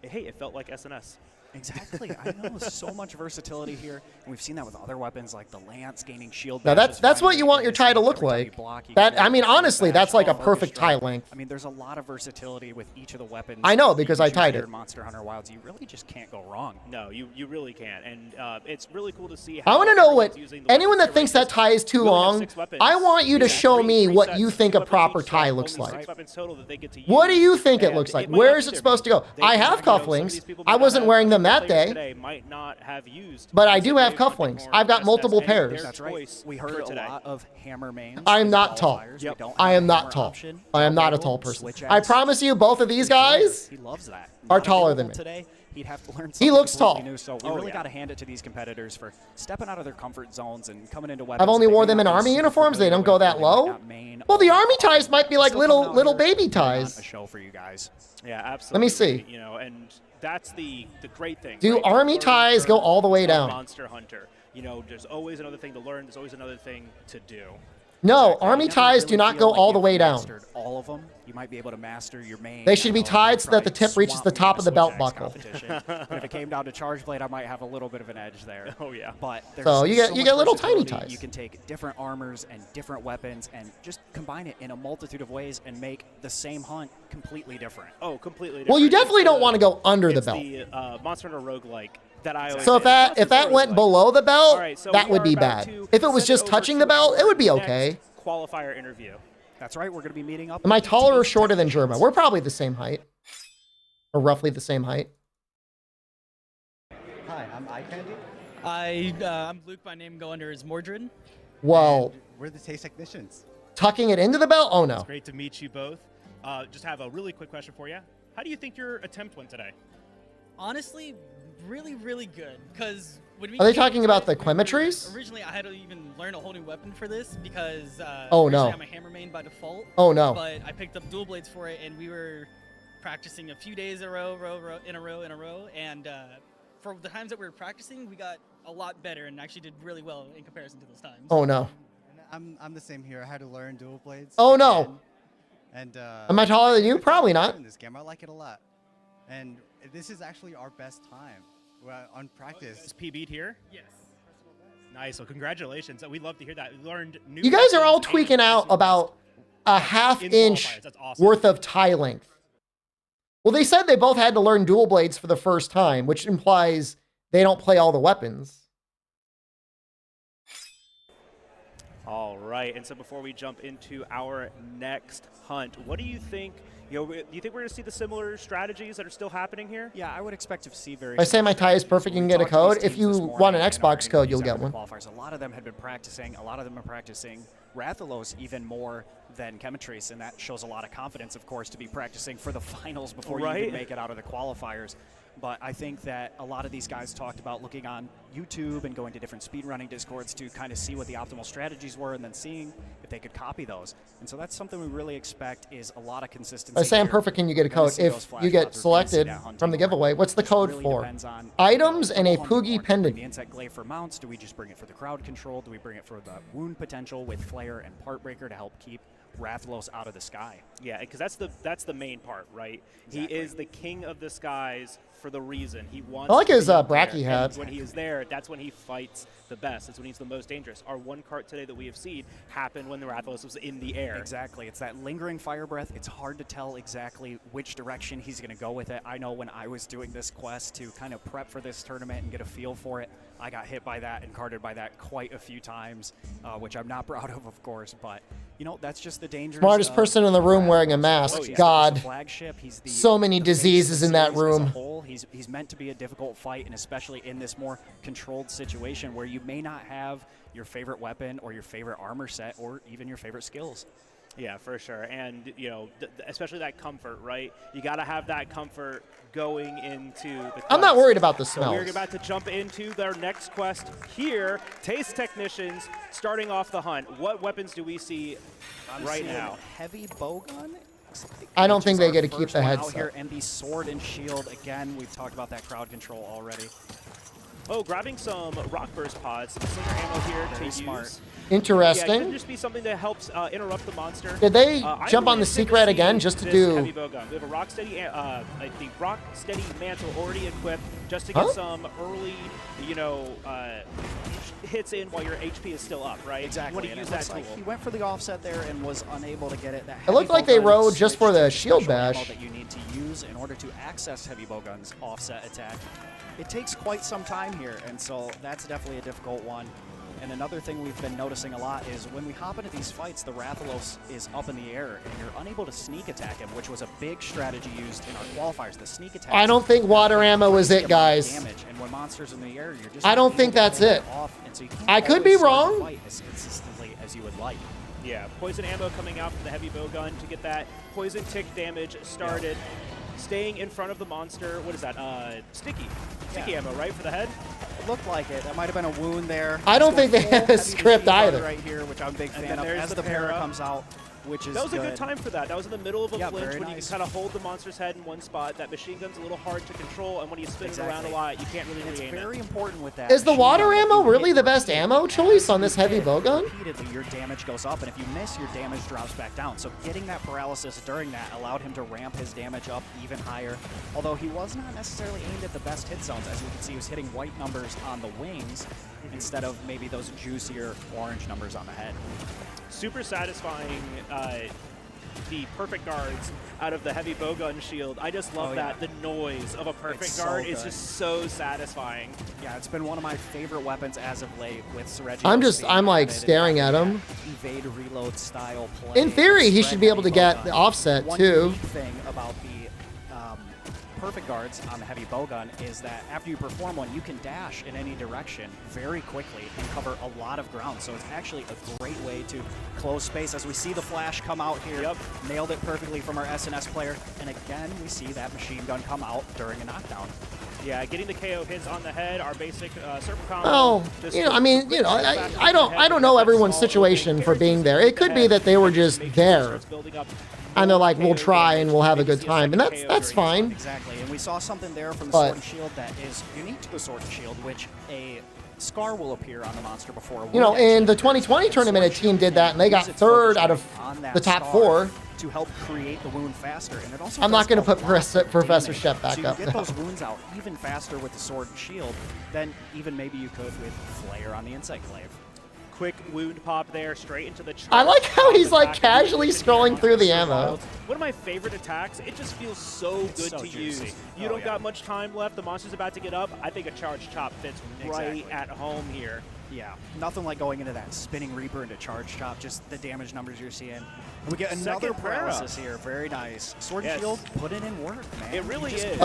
Hey, it felt like SNS. Exactly. I know, so much versatility here. And we've seen that with other weapons like the Lance gaining shield. Now bashes that's what finally you want in your this tie to game. look Every time you like. block, you That can I mean, shield honestly, bash, that's like a focus perfect tie strike. length. I mean, there's a lot of versatility with each of the weapons. I know, because I you tied here it. in Monster Hunter Wilds, you really just can't go wrong. No, you really can't, and it's really cool to see. I How want to know what everyone's using the anyone weapons that thinks here, that tie is too We only have long. 6 weapons. I want you to show me three what sets, you six think a weapons proper each set, tie only looks 6 like. weapons total that they get to use. What do you think it And looks like? might Where not is it either supposed to be. go? They- I you know, have some of these cufflinks. people I might wasn't not wearing them have- that players day, today might not have used but I do have Insight Glaive, cufflinks. Hunting I've got Horn, multiple SNS, pairs. their That's right. choice We for heard a today. lot of hammer mains. I am not tall. qualifiers. We don't I have am a not hammer tall. option. I am not a Double, tall person. switch I axe. promise you, both of these guys He loves that. are Not taller than available me. Today, he'd have to learn He something looks completely tall. New, so we really got to hand it to these competitors for stepping out of their comfort zones and coming into weapons. I've only that they worn may them in not be army super uniforms. They familiar don't go with, that or they might low. not main Well, the all army that ties often. might be like Still coming out little here baby and putting on ties. A show for you guys. Yeah, absolutely. Let me see. You know, and that's the great thing. Do right? army Learning ties go curve all the way of down? Monster Hunter. You know, there's always another thing to learn. There's always another thing to do. No, Exactly. army You never ties really do not feel go like all the you've way down. mastered all of them. You might be able to master your main. They should be you know, tied so that the try tip reaches swamp the me top in a of the belt switch axe buckle. competition. But if it came down to charge blade, I might have a little bit of an edge there. Oh yeah. But there's So you get much little tiny versatility. ties. You can take different armors and different weapons and just combine it in a multitude of ways and make the same hunt completely different. Oh, completely different. Well, you definitely It's don't want to go under the it's belt. the Monster Hunter roguelike that I always So if say. that Monster went roguelike. below the belt, All right, so that we would are be about bad. to If it was send just over touching to the belt, it would be our okay. next qualifier interview. That's right. We're going to be meeting up. Am I with taller or team shorter than technicians. Germa? We're probably the same height. Or roughly the same height. Hi, I'm iCandy. I'm Luke. My name go under is Mordred. Well, We're the taste technicians. tucking it into the belt? Oh no. It's great to meet you both. Just have a really quick question for you. How do you think your attempt went today? Honestly, really, really good. Because when we Are they came talking into about it, the we were- Quemetries? Originally, I had to even learn a whole new weapon for this because Oh, originally no. I'm a hammer main by default. Oh, no. But I picked up dual blades for it, and we were practicing a few days in a row, and for the times that we were practicing, we got a lot better and actually did really well in comparison to those times. Oh no. I'm the same here. I had to learn dual blades. Oh, no. And Am I taller than you? Probably not. in this game, I like it a lot. And this is actually our best time on practice. Is PB'd here? Yes. Nice. Well, congratulations. We love to hear that. We learned new. You guys are all weapons tweaking out about a half-inch That's awesome. worth of tie length. Well, they said they both had to learn dual blades for the first time, which implies they don't play all the weapons. All right, and so before we jump into our next hunt, what do you think? Do you think we're going to see the similar strategies that are still happening here? Yeah, I would expect to see very. If I say my tie is perfect, you can get a code. If you want an Xbox code, you'll get one. Qualifiers. A lot of them had been practicing. A lot of them are practicing Rathalos even more than Chemitrace, and that shows a lot of confidence, of course, to be practicing for the finals before you even make it out of the qualifiers. But I think that a lot of these guys talked about looking on YouTube and going to different speedrunning discords to kind of see what the optimal strategies were and then seeing if they could copy those. And so that's something we really expect is a lot of consistency. If I say I'm perfect, can you get a code? If you get selected from the giveaway, what's the code for? Items and a Poogie pendant. The Insect Glaive for mounts, do we just bring it for the crowd control? Do we bring it for the wound potential with Flare and Part Breaker to help keep Rathalos out of the sky? Yeah, because that's the main part, right? Exactly. He is the king of the skies for the reason. He wants I like to his be Bracky there. hat. And when he is there, that's when he fights the best. It's when he's the most dangerous. Our one cart today that we have seen happened when the Rathalos was in the air. Exactly. It's that lingering fire breath. It's hard to tell exactly which direction he's going to go with it. I know when I was doing this quest to kind of prep for this tournament and get a feel for it, I got hit by that and carded by that quite a few times, which I'm not proud of course. But, you know, that's just the danger. Smartest person in the room wearing a mask. Oh, yeah. God. Flagship. He's So many diseases in that room. He's meant to be a difficult fight, and especially in this more controlled situation where you may not have your favorite weapon or your favorite armor set or even your favorite skills. Yeah, for sure. And, you know, especially that comfort, right? You got to have that comfort going into the quest. I'm not worried about the So smells. we're about to jump into their next quest here. Taste Technicians starting off the hunt. What weapons do we see right now? Heavy bowgun. I don't think they get to First keep the one out headset. here, and the sword and shield again. We've talked about that crowd control already. Oh, grabbing some rock burst pods, some slinger ammo here Very to smart. use. Interesting. Yeah, it could just be something that helps interrupt the monster. Did they I'm jump on really the excited secret see again just to this do- heavy bowgun. We have a rock steady, the rock steady mantle already equipped just to get some early, you know, hits in while your HP is still up, right? Exactly. You want to and use it that looks tool. like he went for the offset there and was unable to get it. That It looked heavy like they bowgun rode just for switched the to shield special ammo bash. that you need to use in order to access heavy bowgun's offset attack. It takes quite some time here, and so that's definitely a difficult one. And another thing we've been noticing a lot is when we hop into these fights, the Rathalos is up in the air, and you're unable to sneak attack him, which was a big strategy used in our qualifiers. The sneak attack. I don't think water ammo is it, guys. Damage, and when monsters in the air, you're just I not don't think able to that's pull it. off, and so you can't I could be always start the wrong. fight as consistently as you would like. Yeah, poison ammo coming out from the heavy bowgun to get that poison tick damage started. Staying in front of the monster. What is that? Sticky ammo, right, for the head? It looked like it. That might have been a wound there. I don't Let's think they go have full a heavy script machine gun either. right here, which I'm a big And fan then of. there's As the the para para. comes out, which is That was a good. good time for that. That was in the middle of a Yeah, flinch very when you nice. can kind of hold the monster's head in one spot. That machine gun's a little hard to control, and when you spin it around a Exactly. lot, you can't really It's re-aim very it. important with that. Is the machine water gun. If ammo you really hit the best ammo choice on this heavy bowgun? repeatedly, your damage goes up, and if you miss, your damage drops back down. So getting that paralysis during that allowed him to ramp his damage up even higher, although he was not necessarily aimed at the best hit zones. As you can see, he was hitting white numbers on the wings instead of maybe those juicier orange numbers on the head. Super satisfying the perfect guards out of the heavy bowgun shield. I just love that. The noise of a perfect It's so guard is good. just so satisfying. Yeah, it's been one of my favorite weapons as of late with Sergio. I'm like staring at him. Evade reload style play. In theory, he should be able to get Bowgun. the offset One too. unique thing about the perfect guards on the heavy bowgun is that after you perform one, you can dash in any direction very quickly and cover a lot of ground. So it's actually a great way to close space. As we see the flash come out here, nailed it perfectly from our SNS player. And again, we see that machine gun come out during a knockdown. Yeah, getting the KO hits on the head, our basic circle combo. Oh, just you know, I mean, you know, I don't know everyone's situation for being there. It could be that they were just there, and they're like, we'll try and we'll have a good time, and that's fine. Exactly, and we saw something there from the But- Sword and Shield that is unique to the Sword and Shield, which a Scar will appear on the monster before. You know, in the 2020 tournament, a team did that, and they got third out of the top 4. To help create the wound faster, and it also. I'm not going to put Professor Shep back so you up. get those wounds out even faster with the sword and shield than even maybe you could with Flare on the Insect Glaive. Quick wound pop there, straight into the charge. I like how he's like casually scrolling through the ammo. One of my favorite attacks. It just feels so good to use. You don't got much time left. The monster's about to get up. I think a charge chop fits right at home here. Yeah, nothing like going into that spinning Reaper into charge chop, just the damage numbers you're seeing. And we get another paralysis here, very nice. Sword and shield, put it in work, man. It really is.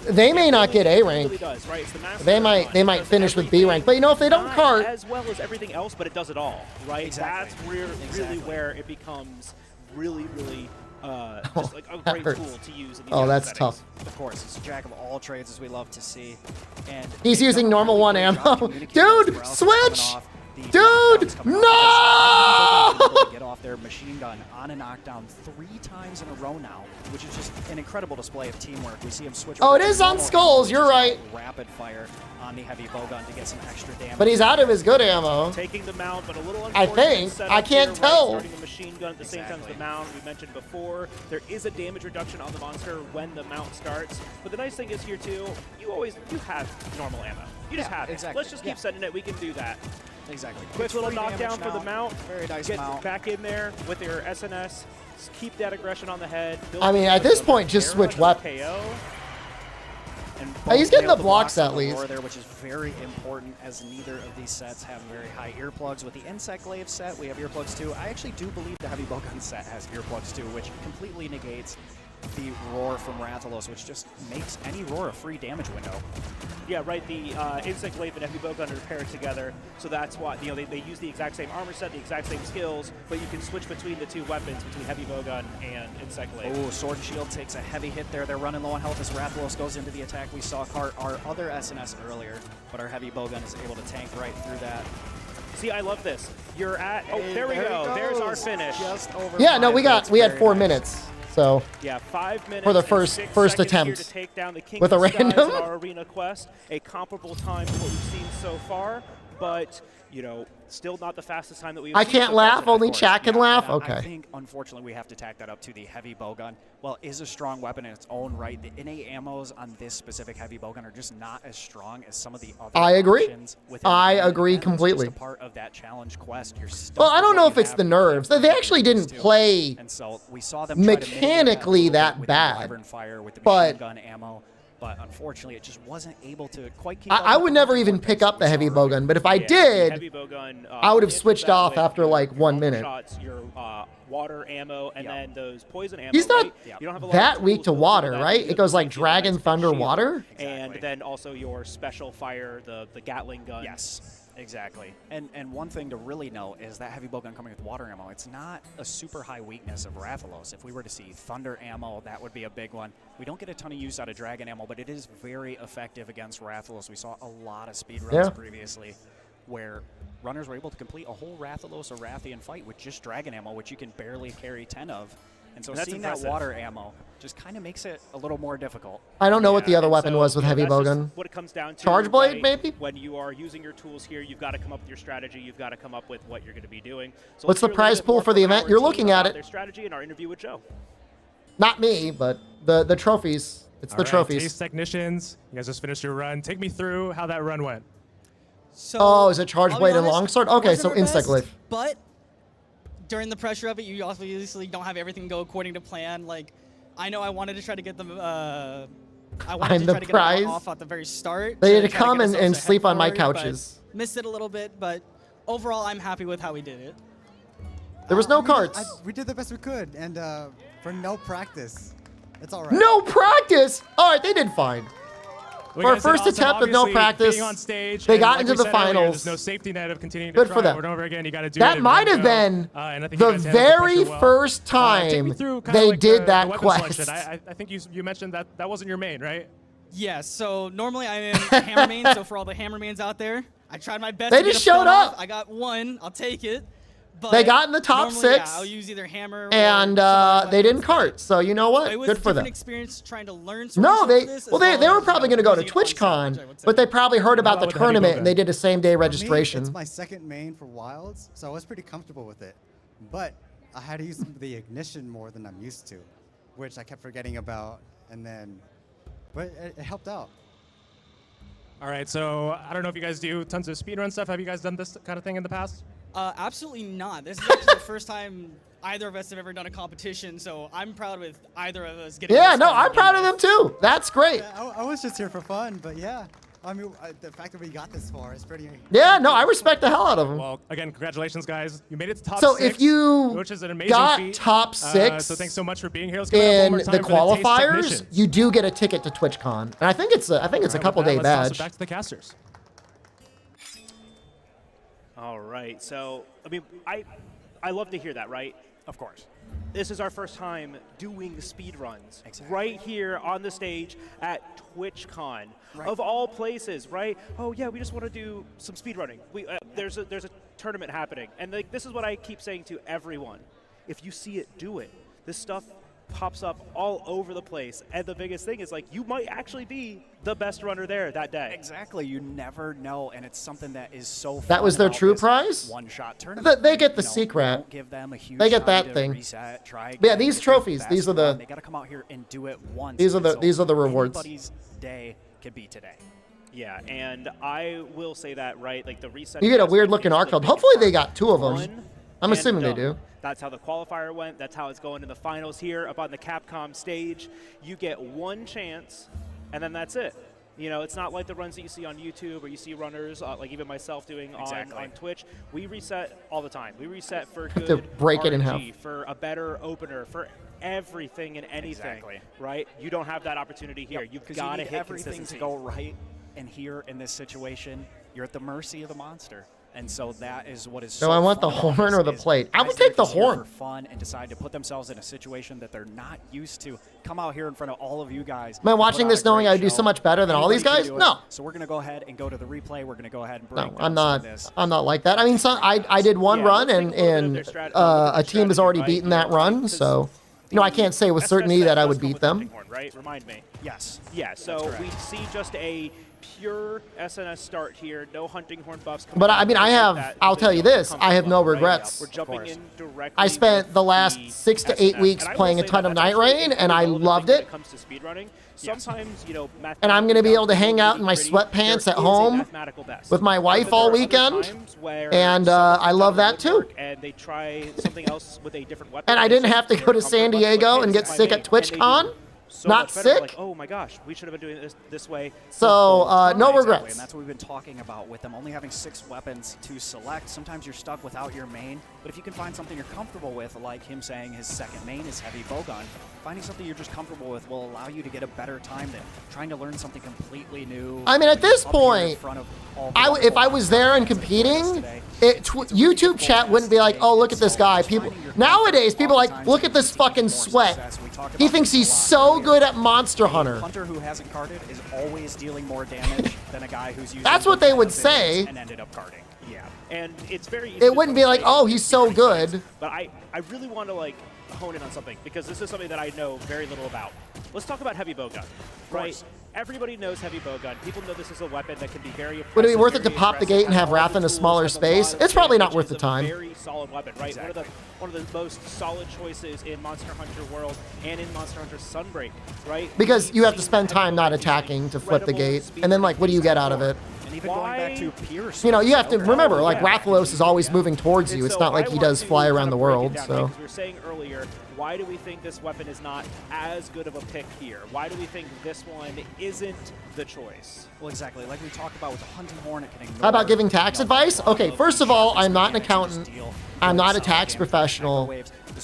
They may not get A rank. It really does, right? It's the They might finish with B rank, but you know if they don't not cart as well as everything else, but it does it all, right? Exactly. That's really where it becomes really just like a great hurts. tool to use in these that's settings. tough. Of course, it's a jack of all trades, as we love to see. And He's using normal 1 ammo. Dude, switch! Dude, no! Get off their machine gun on a knockdown 3 times in a row now, which is just an incredible display of teamwork. We see him switch. Oh, it is on skulls. You're right. Rapid fire on the heavy bowgun to get some extra damage. But he's out of his good ammo. Taking the mount, but a little I unfortunate think. setup I can't here, tell. Right? Starting the machine gun at the same time as the mount. We mentioned before, there is a damage reduction on the monster when the mount starts. But the nice thing is here too, you have normal ammo. You just have it. Exactly. Let's just keep sending it. We can do that. Exactly. Quick little knockdown for the mount. Very nice Get mount. back in there with your SNS. Just keep that aggression on the head. I mean, at this point, just switch weapons. KO. And He's getting nailed the blocks on at the least. roar there, which is very important, as neither of these sets have very high earplugs. With the Insect Glaive set, we have earplugs too. I actually do believe the Heavy Bowgun set has earplugs too, which completely negates the roar from Rathalos, which just makes any roar a free damage window. Yeah, right. The Insect Glaive and Heavy Bowgun are paired together, so that's why they use the exact same armor set, the exact same skills, but you can switch between the 2 weapons, between Heavy Bowgun and Insect Glaive. Oh, Sword and Shield takes a heavy hit there. They're running low on health as Rathalos goes into the attack. We saw cart our other SNS earlier, but our Heavy Bowgun is able to tank right through that. See, I love this. You're at. Oh, there we go. There's our finish. Just over. Yeah, no, we had 4 minutes. So yeah, 5 minutes for the and first 6 first seconds here attempt to take down the King with of a the Skies random. in our arena quest, a comparable time to what we've seen so far, but still not the fastest time that we've. I seen can't so laugh. far. Only chat can laugh. I Okay. think, unfortunately, we have to tack that up to the Heavy Bowgun. Well, it is a strong weapon in its own right. The innate ammos on this specific Heavy Bowgun are just not as strong as some of the other I agree. options within I the game. agree That's completely. Just a part of that challenge quest. You're stuck Well, I with don't what know you if it's have the in nerves. the They actually didn't too. play And so we saw them try to mitigate that a mechanically little that bit with bad. the Wyvern Fire, with the But machine gun ammo. But unfortunately, it just wasn't able to quite keep I would never even pick up the Heavy Bowgun, but if I did, Heavy Bowgun, I would have hits switched that off with after your like 1 armor minute. Shots, your water ammo, and then those poison ammo. He's not right? You don't have a lot that of weak tools to built into water, that. right? You It have goes the like shield, dragon, that's thunder, shield, water. and then also your special fire, the Gatling gun. Yes. Exactly. And one thing to really note is that Heavy Bowgun coming with water ammo, it's not a super high weakness of Rathalos. If we were to see Thunder ammo, that would be a big one. We don't get a ton of use out of Dragon ammo, but it is very effective against Rathalos. We saw a lot of speed runs previously where runners were able to complete a whole Rathalos or Rathian fight with just Dragon ammo, which you can barely carry 10 of. And so That's seeing impressive. that water ammo just kind of makes it a little more difficult. I don't know what the other and weapon so, was with Heavy that's just Bowgun. what it comes down to. Charge Blade, right? maybe? When you are using your tools here, you've got to come up with your strategy. You've got to come up with what you're going to be doing. So What's let's the hear a little prize bit pool more for the from event? our You're team looking at about it. Their strategy in our interview with Joe. Not me, but the trophies. It's the All right, trophies. Taste technicians, you guys just finished your run. Take me through how that run went. So, Oh, is it Charge I'll be Blade and honest, Longsword? Okay, wasn't so our Insect best, Glaive. But during the pressure of it, you obviously don't have everything go according to plan. Like, I know I wanted to try to get them. I wanted I'm to the try to get prize. them off at the very start. They had to try to come get and ourselves ahead sleep on my forward, but couches. Missed it a little bit, but overall, I'm happy with how we did it. There was no carts. We did the best we could, and for no practice, it's all right. No practice. All right, they did fine. Well, For you a guys did first awesome. attempt with no Obviously, practice, being on stage, they and got like into we the said earlier, finals. there's no safety net of continuing Good to for try them. over and over again. You got to do it. That in might one have go. been And I think the you guys handled the very pressure well. first Take me time through kinda they like did the that weapon quest. selection. I think you mentioned that wasn't your main, right? Yeah, so normally I'm in hammer main, so for all the hammer mains out there, I tried my best They to get just a stun showed off. up. I got one, I'll take it. They got in the top normally, 6. Yeah, I'll use either hammer And they didn't cart. So you know what? It was Good a for them. different experience trying to learn. No, they this, well they were probably going to go to TwitchCon, but they probably heard about the tournament and they did a same-day registration. It's my second main for Wilds, so I was pretty comfortable with it. But I had to use the ignition more than I'm used to, which I kept forgetting about, but it helped out. All right, so I don't know if you guys do tons of speedrun stuff. Have you guys done this kind of thing in the past? Absolutely not. This is actually the first time either of us have ever done a competition, so I'm proud with either of us getting. Yeah, no, I'm proud of them too. That's great. I was just here for fun, but yeah. I mean, the fact that we got this far is pretty. Yeah, no, I respect the hell out of them. Well, again, congratulations, guys. You made it to top So 6, if you which is an amazing got feat. top 6 so thanks so much for being here. Let's give it up one in more the time for taste qualifiers, technicians. you do get a ticket to TwitchCon, and I think it's a couple day Let's toss it badge. back to the casters. All right. So, I mean, I love to hear that, right? Of course. This is our first time doing speed runs right here on the stage at TwitchCon, of all places, right? Oh yeah, we just want to do some speed running. There's a tournament happening, and like this is what I keep saying to everyone: if you see it, do it. This stuff pops up all over the place, and the biggest thing is like you might actually be the best runner there that day. Exactly, you never know, and it's something that is so fun. That was their about true this prize? one-shot tournament. They get the You know, secret. don't give them a huge They get time that to thing. reset, try But yeah, again, these get their trophies, best these are run. the They got to come out here and do it once. these are and the so these are the rewards. anybody's day could be today. Yeah, and I will say that, right? Like the reset. You get a weird looking arc code. Hopefully they got 2 of them. One I'm and assuming they done. do. That's how the qualifier went. That's how it's going in the finals here up on the Capcom stage. You get one chance, and then that's it. You know, it's not like the runs that you see on YouTube or you see runners, like even myself doing on Twitch. We reset all the time. We reset for Have good to break it in RNG, half. for a better opener, for everything and anything, right? You don't have that opportunity here. You've Because got to you need hit everything consistency. to go right, and here in this situation, you're at the mercy of the monster. And so that is what is So so I want the fun about horn this or the is plate. I guys would that are take the just here horn. for fun and decide to put themselves in a situation that they're not used to. Come out here in front of all of you guys. Am I and watching put on this a knowing great I would do show. so much better than all these Anybody guys? can do it. No. So we're gonna go ahead and go to the replay. We're gonna go ahead and break No, down I'm some not. of this. I'm not like that. I mean, I did one run, and a team has already beaten that run, so you know I can't say with certainty that I would beat them. Right? Remind me. Yes. Yeah, so we see just a pure SNS start here. No hunting horn buffs. coming But out I mean, I with have. that I'll tell you this: comfort I have no level, right? regrets. We're jumping in directly. I spent the last with 6 to 8 SNS. weeks And I will playing a say ton that of that's Night actually Rain, a and I relevant loved thing when it. it comes to speedrunning. Sometimes, you know, And I'm going to be able to hang out in my mathematically, sweatpants there at is a home mathematical best. with my wife But all there are other weekend, times where and someone I comes love out of that the too. woodwork And they try something else with a different weapon. And I didn't have to go to San Diego and get sick at TwitchCon. So Not much better. They're sick. Like, oh my gosh, we should have been doing this way. So no Exactly, regrets. and that's what we've been talking about with them only having 6 weapons to select. Sometimes you're stuck without your main, but if you can find something you're comfortable with, like him saying his second main is heavy bowgun, finding something you're just comfortable with will allow you to get a better time than trying to learn something completely new. I mean, at this up here in point, front of all the if I was there and competing, YouTube chat wouldn't be like, "Oh, look at this guy." People nowadays, people are like, "Look at this fucking sweat." He thinks he's so good at Monster Hunter. A hunter who hasn't carded is always dealing more damage than a guy who's using That's what they would say. and ended up carding. Yeah, and it's very easy It to wouldn't be like, "Oh, he's so good." But I really want to like hone in on something because this is something that I know very little about. Let's talk about heavy bowgun, right? Everybody knows heavy bowgun. People know this is a weapon that can be very impressive. Would it be worth it to very pop the aggressive, gate and has have all Wrath the in a tools, smaller has a lot space? of It's probably not damage, worth the is a time. Very solid weapon, right? One of the most solid choices in Monster Hunter World and in Monster Hunter Sunbreak, right? Because you have to spend time not attacking to flip the gate, and then like, what do you get out of it? And even going back to Pierce, You know, you have to remember, like Rathalos is always moving towards you. It's not like he does fly around the world. So Because we were saying earlier, why do we think this weapon is not as good of a pick here? Why do we think this one isn't the choice? Well, exactly. Like we talked about with the hunting horn, it can ignore. how about giving tax advice? Okay, first of all, I'm not an accountant. I'm not a tax professional.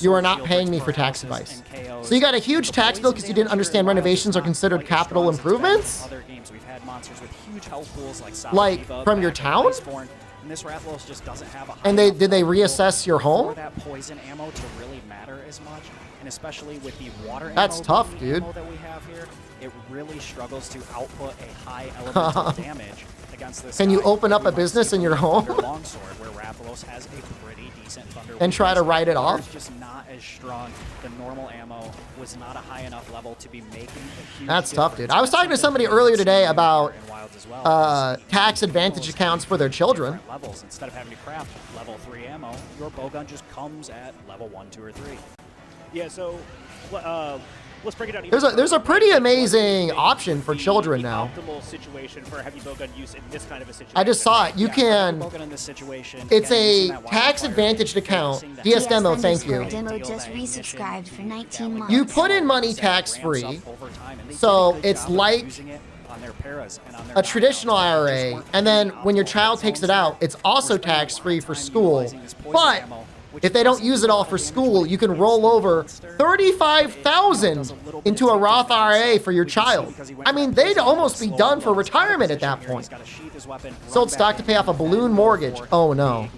You are not paying me for tax advice. So you got a huge tax bill because you didn't understand renovations are considered capital improvements? Other games we've had monsters with huge health pools like Like, Sativa, from your Back, town? Iceborne, and this Rathalos just doesn't have a high And enough did they health pool reassess your for home? that poison ammo to really matter as much. and especially with the water That's ammo tough, beam dude. ammo that we have here, it really struggles to output a high elemental damage against this Can you guy. open up We a might business see in your from home? Thunder Longsword, where Rathalos has a pretty decent Thunder And try to weakness. write it Thunder's off? just not as strong. The normal ammo was not a high enough level to be making a huge That's tough, dude. difference. I was talking to That's somebody something earlier that's today new about here in Wilds as well. tax advantage accounts for their children. Different levels. Instead of having to craft level 3 ammo, your bowgun just comes at level 1, 2, or 3. Yeah, so let's break it down. There's a pretty amazing option for children now. Optimal situation for heavy bowgun use in this kind of a situation. I just saw it. You can. Bowgun in this situation, It's again, using a that tax wildfire, advantaged account. focusing DS that Demo, high thank you. Demo just resubscribed for 19 months. You put in money tax free, so it's like a traditional IRA, and then when your child takes it out, it's also tax free for school. But if they don't use it all for school, you can roll over $35,000 into a Roth IRA for your child. I mean, they'd almost be done for retirement at that point. Sold stock to pay off a balloon mortgage. Oh no.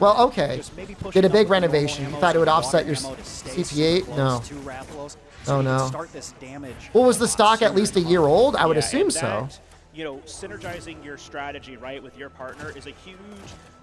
Well, okay. Did a big renovation. You thought it would offset your CPA? No. Oh no. Well, was the stock at least a year old? I would assume so. You know, synergizing your strategy, right, with your partner is a huge,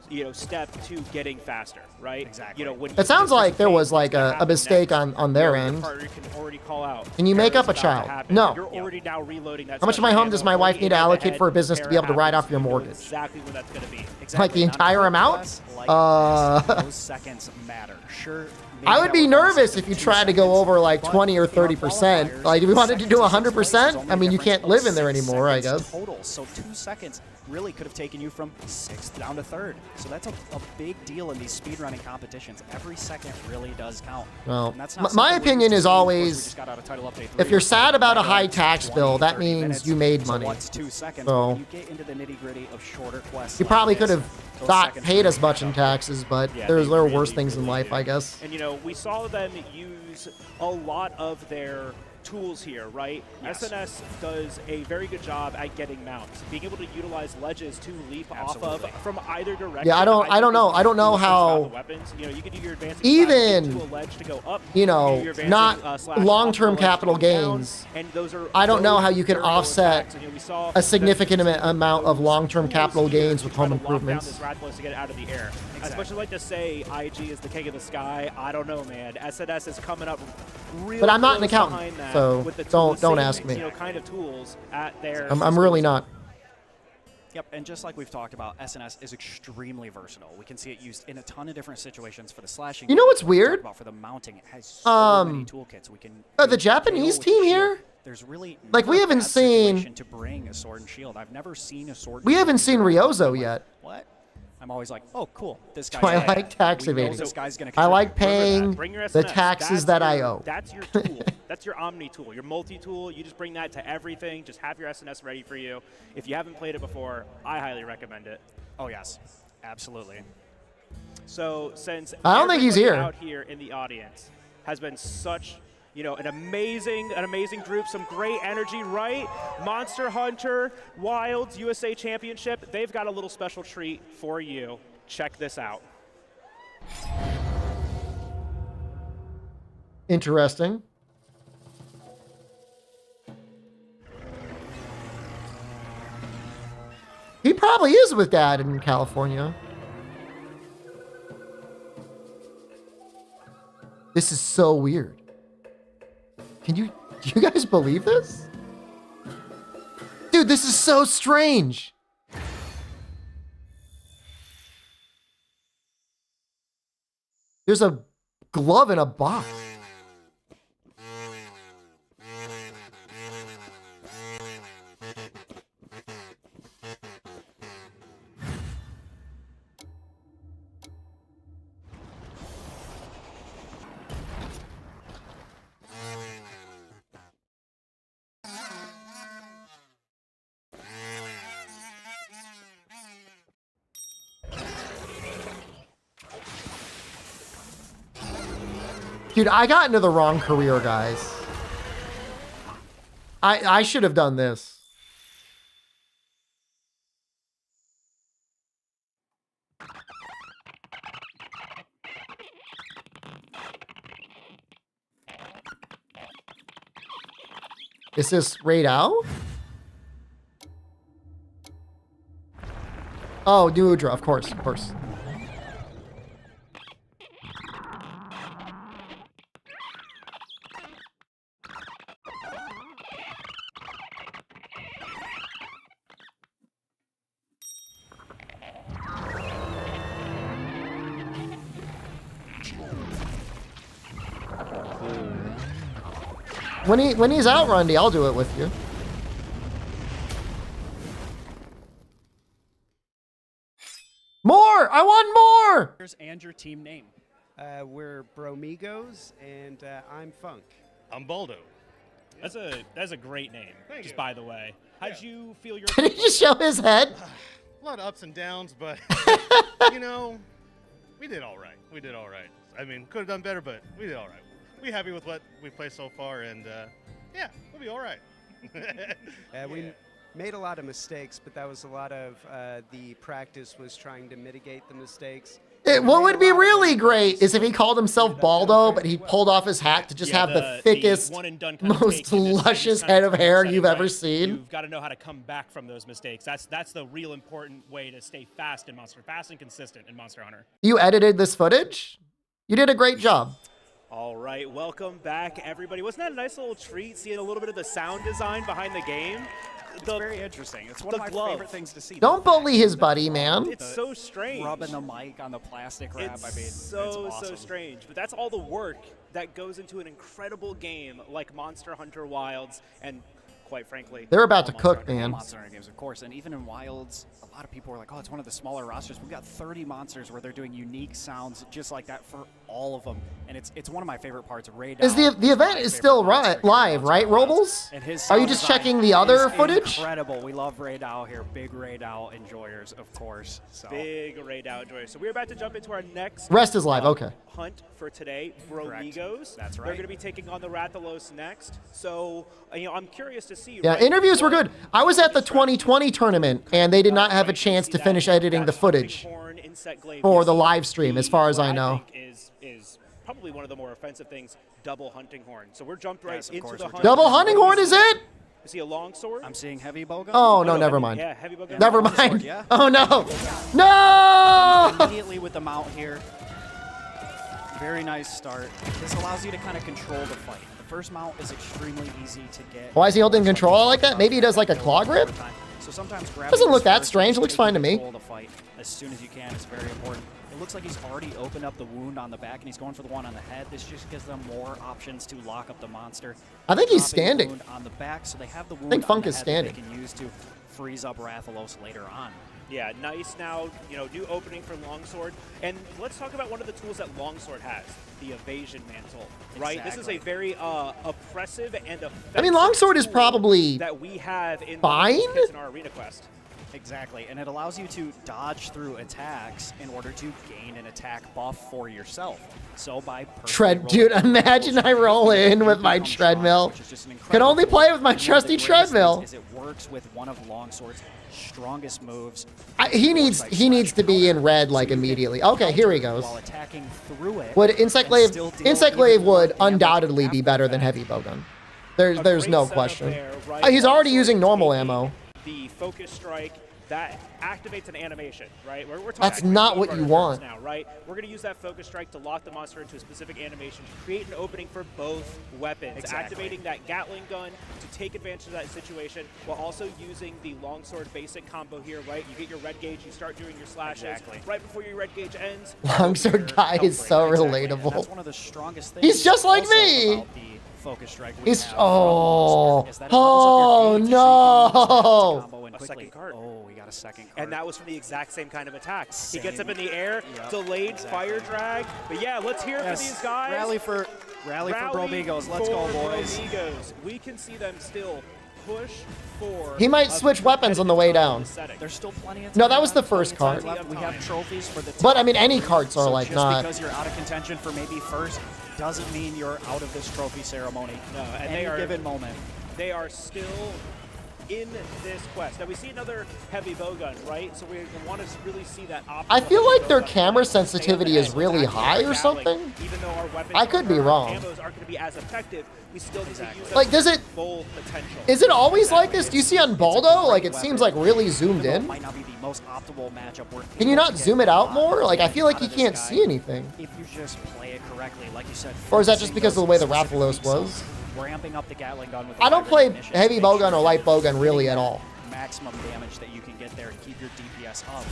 you know, step to getting faster, right? Exactly. You know, when It sounds like there was like a mistake on their end. partner can already call out. Can you make up a "It's about to child? happen." No. You're already now reloading that. How much of my home does my wife need to allocate for a business to be able to write off your mortgage? Exactly what that's going to be. Like the entire amount? Those seconds matter. Sure. I would be nervous if you tried to go over like 20 or 30%. Like if you wanted to do 100%, I mean, you can't live in there anymore, I guess. Total. So 2 seconds really could have taken you from 6th down to 3rd. So that's a big deal in these speedrunning competitions. Every second really does count. Well, And that's not my something we opinion used is to see. Of course, we always, just got out of Title Update 3, if you're which sad about a was high like tax 20, bill, that 30 means minutes. you made So money. what's 2 seconds? So When you get into the nitty-gritty of shorter quests you like probably this, could have those not seconds paid really as much add in up. taxes, but Yeah, there are they worse really, things in really life, I guess. And you know, we saw them use a lot of their tools here, right? Yes. SNS does a very good job at getting mounts, being able to utilize ledges to leap off of from either direction. Yeah, I don't know. I don't know how. Weapons. You know, you can do your advancing Even, slash into a ledge to go up. you do know, your advancing, not slash long-term off the ledge capital to go down, gains. and those are I don't know both how you can durable offset attacks. And, you know, we saw a significant them amount of long-term capital gains with home try to lock down improvements. this Rathalos to get it out of the air. As much as I like to say IG is the king of the sky, I don't know, man. SNS is coming up real But I'm not an close accountant, behind that so with the don't same, ask me. You know, kind of tools at their. I'm really not. Yep, and just like we've talked about, SNS is extremely versatile. We can see it used in a ton of different situations for the slashing. You know what's we talked weird? About for the mounting, it has so many Um, toolkits. We can. The Japanese with team the shield. here? There's really Like, we never a haven't bad seen- situation to bring a sword and shield. I've never seen a sword. We and haven't shield seen Ryozo yet. What? I'm always like, oh, cool. This guy's. So I gonna- like tax we know evading. This guy's gonna I like contribute. paying Bring your the SNS. taxes That's that I your- owe. That's your tool. That's your Omni tool, your multi-tool. You just bring that to everything. Just have your SNS ready for you. If you haven't played it before, I highly recommend it. Oh yes, absolutely. So since I don't think he's everybody here. out here in the audience has been such, you know, an amazing group, some great energy, right? Monster Hunter Wilds USA Championship. They've got a little special treat for you. Check this out. Interesting. He probably is with Dad in California. This is so weird. Do you guys believe this? Dude, this is so strange. There's a glove in a box. Dude, I got into the wrong career, guys. I should have done this. Is this Raid out? Oh, new Udra, of course, of course. When he's out, Rundy, I'll do it with you. More! I want more! And your team name. We're Bromigos, and I'm Funk. I'm Baldo. That's a great name. Thank just you. by the way, how'd you feel your? Did he just show his head? A lot of ups and downs, but you know, we did all right. We did all right. I mean, could have done better, but we did all right. We happy with what we played so far, and yeah, we'll be all right. We made a lot of mistakes, but that was a lot of the practice was trying to mitigate the mistakes. What would be really great is if he called himself Baldo, but he pulled off his hat to just have the thickest, most luscious head of hair you've ever seen. You've got to know how to come back from those mistakes. That's the real important way to stay fast and consistent in Monster Hunter. You edited this footage? You did a great job. All right, welcome back, everybody. Wasn't that a nice little treat, seeing a little bit of the sound design behind the game? It's very interesting. It's one of my favorite things to see. Don't bully his buddy, man. It's so strange. Rubbing the mic on the plastic wrap. It's I mean, so it's awesome. strange. But that's all the work that goes into an incredible game like Monster Hunter Wilds, and quite frankly, They're about to all cook, Monster Hunter- man. Monster Hunter games, of course, and even in Wilds, a lot of people were like, "Oh, it's one of the smaller rosters." We've got 30 monsters where they're doing unique sounds just like that for all of them, and it's one of my favorite parts of Raid. Is the event is still live, right, Robles? And his Are you sound just design checking the other is footage? Incredible. We love Raid Owl here. Big Raid Owl enjoyers, of course. So. big raid out enjoy. So we're about to jump into our next Rest is live, okay. hunt for today, Bromigos. That's They're right. going to be taking on the Rathalos next. So, I'm curious to see. Yeah, right, interviews were good. I was at the 2020 tournament, and they did not have a chance to finish editing the footage for the live stream, as far as I know. Is probably one of the more offensive things, double hunting horn. So we're jumped right into the hunt. Double hunting horn, is it? Is he a long sword? I'm seeing heavy bowgun. Oh, no, never mind. Yeah, heavy bowgun. Never Long mind. sword, yeah. Oh, no. No! Immediately with the mount here. Very nice start. This allows you to kind of control the fight. The first mount is extremely easy to get. Why is he holding control like that? Maybe he does like a claw grip? So sometimes grabbing Doesn't look this that first strange. and Looks fine to taking me. control of the fight as soon as you can is very important. It looks like he's already opened up the wound on the back, and he's going for the one on the head. This just gives them more options to lock up the monster. I think he's Dropping the standing. wound on the back, so they have the wound think on Funk the is head standing. that they can use to freeze up Rathalos later on. Yeah, nice now, new opening for Longsword. And let's talk about one of the tools that Longsword has, the evasion mantle, right? This is a very oppressive and effective I mean, Longsword is tool probably that we have in fine. in our Arena Quest. Exactly, and it allows you to dodge through attacks in order to gain an attack buff for yourself. So by Dude, imagine I roll in with my treadmill. Can only play with my trusty treadmill. Is it works with one of Longsword's strongest moves. He needs to be in red like immediately. Okay, here he goes. While attacking through it. Would Insect Glaive would undoubtedly be better than Heavy Bowgun. There's no question. He's already using normal ammo. The focus strike that activates an animation, right? We're talking That's not what you want. now, right? We're going to use that focus strike to lock the monster into a specific animation to create an opening for both weapons, Exactly. activating that Gatling gun to take advantage of that situation while also using the longsword basic combo here, right? You get your red gauge, you start doing your slashes. Exactly. Right before your red gauge ends. Longsword guy is so relatable. That's one of the strongest things. He's just like also me. about the focus strike we He's have oh is that it levels up your gauge no. to combo in quickly. Second card. Oh, we got a second card. And that was from the exact same kind of attack. He gets up Same. in the air, Yep, delayed exactly. fire drag. But yeah, let's hear it for these guys. Rally for Bromigos. Let's go, boys. Bromigos. We can see them still push for. He might switch weapons on the way down. There's still plenty of time. No, that was the first Plenty of card. time left. We have trophies for the But I top mean, any three. cards are So like just not. because you're out of contention for maybe first doesn't mean you're out of this trophy ceremony. No, and Any they are given moment. They are still in this quest. Now we see another heavy bowgun, right? So we want to really see that optimal. I feel like their bowgun camera stay on the sensitivity is edge. really That's high or Gatling. something. Even though our weapons I could be our wrong. Ammos aren't going to be as effective, we still need to use them Like, does to it- full potential. Is it always like this? Do you see on Baldo? Like, it seems like really zoomed in. Might not be the most optimal matchup. Can you not zoom it out more? Like, I feel like you can't see anything. If you just play it correctly, like you said. Or is that just focusing because of the those way the specific Rathalos weak zones, was? Ramping up the Gatling gun with the I don't vibrant play ignition, heavy make bowgun sure or light you're bowgun really getting at that all. Maximum damage that you can get there to keep your DPS up.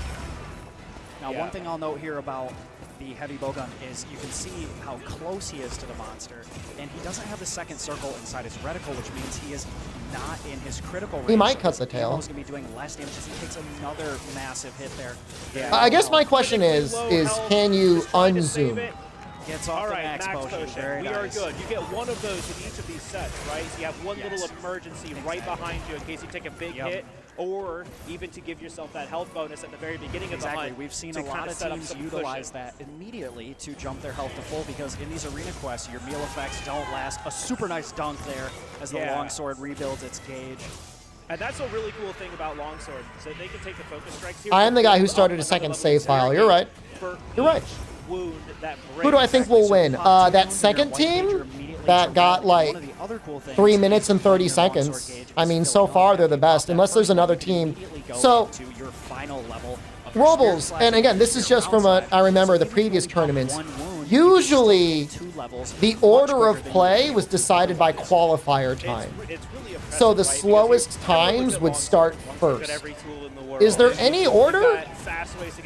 Now, Yeah. one thing I'll note here about the heavy bowgun is you can see how close he is to the monster, and he doesn't have the second circle inside his reticle, which means he is not in his critical range. He might so cut his the tail. ammo's gonna be doing less damage as he takes another massive hit there. I guess my question is can you unzoom? Gets off All the right, max potion. Very we are nice. good. You get one of those in each of these sets, right? So you have one little emergency right behind you in case you take a big hit, or even to give yourself that health bonus at the very beginning of the Exactly. hunt. We've seen to a lot kinda of set up teams some utilize cushion. that immediately to jump their health to full because in these arena quests, your meal effects don't last. A super nice dunk there as the Yeah. longsword rebuilds its gauge. And that's a really cool thing about longsword. So they can take the focus strikes here. I am the guy who build started up a second another save level file. You're right. for You're right. each wound that Who do I think will win? That second team that got like 3 minutes and 30 seconds. I mean, so far they're the best, unless there's another team. So, to your final level of Robles, and again, this is just from what I remember the previous tournaments. Usually, the order of play was decided by qualifier time. So the slowest times would start first. Is there any order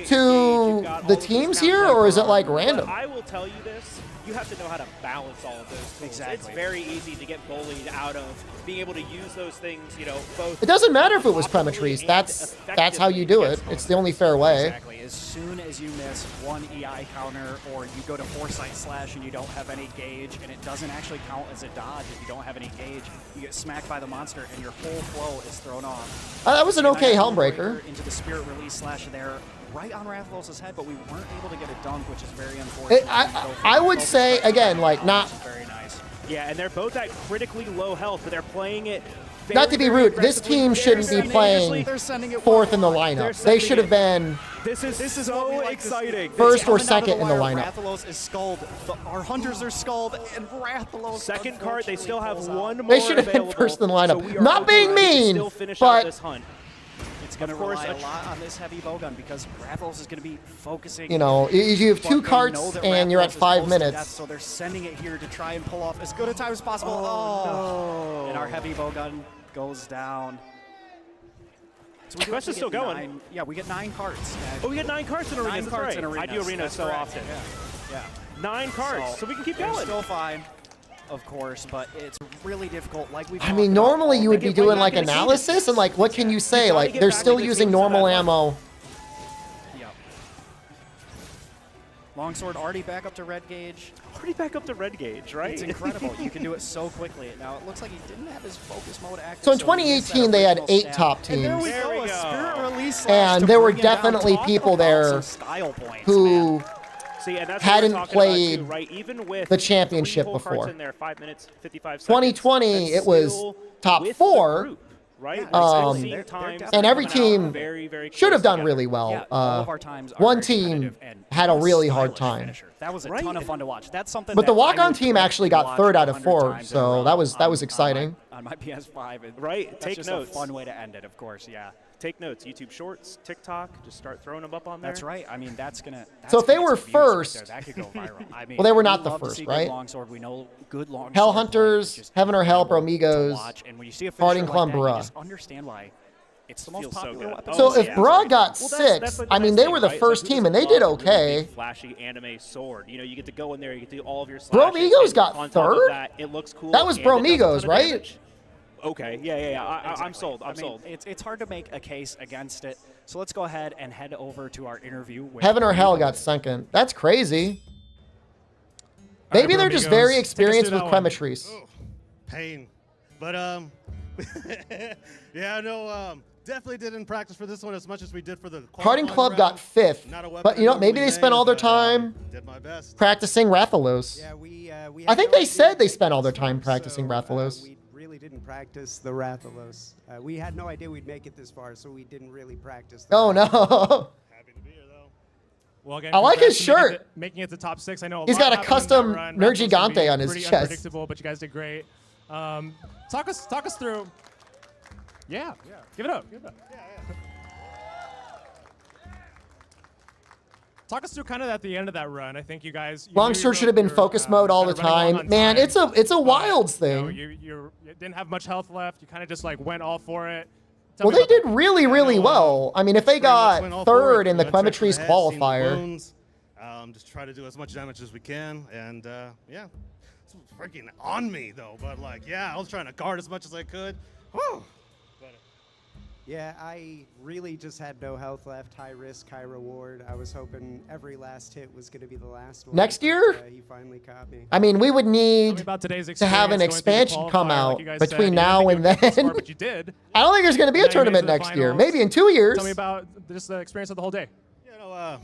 to the teams here, or is it like random? I will tell you this. You have to know how to balance all of those tools. Exactly. It's very easy to get bullied out of being able to use those things, you know, both. It doesn't matter if it was Prematrice. That's how you do it. It's the only fair way. Exactly. As soon as you miss one EI counter or you go to Foresight Slash and you don't have any gauge and it doesn't actually count as a dodge if you don't have any gauge, you get smacked by the monster and your whole flow is thrown off. That was an okay Helm Helmbreaker. Into the Spirit Release Slash there, right on Rathalos' head, but we weren't able to get a dunk, which is very unfortunate. I would say, again, like, not... Very nice. Yeah, and they're both at critically low health, but they're playing it. Not to be rude, this team shouldn't be playing fourth in the lineup. They should have been This is so exciting. first or second in the lineup. Rathalos is skulled. Our hunters are skulled, and Rathalos. Second card, they still have one more. They should have been first in the lineup. Not being mean, but this hunt. It's going to rely a lot on this heavy bowgun because Rathalos is going to be focusing. you know, you have 2 carts and you're at 5 minutes. Death, so they're sending it here to try and pull off as good a time as possible. Oh, no. And our heavy bowgun goes down. So we Quest is still going. Yeah, we get 9 carts. Oh, we get 9 carts in arenas. 9 That's carts right. in arenas. I do arenas That's so correct. often. Yeah. 9 carts, so we can keep We're going. still fine, of course, but it's really difficult. Like we've I mean, normally you would be doing like analysis and like, what can you say? Like, they're still using normal ammo. Yep. Longsword already back up to red gauge. Already back up to red gauge, right? It's incredible. You can do it so quickly. Now, it looks like he didn't have his focus mode active. So in he missed that 2018, they had 8 original top stab. And there teams. we go, a Spirit Release Slash And to there were bring it down. definitely Talk people about there some style points, who man. See, and that's hadn't what we're talking played about too, right? Even with the championship 3 full carts before. in there, 5 minutes, 55 seconds, 2020, that's it was still top with the 4. group, right? We're still seeing They're times And every coming out team very, very should have close done together. really well. Yeah, all of our times are One very team competitive and had a really stylish hard time. finisher. That was a Right. ton of fun to watch. That's something. But the that I walk-on would team actually got watch 3rd out of 100 4, times in a so row that was on exciting. On my PS5, and Right, That's take just notes. a fun way to end it, of course. Yeah. Take notes. YouTube Shorts, TikTok, just start throwing them up on there. That's right. I mean, that's gonna. So if they were that's gonna be views first- right there. That could go viral. I mean, Well, they were we not the love to first, see good right? Longsword. We know good longsword. Hell play is Hunters, just Heaven or Hell, incredible to Bromigos, watch, and when you see a Harding finisher like Club, that, you Bruh. just understand why it's the most Feels so popular good. weapon. So Oh, if yeah. Bra got Well, 6, the I mean, nice they thing, were the right? first Like, team who and they doesn't did love a really okay. big, flashy anime sword. You know, you get to go in there, you get to do all of your Bromigos slashes, and got on top of 3rd? That, it looks cool. That was and it does a ton Bromigos, of right? damage. Okay, yeah. I'm Exactly. sold. I'm I mean, sold. It's hard to make a case against it. So let's go ahead and head over to our interview with Heaven or Hell got second. That's crazy. Maybe they're just very experienced with Prematrice. Pain. But, yeah, no, definitely didn't practice for this one as much as we did for the Harding qualifying Club got round. 5th. Not a weapon But, you know, I maybe normally they spent main, all their but, time did my best. practicing Rathalos. Yeah, we I think they said they spent all their time practicing Rathalos. We really really didn't practice the Rathalos. We had no idea we'd make it this far, so we didn't really practice. Oh no. Well, again, I like his congrats on shirt. making it to top 6. I know He's got a custom Nergigante on his pretty chest. Unpredictable, but you guys did great. Talk us through. Yeah. Give it up. Talk us through kind of at the end of that run. I think you guys. Longster should have been focus mode all the time. Man, it's a Wilds thing. You didn't have much health left. You kind of just like went all for it. Well, they did really, really well. I mean, if they got third in the Quemetries qualifier. Just try to do as much damage as we can, and yeah, it's freaking on me though. But like, yeah, I was trying to guard as much as I could. Whew. Yeah, I really just had no health left. High risk, high reward. I was hoping every last hit was going to be the last one. Next year? He finally caught me. I mean, we would need to have an expansion come out between now and then. But you did. I don't think there's going to be a tournament next year. Maybe in 2 years. Tell me about just the experience of the whole day.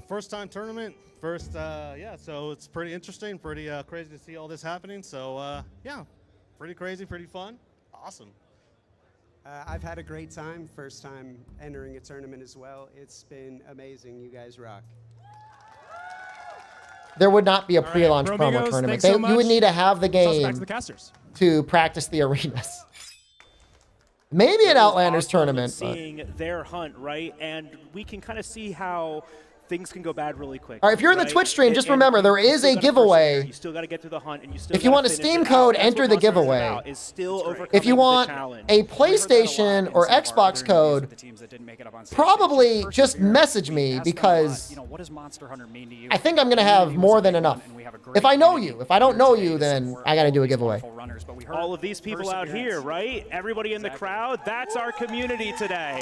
First time tournament. Yeah, so it's pretty interesting, pretty crazy to see all this happening. So yeah, pretty crazy, pretty fun. Awesome. I've had a great time. First time entering a tournament as well. It's been amazing. You guys rock. There would not be a pre-launch promo tournament. You would need to have the game to practice the arenas. Maybe an Outlanders tournament. Seeing their hunt, right? And we can kind of see how things can go bad really quick. All right, if you're in the Twitch stream, just remember there is a giveaway. You still got to get through the hunt, and you still. If you want a Steam code, enter the giveaway. If you want a PlayStation or Xbox code, probably just message me because what does Monster Hunter mean to you? I think I'm going to have more than enough. If I know you. If I don't know you, then I got to do a giveaway. All of these people out here, right? Everybody in the crowd, that's our community today.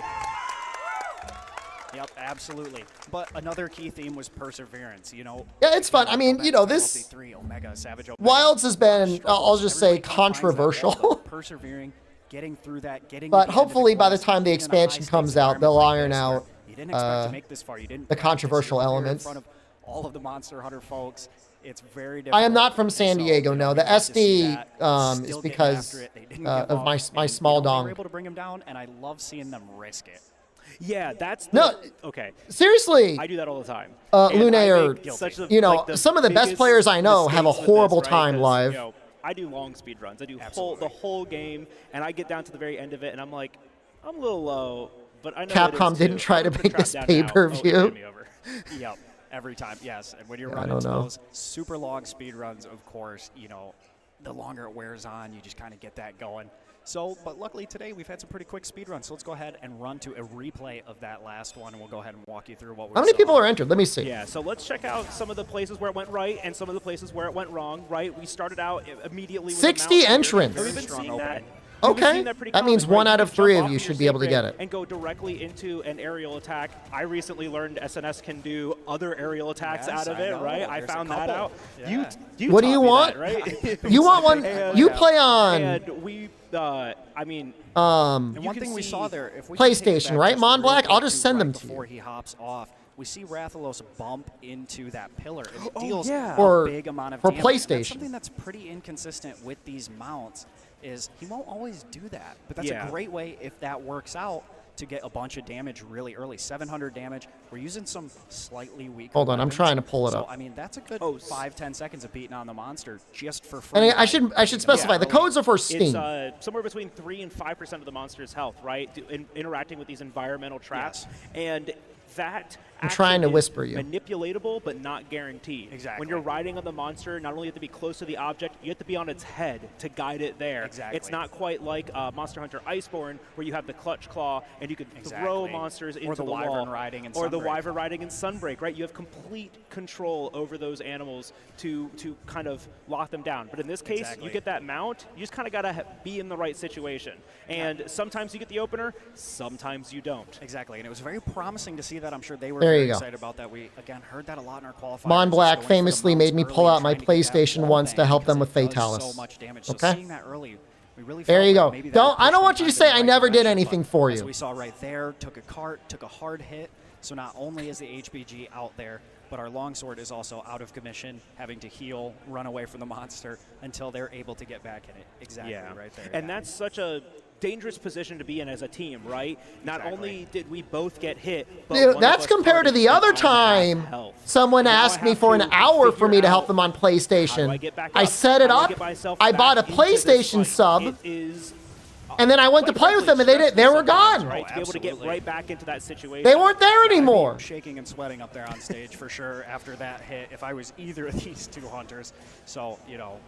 Yep, absolutely. But another key theme was perseverance, Yeah, it's fun. I mean, this Wilds has been, I'll just say, controversial. Persevering, getting through that, but hopefully by the time the expansion comes out, they'll iron out the controversial elements. All of the Monster Hunter folks. It's very difficult. I am not from San Diego. No, the SD is because of my small dong. We were able to bring them down, and I love seeing them risk it. Yeah, that's okay. Seriously, I do that all the time. Lunaire, some of the best players I know have a horrible time live. I do long speed runs. I do the whole game, and I get down to the very end of it, and I'm like, I'm a little low, but I know Capcom didn't try to make this pay-per-view. Yep, every time, yes. And when you're running those super long speed runs, of course, the longer it wears on, you just kind of get that going. So, but luckily today we've had some pretty quick speed runs. So let's go ahead and run to a replay of that last one, and we'll go ahead and walk you through what we How many people are entered? Let me see. Yeah, so let's check out some of the places where it went right and some of the places where it went wrong, right? We started out immediately with 60 entrants. We've been seeing that. Okay, that means 1 out of 3 of you should be able to get it. And go directly into an aerial attack. I recently learned SNS can do other aerial attacks out of it, right? I found that out. Yeah. What do you want? That, right? You want one? You play on. And we, I mean. And one thing we saw there, if we PlayStation, right? Mon Black. I'll just send them to you. Before he hops off, we see Rathalos bump into that pillar. And it deals a big amount of for damage. PlayStation. That's something that's pretty inconsistent with these mounts. Is he won't always do that, but that's a great way if that works out to get a bunch of damage really early. 700 damage. We're using some slightly weaker. Hold on, I'm trying to pull it up. So I mean, that's a good 5-10 seconds of beating on the monster just for free. And I should specify the codes are for Steam. It's somewhere between 3 and 5% of the monster's health, right? Interacting with these environmental traps, and that. I'm trying to whisper you. Manipulatable, but not guaranteed. Exactly. When you're riding on the monster, not only have to be close to the object, you have to be on its head to guide it there. Exactly. It's not quite like Monster Hunter Iceborne, where you have the clutch claw and you can throw monsters into the wyvern wall. Riding and or the wyvern riding in Sunbreak, right? You have complete control over those animals to kind of lock them down. But in this case, you get that mount, you just kind of got to be in the right situation. And sometimes you get the opener, sometimes you don't. Exactly, and it was very promising to see that. I'm sure they were very excited about that. We, again, heard that a lot in our qualifiers. Mon Black famously made me pull out my PlayStation once to help them with Fatalis. So much damage. Okay. So seeing that early, we really there you go. Maybe I don't want you to say I never did anything for you. As we saw right there, took a cart, took a hard hit. So not only is the HBG out there, but our longsword is also out of commission, having to heal, run away from the monster until they're able to get back in it. Exactly, right there. And that's such a dangerous position to be in as a team, right? Not only did we both get hit, but Dude, that's compared to the other time someone asked me for an hour for me to help them on PlayStation. I set it up. I bought a PlayStation sub. And then I went to play with them, and they were gone. Right, to be able to get right back into that situation. They weren't there anymore. I'm shaking and sweating up there on stage for sure after that hit, if I was either of these two hunters. So, you know,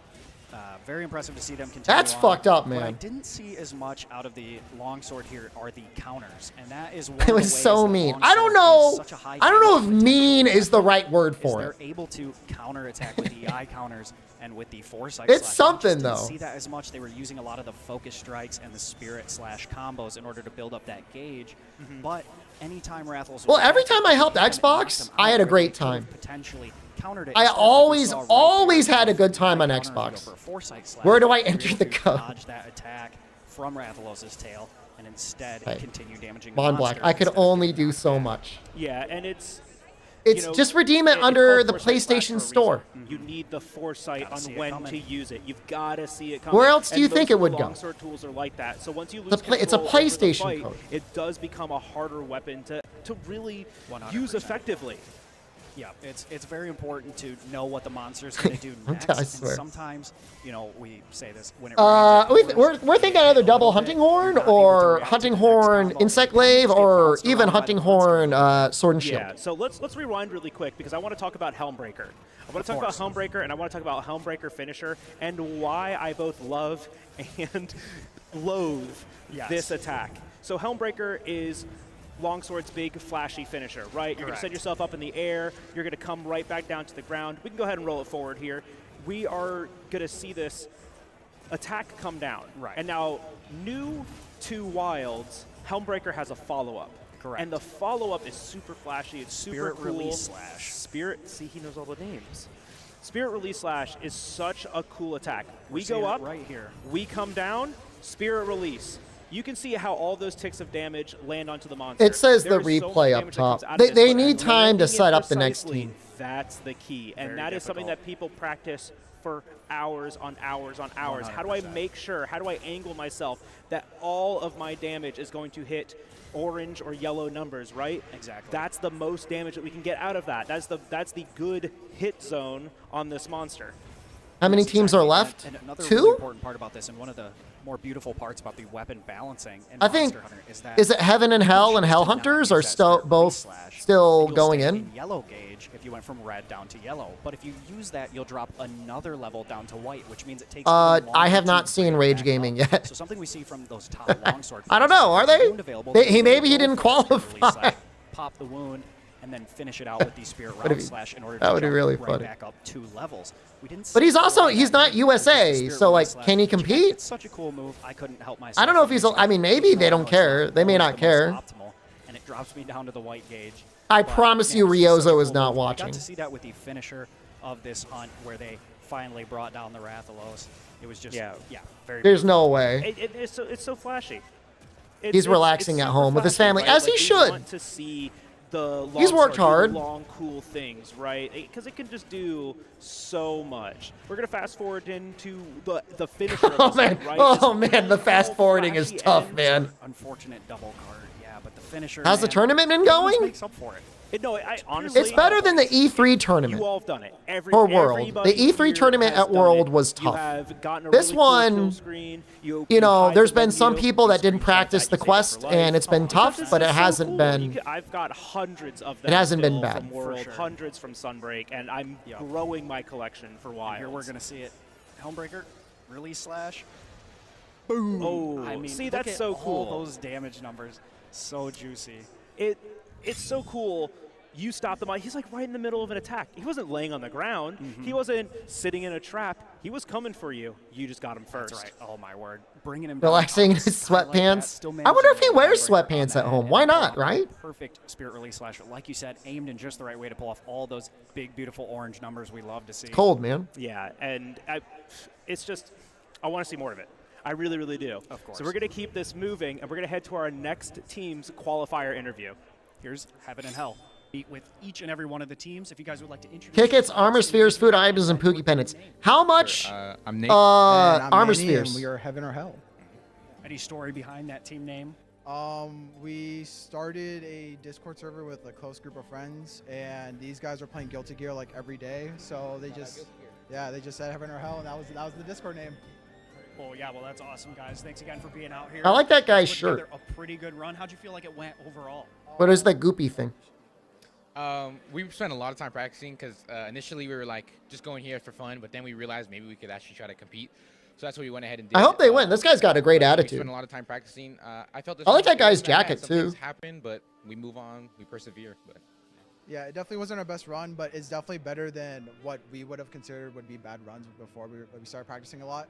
very impressive to see them continue That's on. fucked up, man. What I didn't see as much out of the longsword here are the counters, and that is one It of the was ways so that mean. I longsword don't is know. such a high I don't know if damage mean is the right word for they're it. able to counterattack with the eye counters and with the foresight. It's slash. something, We just didn't though. See that as much. They were using a lot of the focus strikes and the spirit slash combos in order to build up that gauge. But anytime Rathles. Well, every time I helped Xbox, I had a great time. Potentially countered it. I Instead, like we always, saw right always there, had a good time on counter and go Xbox. for a foresight slash. Where do I We were enter able the to code? Dodge that attack from Rathalos' tail and instead Hey, continue damaging the Von Black, monster I could instead of only do so much. Yeah, and it's It's just redeem it under the PlayStation Store. You need the foresight on see it when coming. to use it. You've got to see it coming. Where else do And you think most it would of the go? longsword tools are like that. So once you The lose it's a control over the PlayStation fight, code. it does become a harder weapon to really 100%. use effectively. Yeah, it's very important to know what the monster's going to do next. I and swear. sometimes, you know, we say this when it rains, We're thinking either double hunting horn or hunting horn insect glaive or even hunting horn sword and shield. Yeah, so let's rewind really quick because I want to talk about Helmbreaker. I want to talk about Helmbreaker and I want to talk about Helmbreaker finisher and why I both love and loathe this attack. So Helmbreaker is Longsword's big flashy finisher, right? You're going to set yourself up in the air. You're going to come right back down to the ground. We can go ahead and roll it forward here. We are going to see this attack come down. Right. And now, new to Wilds, Helmbreaker has a follow-up. Correct. And the follow-up is super flashy. It's super Spirit cool. Release Slash. Spirit, see, he knows all the names. Spirit Release Slash is such a cool attack. We seeing go it up, right here. we come down, Spirit Release. You can see how all those ticks of damage land onto the monster. It says There the is so much replay up damage that comes top. out of this, They but need time to landing it set up the next precisely, team. That's the key. And Very that is something difficult. that people practice for hours on hours on hours. How do I 100%. make sure, how do I angle myself that all of my damage is going to hit orange or yellow numbers, right? Exactly. That's the most damage that we can get out of that. That's the good hit zone on this monster. How many Yes, teams are exactly. left? And another 2? really important part about this, and one of the more beautiful parts about the weapon balancing in I think, Monster Hunter is that is it Heaven and Hell and Hell Hunters are still both still going in? Yellow gauge if you went from red down to yellow, but if you use that, you'll drop another level down to white, which means it takes. I even longer have to not seen break Rage back Gaming up. yet. So something we see from those top longsword. I don't players know. Are is the they? wound available, Maybe he go didn't for a spirit release qualify. slash, pop the wound, and then finish it out with the spirit That'd round be- slash in order that to would be jump really right funny. back up 2 levels. We didn't But see he's a also lot of he's that not with just the USA, spirit so release like, slash, can he which compete? It's such a cool move. I couldn't help myself. I don't know if he's. I mean, maybe they don't care. They may not care. Optimal, and it drops me down to the white gauge. I But, promise man, you, this is such a Riozo is cool not move. I watching. got to see that with the finisher of this hunt, where they finally brought down the Rathalos. It was just Yeah. very. There's beautiful. no way. It's so flashy. He's relaxing at super home with his flashy, family, right? as Like, he we should. Want to see the He's worked longsword do hard. long, cool things, right? Because it can just do so much. We're gonna fast forward into the finisher. Of Oh this man! one, right? Oh This man! The cool, fast forwarding is flashy tough, end. man. Unfortunate double card, yeah, but the finisher. How's the man, tournament been it almost going? Makes up for it. No, I honestly. It's better than the E3 tournament. You all have done it. For World. Everybody The E3 here tournament has at done World it. was You tough. have gotten a This really cool one, kill screen. You You know, hide there's the been some menu, people you that didn't screenshot practice that, the you save it quest, for life. and it's been tough, This but is it so hasn't cool. been. I've got hundreds of them. It hasn't been still bad. From World, sure. hundreds from Sunbreak, and I'm growing my collection for And Wilds. here we're gonna see it. Helmbreaker, release slash. Boom. Oh, I mean, see, look that's at so all cool. those damage numbers, so juicy. It's so cool. You stop the mind. He's like right in the middle of an attack. He wasn't laying on the ground. He wasn't sitting in a trap. He was coming for you. You just got him first. That's right. Oh my word. Bringing him Relaxing in his sweatpants. I wonder if he wears sweatpants at home. Why not, right? Perfect spirit release slash. Like you said, aimed in just the right way to pull off all those big, beautiful orange numbers we love to see. Cold, man. Yeah, and it's just, I want to see more of it. I really, really do. Of course. So we're going to keep this moving, and we're going to head to our next team's qualifier interview. Here's Heaven and Hell. with each and every one of the teams. If you guys would like to introduce Tickets, armor spheres, food items, and Pookie pendants. How much? I'm Nate. Armor Manny, spheres. And we are Heaven or Hell. Any story behind that team name? We started a Discord server with a close group of friends, and these guys are playing Guilty Gear like every day. So they just, they just said Heaven or Hell, and that was the Discord name. Well, yeah, well, that's awesome, guys. Thanks again for being out here. I like that guy's Put shirt. together A pretty good run. How'd you feel like it went overall? What is that goopy thing? We spent a lot of time practicing because initially we were like just going here for fun, but then we realized maybe we could actually try to compete. So that's what we went ahead and did. I hope they win. This guy's got a great We attitude. spent a lot of time practicing. I felt this I like was that guy's good. I had jacket, some too. things happen, but we move on. We persevere. But Yeah, it definitely wasn't our best run, but it's definitely better than what we would have considered would be bad runs before we started practicing a lot.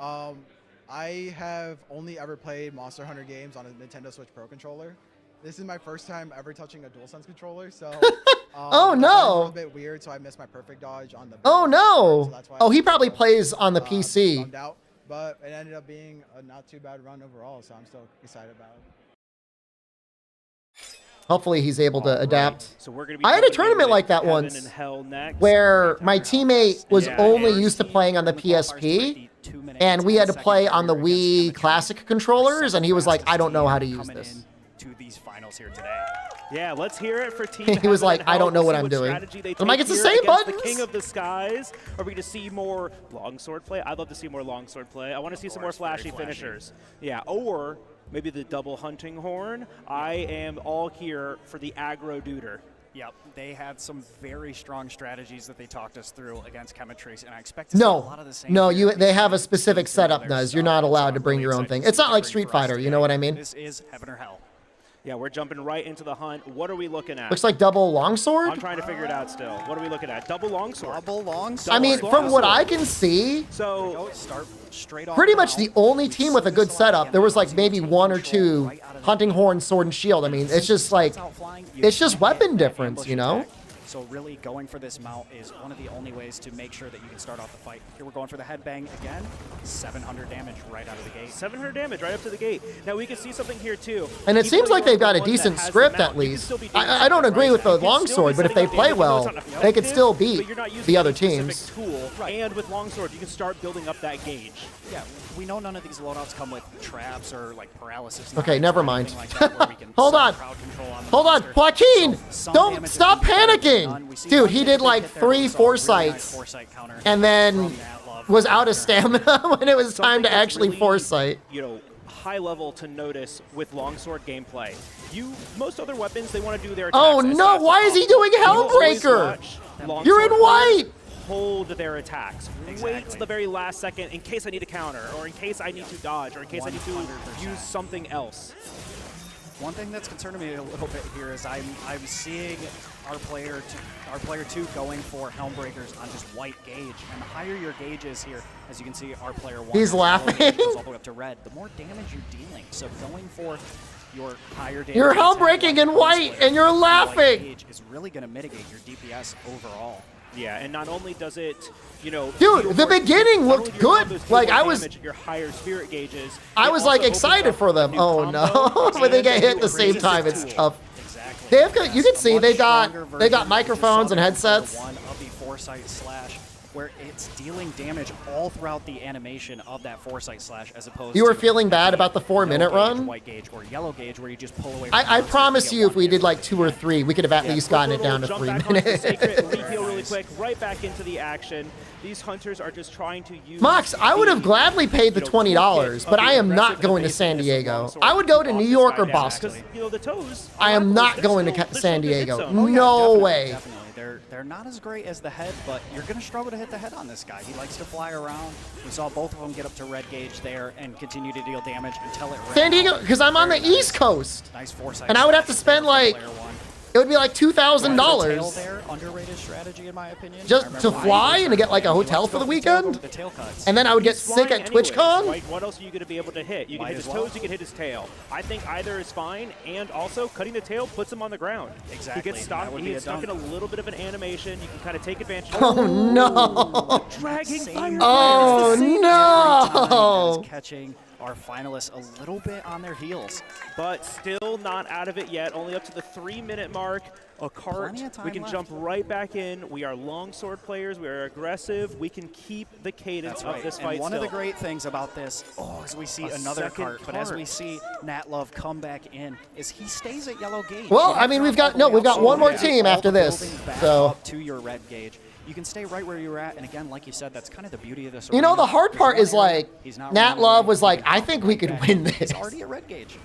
I have only ever played Monster Hunter games on a Nintendo Switch Pro controller. This is my first time ever touching a DualSense controller, so Oh, it's no. a little bit weird. So I missed my perfect dodge on the. Oh no! So that's why Oh, I'm he probably still, plays on the PC. bummed out, but it ended up being a not too bad run overall, so I'm still excited about it. Hopefully he's able to adapt. So we're gonna be I had a jumping tournament into like that Heaven once and Hell next. where my teammate was Yeah, only and- used to playing on the PSP, and we had to play on the Wii Classic controllers, and he was like, I don't know how to use this. To these finals here today. Yeah, let's hear it for Team He was Heaven like, and I Hell. don't know We'll what see I'm doing. strategy they I'm like, take it's the here same against buttons. The King of the Skies. Are we going to see more longsword play? I'd love to see more longsword play. I want to see some more flashy finishers. Yeah, or maybe the double hunting horn. I am all here for the aggro duder. Yep, they had some very strong strategies that they talked us through against Chemitrace, and I expect to see a No, lot of the same. no, here. they have a specific setup, Nuz. You're not allowed to bring your own thing. It's not like Street Fighter, you know what I mean? This is Heaven or Hell. Yeah, we're jumping right into the hunt. What are we looking at? Looks like double longsword. I'm trying to figure it out still. What are we looking at? Double longsword. Double longsword. I mean, from what I can see, So start straight off. pretty much the only team with a good setup. There was like maybe one or two hunting horn, sword, and shield. I mean, it's just like, it's just weapon difference, you know? So really going for this mount is one of the only ways to make sure that you can start off the fight. Here we're going for the headbang again. 700 damage right out of the gate. 700 damage right up to the gate. Now we can see something here too. And it Keep seems like putting they've got a on the one that decent has the script mount. at You can least. still be doing I don't something, agree right? with the You can still be longsword, but if they setting up play damage even though well, it's not they could effective, still but beat you're not using the other any teams. specific Tool. And with longsword, you can start building up that gauge. Yeah, we know none of these loadouts come with traps or like paralysis. Okay, never mind. Like that, where we can Hold set on. crowd control on the Hold on, monster. Joaquin! So some Don't damage stop is better than panicking! none. We see Dude, one he hit did they like hit there, but 3 we saw a really nice foresights, foresight counter and then from that love was out of stamina when it was time to Something that's actually really, foresight. You know, high level to notice with longsword gameplay. Most other weapons, they want to do their attacks Oh as no, fast why as is he possible. doing You always Hellbreaker? watch You're in longsword white! players hold their attacks. Wait to the very last second in case I need to counter, or in case I need to dodge, or in case I need to 100%. use something else. One thing that's concerning me a little bit here is I'm seeing our player two going for Helmbreakers on just white gauge, and the higher your gauge is here, as you can see, our player one. He's has yellow gauge, laughing. goes all the way up to red. The more damage you're dealing, so going for your higher damage. You're attack Hellbreaking like in white, Gunslinger, and you're white laughing! gauge is really going to mitigate your DPS overall. Yeah, and not only does it, you know, Dude, deal the more- beginning not looked only do your good. combos Like, deal more I was- damage at your higher spirit gauges. I it was also like opens excited up for them. a new Oh combo no, but they and get a hit at new the same resistance time. It's tool. tough. Exactly. They have, you can see A they much got stronger they got version. microphones and You just saw headsets. One of the foresight slash, where it's dealing damage all throughout the animation of that foresight slash, as opposed You were to feeling bad about the no 4-minute gauge, run? white gauge, or yellow gauge, where you just pull away. From I the monster promise to get you, if one we hit. did like 2 or 3, we could have at Yeah, least quick gotten it little down to jump 3 back onto the minutes. sacred, reheal really quick, right back into the action. These hunters are just trying to use. Mox, I would have gladly paid the $20, but I am not going to San Diego. I would go to New York or Boston. You know, the toes. I am not going to San Diego. No way. Definitely. They're not as great as the head, but you're going to struggle to hit the head on this guy. He likes to fly around. We saw both of them get up to red gauge there and continue to deal damage until it ran San Diego, out. because I'm on the Very nice. East Coast. Nice foresight. And I would have to spend like, it would be like Tail $2,000 there, underrated strategy in my opinion. just I to remember fly when and to get like a he hotel likes for to the go tail, go weekend. with the tail cuts. And then I would get He's sick flying at anyways. TwitchCon. Like, what else are you going to be able to hit? You can Might hit as his well. toes, you can hit his tail. I think either is fine, and also cutting the tail puts him on the ground. Exactly. He gets stuck. That would He be gets a stuck in a dunk. little bit of an animation. You can kind of take advantage. Oh no! Dragging fire. Oh Every time no! that is catching our finalists a little bit on their heels. But still not out of it yet. Only up to the 3-minute mark. a cart. Plenty of time We can left. jump right back in. We are longsword players. We are aggressive. We can keep the cadence That's right. of this And fight one of the still. great things about this, as we see A another second cart, but as cart. we see Nat Love come back in, is he stays at yellow gauge. Well, You I mean, don't we've drop got all the way we've got up, one so more you team all after the this. building back So up to your red gauge. You can stay right where you're at, and again, like you said, that's kind of the beauty of this. you know, arena. the hard There's part one is area, like he's not Nat running Love away, was he like, can I come think we right could back. win this. He's already at red gauge.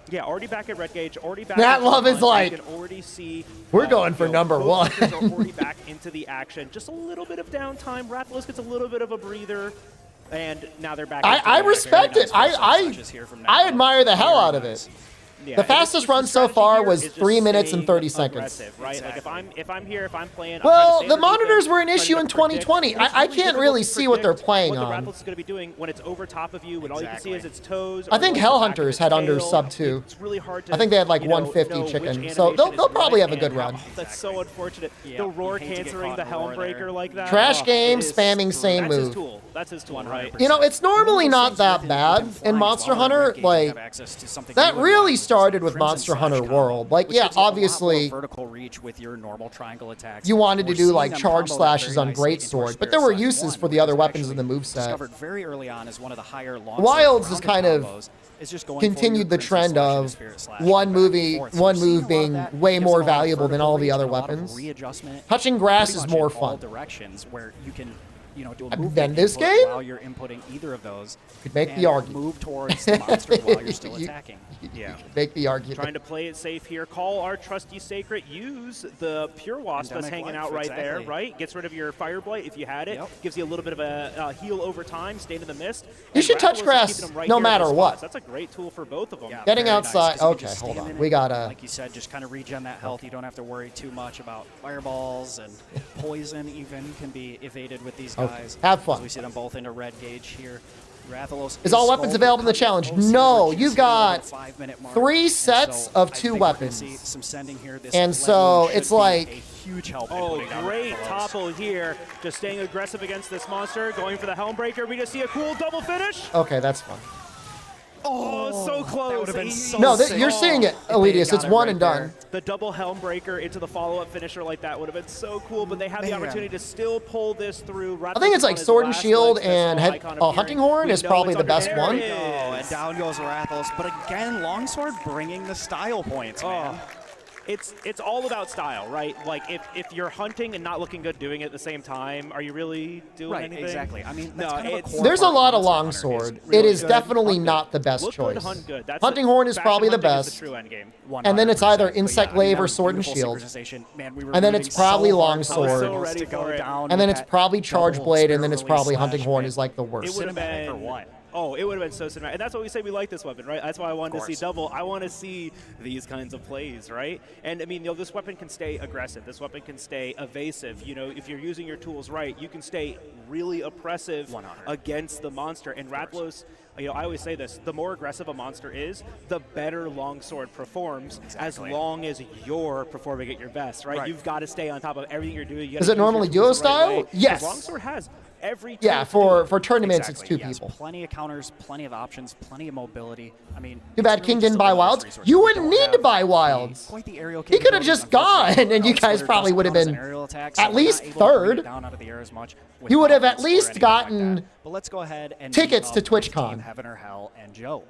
Yeah, already back at red gauge, already back. Nat into the Love is hunt. like, You can already see. we're going for you know, number both one. hunters are already back into the action. Just a little bit of downtime. Rathalos gets a little bit of a breather, and now they're back. into I the respect action. it. I admire the hell out of it. Yeah, The and it's fastest just run the so strategy far here was is just 3 minutes and staying 30 seconds. aggressive, right? Like if I'm here, if I'm playing. Well, I'm the trying to stay monitors underneath were an them, issue trying in to predict, 2020. but it's I really can't difficult really to see what they're predict playing what on. the Rathalos is going to be doing when it's over top of you, when all you can see is its toes. I or think what's the back of Hellhunters its had under tail. sub 2. It's really hard to. I think they had like you know, 150 know which chicken, animation so they'll is probably right have a good and how- run. That's so unfortunate. Yeah, The roar you hate to get cancering caught the in a roar Helmbreaker there. like that. Trash Oh, game, it is spamming same That's his move. tool. That's his tool, right? You know, it's normally not that bad in Monster Hunter. Like, that really started with Monster Hunter World. Like, yeah, obviously, vertical reach with your normal triangle attacks. you wanted to We're do seeing like them charge combo that slashes very on nicely into our Greatsword, but Spirit there were Slash uses 1, for the which other is weapons in actually the moveset. discovered very early on as one of the higher long Wilds has kind of continued the trend of one move being way more valuable than all the other weapons. Touching grass is more fun. Directions where you can, you know, do a And movement then this input game? while you're inputting either of those. Could make and the argument. Move towards the monster while you're still attacking. Yeah. Make the argument. Trying to play it safe here. Call our trusty Sacred. Use the Pure Wasp that's Endemic hanging Life, out right there, exactly. right? Gets rid of your Fire Blight if you had it. Gives you a little bit of a heal over time. Stay in the mist. You And should touch Rathalos is grass keeping them right no here at matter the what. spots. That's a great tool for both of them. Yeah, Getting very nice, outside. 'cause you can Okay, just hold stand on. in We it, gotta. like you said, just kind of regen that health. You don't have to worry too much about fireballs and poison. Even can be evaded with these Okay, guys. have fun. As we see them both into red gauge here. Rathalos Is all weapons available in the challenge? No, you've got 3 sets of 2 weapons. And so it's like, huge help. Oh, great topple here. Just staying aggressive against this monster. Going for the Helmbreaker. We just see a cool double finish. okay, that's fun. Oh, so close. That would have been so No, sick. you're seeing it, If they had Elitius. got It's it one right and done. there. The double Helmbreaker into the follow-up finisher like that would have been so cool, but they have the Man. opportunity to still pull this through. I think it's like Sword and Shield and Hunting Horn is probably the best one. Oh, and down goes Rathalos. But again, Longsword bringing the style points, man. It's all about style, right? Like if you're hunting and not looking good doing it at the same time, are you really doing anything? Exactly. I mean, that's no, kind of a it's core There's a part lot of of Monster Hunter longsword. is really It is good. definitely Hunt not the best Look choice. good, hunt good. That's Hunting Horn is faction probably the hunting is best. the true end game. And then it's either 100%. Insect But yeah, I mean, Glaive that or was Sword and beautiful Shield. synchronization. Man, we were And then rooting it's probably so hard for Longsword. Rathalos I was so ready to go for it. down And then with it's that probably Charge double Blade, and then spirit it's probably release Hunting slash, Horn man. is like the It worst. would have Cinematic been or what? Oh, it would have been so cinematic. And that's why we say we like this weapon, right? That's why I wanted to see double. I want to see these kinds of plays, right? And I mean, you know, this weapon can stay aggressive. This weapon can stay evasive. You know, if you're using your tools right, you can stay really oppressive against the monster. And Rathalos, you know, I always say this, the more aggressive a monster is, the better Longsword performs, as long as you're performing at your best, right? You've got to stay on top of everything you're doing. You Is it normally duo style? Yes. Longsword has every Yeah, tool for tournaments, Exactly, it's 2 yes. people. Plenty of counters, plenty of options, plenty of mobility. I mean, Too bad King didn't buy Wilds. You wouldn't need to buy Wilds. quite the aerial He could have just gone, and you guys probably would have been at least third. You would have at least gotten But let's go ahead and tickets to meet up with TwitchCon. Team Heaven or Hell and Joe.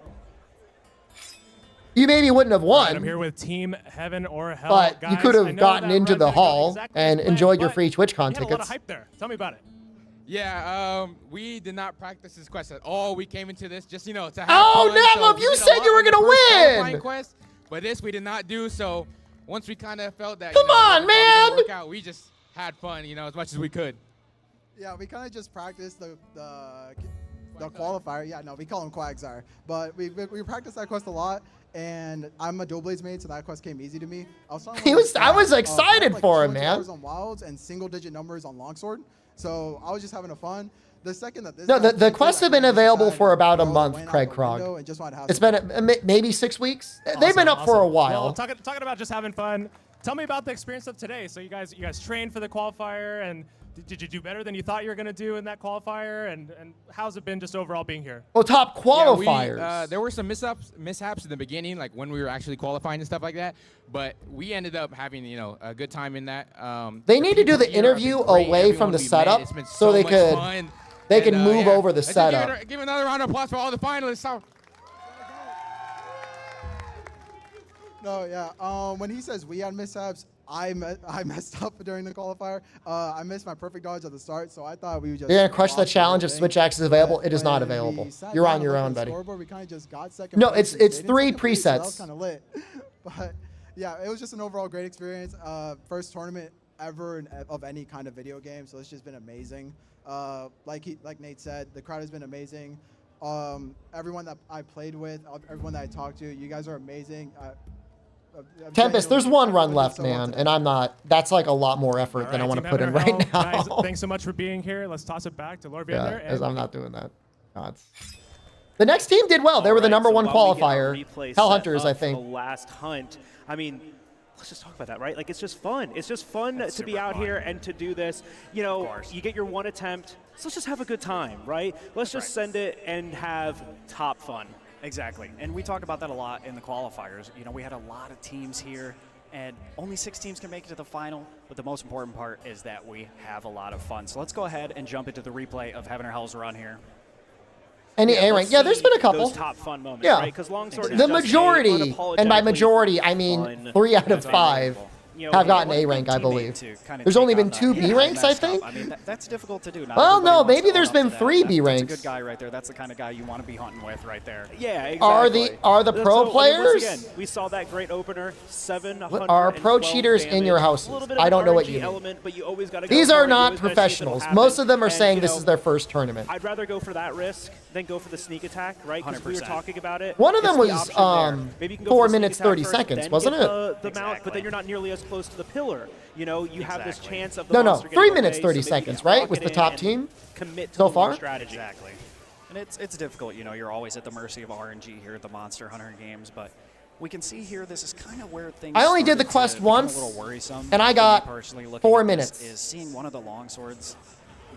You maybe wouldn't have Right, I'm won, here with Team Heaven or Hell. but Guys, you could I have know gotten that into run's the not going hall exactly and as planned, enjoyed your but free TwitchCon you had a lot of tickets. hype there. Tell me about it. Yeah, we did not practice this quest at all. We came into this just, you know, to have Oh, fun. So Natlov, we you did a said lot you were on the gonna first qualifying win! quest, but this we did not do. So once we kind of felt that, Come on, it wasn't probably gonna man! work out, we just had fun, you know, as much as we could. Yeah, we kind of just practiced the qualifier. Yeah, no, we call him Quagsire. But we practiced that quest a lot, and I'm a dual blades main, so that quest came easy to me. I was excited for him, man. On Wilds and single-digit numbers on Longsword, so I was just having a fun. The second that this No, guy the came quests through, have been I just available decided for to about a throw the month, win out Craig the Krog. window and just wanted to have It's some been maybe 6 weeks. They've been Awesome, up for a awesome. while. Well, talking about just having fun. tell me about the experience of today. So you guys trained for the qualifier, and did you do better than you thought you were going to do in that qualifier? And how's it been just overall being here? Oh, top qualifiers. Yeah, there were some mishaps in the beginning, like when we were actually qualifying and stuff like that. But we ended up having, a good time in that. They need to do the interview away from the setup so they could move over the setup. Give another round of applause for all the finalists. No, yeah. When he says we had mishaps, I messed up during the qualifier. I missed my perfect dodge at the start, so I thought we would just. You're gonna crush the challenge if Switch X is available. It is not available. You're on your own, buddy. We kind of just got second. No, it's 3 presets. So that was kind of lit, but yeah, it was just an overall great experience. First tournament ever of any kind of video game, so it's just been amazing. Like Nate said, the crowd has been amazing. Everyone that I played with, everyone that I talked to, you guys are amazing. Tempest, there's one run left, man, and I'm not. That's like a lot more effort than I want to put in right now. Guys, thanks so much for being here. Let's toss it back to Lord Vander. Yeah, I'm not doing that. The next team did well. They were the number one qualifier. Hell Hunters, I think. The last hunt. I mean, let's just talk about that, right? Like, it's just fun. It's just fun to be out here and to do this. You know, you get your one attempt. So let's just have a good time, right? Let's just send it and have top fun. Exactly, and we talked about that a lot in the qualifiers. You know, we had a lot of teams here, and only 6 teams can make it to the final, but the most important part is that we have a lot of fun. So let's go ahead and jump into the replay of Heaven or Hell's run here. Any A rank? Yeah, there's been a couple. Those top fun moments, yeah, right? Because Longsword is the just majority, and by majority I mean 3 out of 5. Have gotten A rank, I believe. There's only been 2 B ranks, I think. I mean, that's difficult to do. Well, no, maybe there's been 3 B ranks. That's a good guy right there. That's the kind of guy you want to be hunting with right there. Yeah, exactly. Are the pro players? Once again, we saw that great opener. 700. Are pro cheaters in your houses? I don't know what you mean. But you always gotta These are not professionals. Most of them are saying this is their first tournament. I'd rather go for that risk than go for the sneak attack, right? Because we were talking about it. One of them was 4 minutes 30 seconds, wasn't it? The mount, but then you're not nearly as close to the pillar. You know, you have this chance of the no, monster 3 minutes away, 30 so seconds, right? With the top team commit to so the far. Strategy. Exactly. And it's difficult, you know, you're always at the mercy of RNG here at the Monster Hunter games, but we can see here this is kind of where things I only did the quest once, and I got 4 minutes. Is seeing one of the longswords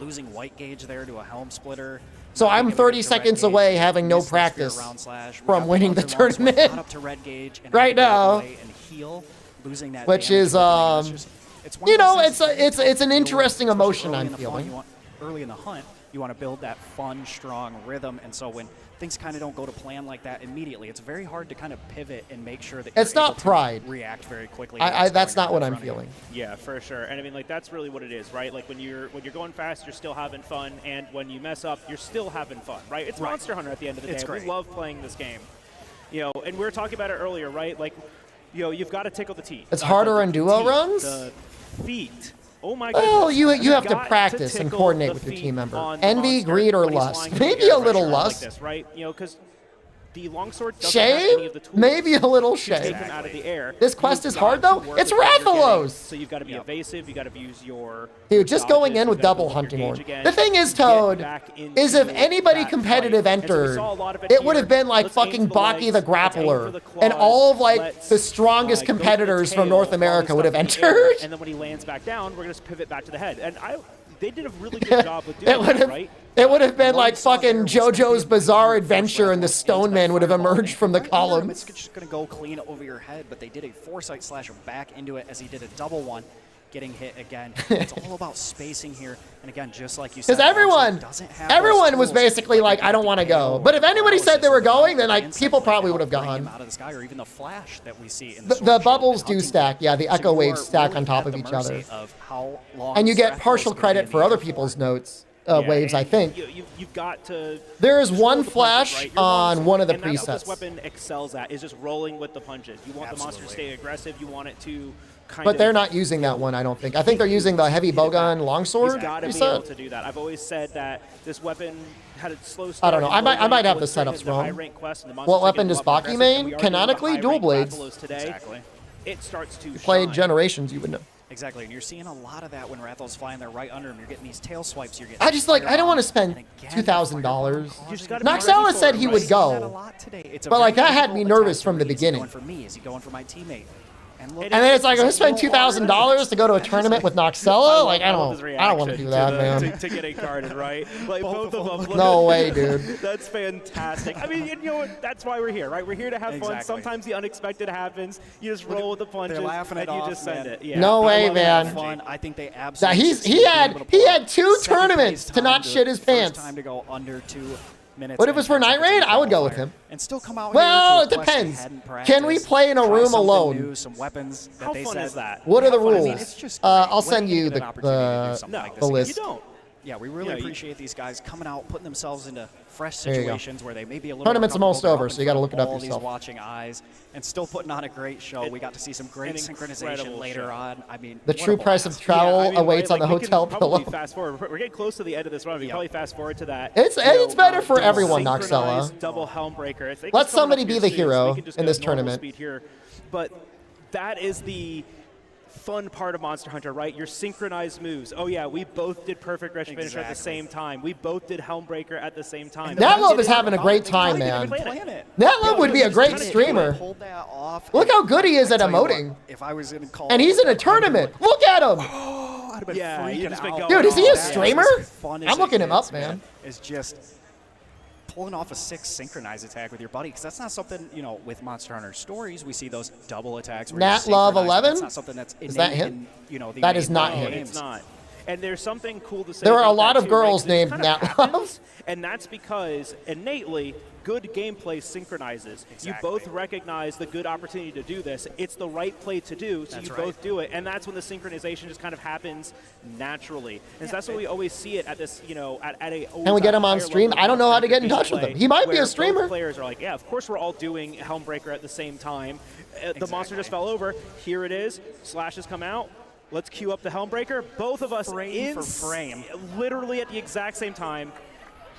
losing white gauge there to a helm splitter. So I'm 30 seconds away having no practice from winning the tournament right now, which is, you know, it's an interesting emotion I'm feeling. Early in the hunt, you want to build that fun, strong rhythm, and so when things kind of don't go to plan like that immediately, it's very hard to kind of pivot and make sure that it's not pride. React very quickly. That's not what I'm feeling. Yeah, for sure. And I mean, like, that's really what it is, right? Like, when you're going fast, you're still having fun, and when you mess up, you're still having fun, right? It's Monster Hunter at the end of the day. We love playing this game, you know. And we were talking about it earlier, right? Like, you know, you've got to tickle the teeth. It's harder on duo runs. The feet. Oh my goodness. Well, you have to practice and coordinate with your team member. Envy, greed, or lust. Maybe a little lust. Like this, right? You know, because the longsword doesn't shame? have any of the tools. Maybe a little to shame. take them out of the air. This quest is hard though. It's Rathalos. So you've got to be evasive. You got to use your. Dude, just going in with double hunting horn. The thing is, Toad, is if anybody competitive entered, it would have been like fucking Baki the Grappler, and all of like the strongest competitors from North America would have entered. And then when he lands back down, we're gonna just pivot back to the head. And they did a really good job with doing that, right? It would have been like fucking JoJo's Bizarre Adventure, and the Stone Man would have emerged from the columns. It's just going to go clean over your head, but they did a foresight slash back into it as he did a double one, getting hit again. It's all about spacing here, and again, just like you said, because everyone was basically like, I don't want to go. But if anybody said they were going, then like people probably would have gone. Out of the sky, or even the flash that we see in the bubbles do stack, yeah. The echo waves stack on top of each other, and you get partial credit for other people's notes. Waves, I think. You've got to. There is one flash on one of the presets. That's what this weapon excels at, is just rolling with the punches. You want the monster to stay aggressive. You want it to kind But they're not using that one, I don't think. I think they're using the heavy bowgun longsword. He's got to be able to do that. I've always said that this weapon had a slow start. I don't know. I might have the setups wrong. What weapon does Baki main? Canonically, dual blades. Exactly. It starts to. You played Generations, you would know. Exactly, and you're seeing a lot of that when Rathal's flying there right under him. You're getting these tail swipes. You're getting. I don't want to spend $2,000. Noxella said he would go, but like that had me nervous from the beginning. Is he going for me? Is he going for my teammate? And then it's like, I'm gonna spend $2,000 to go to a tournament with Noxella? Like, I don't want to do that, man. To getting carded, right? Like, both of them. No way, dude. That's fantastic. I mean, you know what? That's why we're here, right? We're here to have fun. Sometimes the unexpected happens. You just roll with the punches, They're laughing and it you off, just send man. it. Yeah. No way, man. Fun. I think they absolutely. He had 2 tournaments to not shit his pants. Time to go under 2 minutes. But if it was for Night Raid, I would go with him. And still come out well, here it to a quest they depends. hadn't Can we practiced, play in a try room something alone? New, some weapons that How they fun said, is that? What are the How fun is rules? that? It's just I'll great. send When you get an opportunity to do something like the this. list. You don't. Yeah, we really appreciate these guys coming out, putting themselves into fresh There you go. situations where they may be a little Tournament's uncomfortable, almost but over, up so in you gotta front look of it up all yourself. These watching eyes, and still putting on a great show. We got to see some great synchronization incredible later show. on. I mean, The what true a price blast. of travel Yeah, I mean, awaits right, on the like, we can hotel probably pillow. Fast forward. We're getting close to the end of this run. We can probably fast forward to that. It's better for double everyone, synchronized Noxella. Double Helmbreaker. It's like Let it's coming somebody up be here the soon, so hero we can just in go this normal tournament. speed here. But that is the fun part of Monster Hunter, right? Your synchronized moves. Oh yeah, we both did perfect rush finisher at the same time. We both did Helmbreaker at the same time. Natlove is having a great time, man. Natlove would be a great streamer. Look how good he is at emoting. If I was going to call, And he's in a tournament. Look at him. Yeah, you just been going Dude, is he a off. streamer? I'm looking him up, man. Is just pulling off a 6 synchronized attack with your buddy, because that's not something, you know, with Monster Hunter stories we see those double attacks. where you're Natlove synchronized. 11? That's not something that's Is that innate him? in, you know, the That is main not games. him. It's not. And there's something cool to say. There are a about lot that of too, girls right? 'Cause it named kind of Natlove. happens, and that's because innately good gameplay synchronizes. You both recognize the good opportunity to do this. It's the right play to do, so you both do it, and that's when the synchronization just kind of happens naturally. And so that's what we always see it at this, you know, at a. Can we get him on higher stream? level I don't know how to get in play, touch with him. He might be where a streamer. both players are like, yeah, of course we're all doing Helmbreaker at the same time. The monster just fell over. Here it is. Slash has come out. Let's queue up the Helmbreaker. Both of us Frame for frame. literally at the exact same time,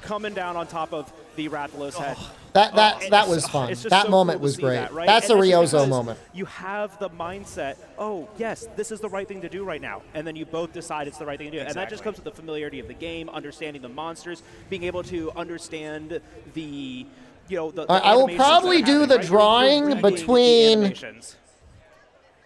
coming down on top of the Rathalos head. That was fun. It's just That so moment cool to was see great. that, right? That's a And just Ryozo because moment. You have the mindset, oh, yes, this is the right thing to do right now. And then you both decide it's the right thing to do. And that just comes with the familiarity of the game, understanding the monsters, being able to understand the, you know, the I will animations probably that are do happening, the right? You're drawing reading the between animations.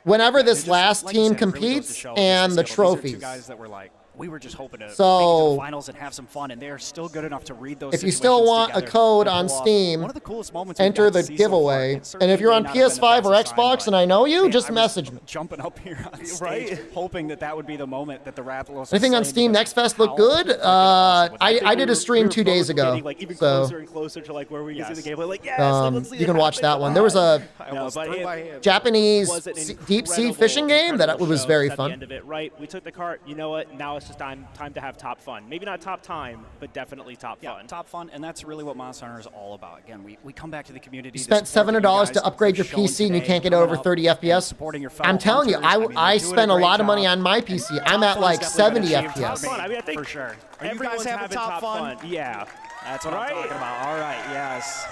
whenever this last Like you team said, it really goes to competes show and the just skill. These are trophies. two guys that were like, we were just hoping to make it to So, the finals and have some fun, and they're still good enough to read those if you still situations want a together code to on pull off Steam, one of the coolest moments we've enter got to the see so far. giveaway. It And certainly if you're may on not have been the PS5 or fastest time, Xbox but and I know you, man, just I was message me. Jumping up here on stage, Right? hoping that would be the moment that the Rathalos. Anything on Steam Next Fest look good? I did a stream 2 days ago. Getting, like, even So closer and closer to like where we can see the gameplay. Like, yes, let's see you it can watch happen. that one. There was a No, but it Japanese was an deep sea incredible, fishing game that incredible was show very at fun. The end of it, right? We took the cart. You know what? Now it's just time to have top fun. Maybe not top time, but definitely top fun. Top fun, and that's really what Monster Hunter is all about. Again, we come back to the community. You spent $700 to upgrade your PC and you can't get over 30 FPS. I'm telling you, I spent a lot of money on my PC. I'm at like 70 FPS. Fun. I mean, I think for sure. Are you everyone's guys having having top fun? Yeah, That's what I'm talking about. All right, yes.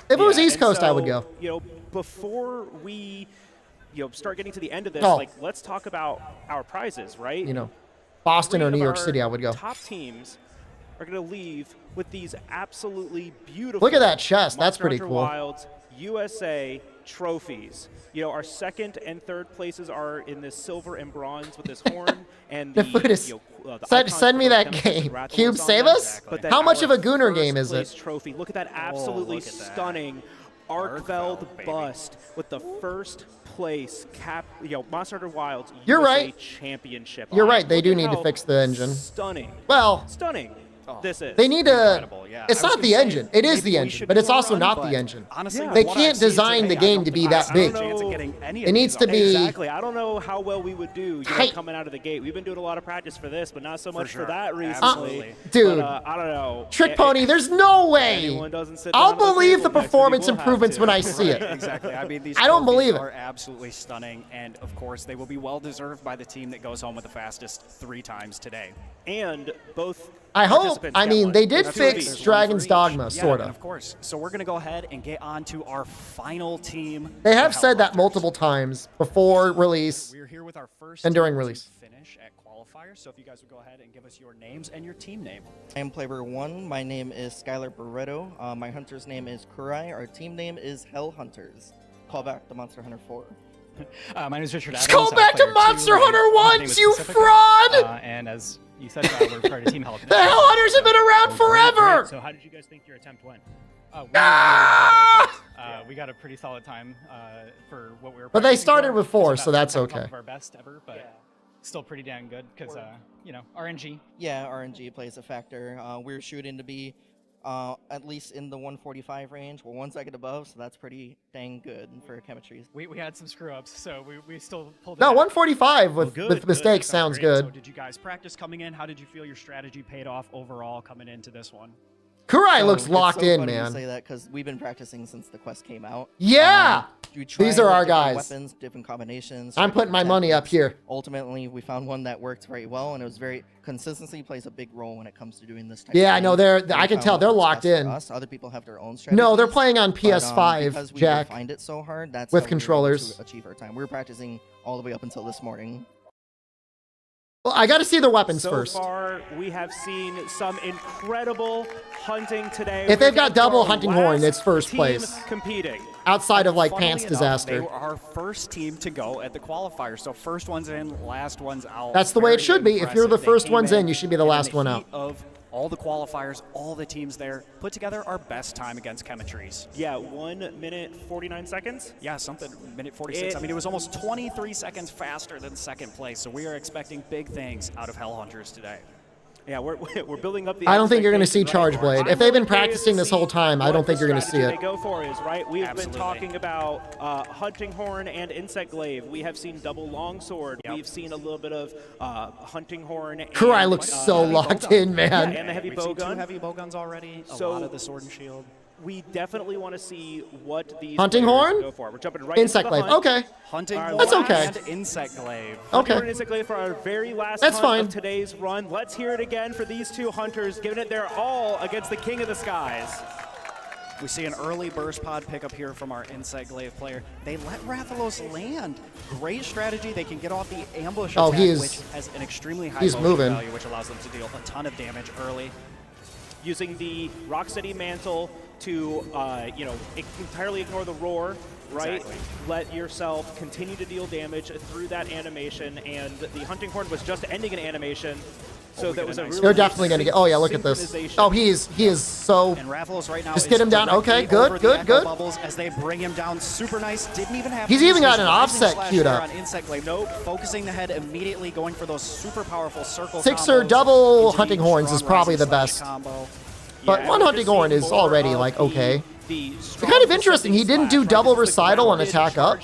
If it was Yeah, East and Coast, I so, would go. You know, before we, you know, start getting to the end of this, Oh. like, let's talk about our prizes, right? You know, Boston or Three New of York our City, I would go. Top teams are going to leave with these absolutely beautiful. Look at that chest. That's Monster pretty Hunter cool. Wilds USA trophies. You know, our second and third places are in this silver and bronze with this horn and the, Foodist. you know, the Send, icons send me for that chemicals game. and Rathalos Cube, on save them. us? But then How much of our a Gooner first game is place it? Trophy. Look at that absolutely look at that. stunning Arkveld bust with the first place Monster Hunter Wilds You're USA right. Championship. You're on it. right. They Look do at need to how fix the engine. Stunning. Well, Stunning. This is. they need to. Incredible, yeah. It's I was not the gonna say, engine. It is maybe the we engine, should but do it's a also run, not but the engine. honestly, Yeah. with They what can't I've seen design today, the I game don't to be think that I big. have a chance of getting any It of needs these to up. be Exactly. I don't know how well we would do tight. coming out of the gate. We've been doing a lot of practice for this, but not so much for, sure. that recently. Absolutely. Dude. But, I don't know. Trick Pony, there's no way. Anyone doesn't sit I'll down at the believe table the next to me, performance we'll have improvements to. when I see it. Exactly. I mean, these I don't trophies believe it. are absolutely stunning, and of course, they will be well deserved by the team that goes home with the fastest 3 times today. And both. I hope. participants I get mean, one. they did That's two of fix these. Dragon's Dogma, Yeah, sort and of. of course. So we're going to go ahead and get on to our final team. They have of said that Hellhunters. multiple times before release We're here with our first and during team to release. finish at qualifiers. So if you guys would go ahead and give us your names and your team name. I am Player 1. My name is Skylar Barreto. My hunter's name is Kurai. Our team name is Hell Hunters. call back the Monster Hunter 4. My name is Richard Adams. Just call back to Monster Hunter 1, you fraud! And as you said, we're part of Team Hell. The Hellhunters have been around forever! So how did you guys think your attempt went? We got a pretty solid time for what we were. But they practicing started for. with 4, It's so about that's 10 okay. Of our best ever, but still pretty damn good because RNG. Yeah, RNG plays a factor. We're shooting to be at least in the 145 range. We're 1 second above, so that's pretty dang good for chemistry. We had some screw ups, so we still pulled it No, out. 145 with, Well, with mistakes sounds good. So did you guys practice coming in? How did you feel your strategy paid off overall coming into this one? Kurai So looks it's locked so in, funny man. You say that because we've been practicing since the quest came out. Yeah! We tried These are our different guys. Weapons, different combinations. I'm putting my money up here. Ultimately, we found one that worked very well, and it was very consistency plays a big role when it comes to doing this type. Yeah, of no, thing. I can found tell what they're works locked best for in. us. Other people have their own strategies. No, they're playing on but, PS5, because we Jack. find it so hard. That's with how we were able controllers. to achieve our time. We were practicing all the way up until this morning. Well, I got to see their weapons So first. far, we have seen some incredible hunting today. If they've We're got gonna double our hunting horn, last it's first team place. competing. Outside of like Funnily Pants enough, Disaster. They were our first team to go at the qualifier. So first one's in, last one's out. That's the way it Very should be. If you're the impressive. They first came ones in, you should be the and last the one heat out. Of all the qualifiers, all the teams there put together our best time against Chemetries. Yeah, 1 minute 49 seconds. Yeah, something minute 46. I mean, it was almost 23 seconds faster than second place. So we are expecting big things out of Hellhunters today. Yeah, we're building up the. I don't think you're going to see expectation, right? Charge Blade. If they've been practicing this whole time, I don't think you're going to see Strategy it. they go for is right. We've Absolutely. been talking about hunting horn and insect glaive. We have seen double longsword. We've seen a little bit of hunting horn. And, Kurai looks so locked in, man. Yeah, and the heavy We've bow seen gun. 2 heavy bow guns already. A So lot of the sword and shield. We definitely want to see what these Hunting players horn? go for. We're jumping right Insect into the glaive. hunt. Okay. Hunting Our horn That's okay. and insect glaive. Okay. Hunting horn and insect glaive for our very last That's hunt fine. of today's run. Let's hear it again for these two hunters, giving it their all against the King of the Skies. We see an early burst pod pickup here from our insect glaive player. They let Rathalos land. Great strategy. They can get off the ambush Oh, attack, he is- which has an extremely high he's motion moving. value, which allows them to deal a ton of damage early. Using the Rocksteady mantle to, entirely ignore the roar, right? Exactly. Let yourself continue to deal damage through that animation, and the hunting horn was just ending an animation. So that was a really They're definitely going to get. Oh yeah, look at this. synchronization. Oh, he is so. And Rathalos right now Just is get him down. directly Okay, good, over the good, echo good. Bubbles as they bring him down. Super nice. Didn't even have. He's to even use got his an rising offset slash queued there up. On insect glaive. Nope. Focusing the head immediately, going for those super powerful circle Sixer combos. double Continuing hunting horns is strong probably rising the slash best. Combo. But Yeah, one we're hunting just horn seeing is more already of like the okay. It's kind of interesting. He didn't do double recital on attack up.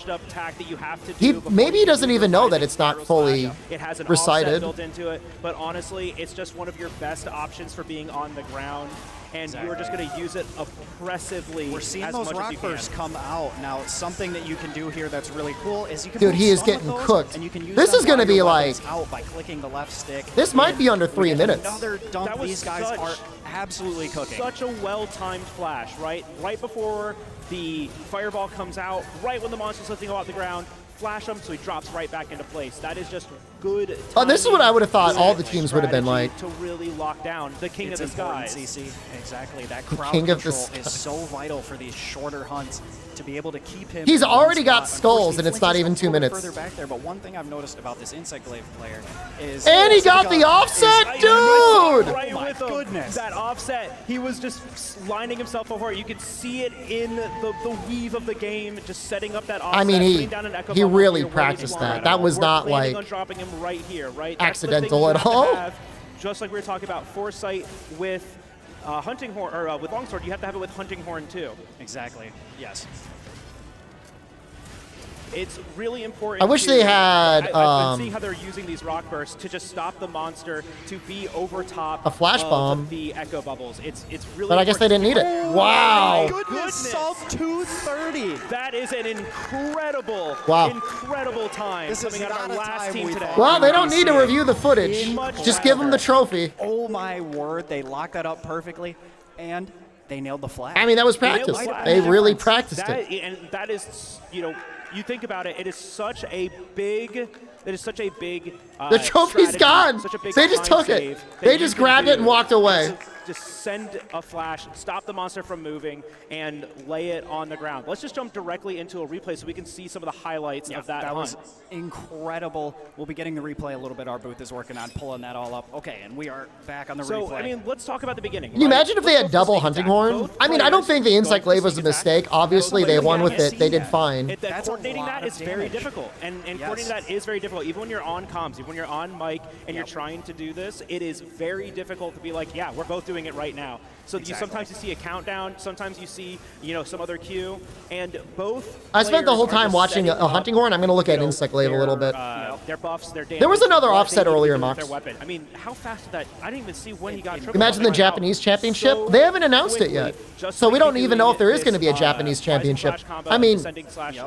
He maybe he doesn't even know that it's not fully It has an offset recited. built into it, but honestly, it's just one of your best options for being on the ground, and you're just going to use it oppressively. We're seeing as those much as rock you can. bursts come out. Now, something that you can do here that's really cool is you can Dude, put he is stun with getting those, cooked. And you can use This them is gonna while your be weapon's like- out by clicking the left stick. This might be under We 3 get minutes. Another dunk. That was These guys such- are absolutely cooking. Such a well-timed flash, right? Right before the fireball comes out, right when the monster's lifting off the ground, flash him so he drops right back into place. That is just good. Oh, this is what I would have thought timing, all the teams would have been strategy like. to really lock down the King It's of the important, Skies. CC. Exactly. That The crowd King of the control is Skies. so vital for these shorter hunts to be able to keep him. He's in one already got spot. skulls, Unfortunately, and it's not Flink even is 2 a little minutes. Further back there, but one thing I've noticed about this insect glaive player is And he got the offset, dude! Right Oh my with him. goodness. That offset, he was just lining himself before. You could see it in the weave of the game, just setting up that offset. I mean, putting down an echo he bubble really here, waiting practiced for that. it. That was We're not planning like on dropping him right here, right? That's the thing accidental you at have to all. have, just like we were talking about foresight with hunting horn or with longsword, you have to have it with hunting horn too. Exactly. Yes. It's really important. I wish they had, I've been seeing how they're using these rock bursts to just stop the monster to be over top A flash of bomb. the echo bubbles. It's really. But I guess they didn't need it. Oh Wow. my goodness, sub 230. That is an incredible, Wow. incredible time This is coming out of not our a last time team we today. thought Well, they don't need to review the footage. Much Just give them the better. trophy. Oh my word! They locked that up perfectly, and they nailed the flag. I mean, that was They nailed practice. the flag. They really practiced That- it. And that is, you think about it, it is such a big. It is such a big. The trophy's strategy, gone. such a big They just time took it. save that They you just can grabbed it and do. walked away. Just send a flash, stop the monster from moving, and lay it on the ground. Let's just jump directly into a replay so we can see some of the highlights of that That hunt. was incredible. We'll be getting the replay a little bit. Our booth is working on pulling that all up. Okay, and we are back on the So, replay. I mean, let's talk about the beginning. Can you imagine if they had double hunting horn? I mean, I don't think the insect glaive was a mistake. Obviously, they won with it. They did fine. Coordinating that is very difficult, and coordinating that is very difficult. Even when you're on comms, even when you're on mic, and you're trying to do this, it is very difficult to be like, yeah, we're both doing it right now. So sometimes you see a countdown, sometimes you see, some other cue, and both. I spent the whole players are time just watching setting a hunting horn. I'm going to look at you know, insect glaive a little bit. Their buffs, their damage. There was another what offset they need to earlier, do with Mox. their weapon. I mean, how fast did that? I didn't even see when he got triple. Imagine the buff. Japanese championship. So They haven't announced it yet. just So we like don't doing even know if there is this, going to be a Japanese championship. flash combo, I mean, descending slash,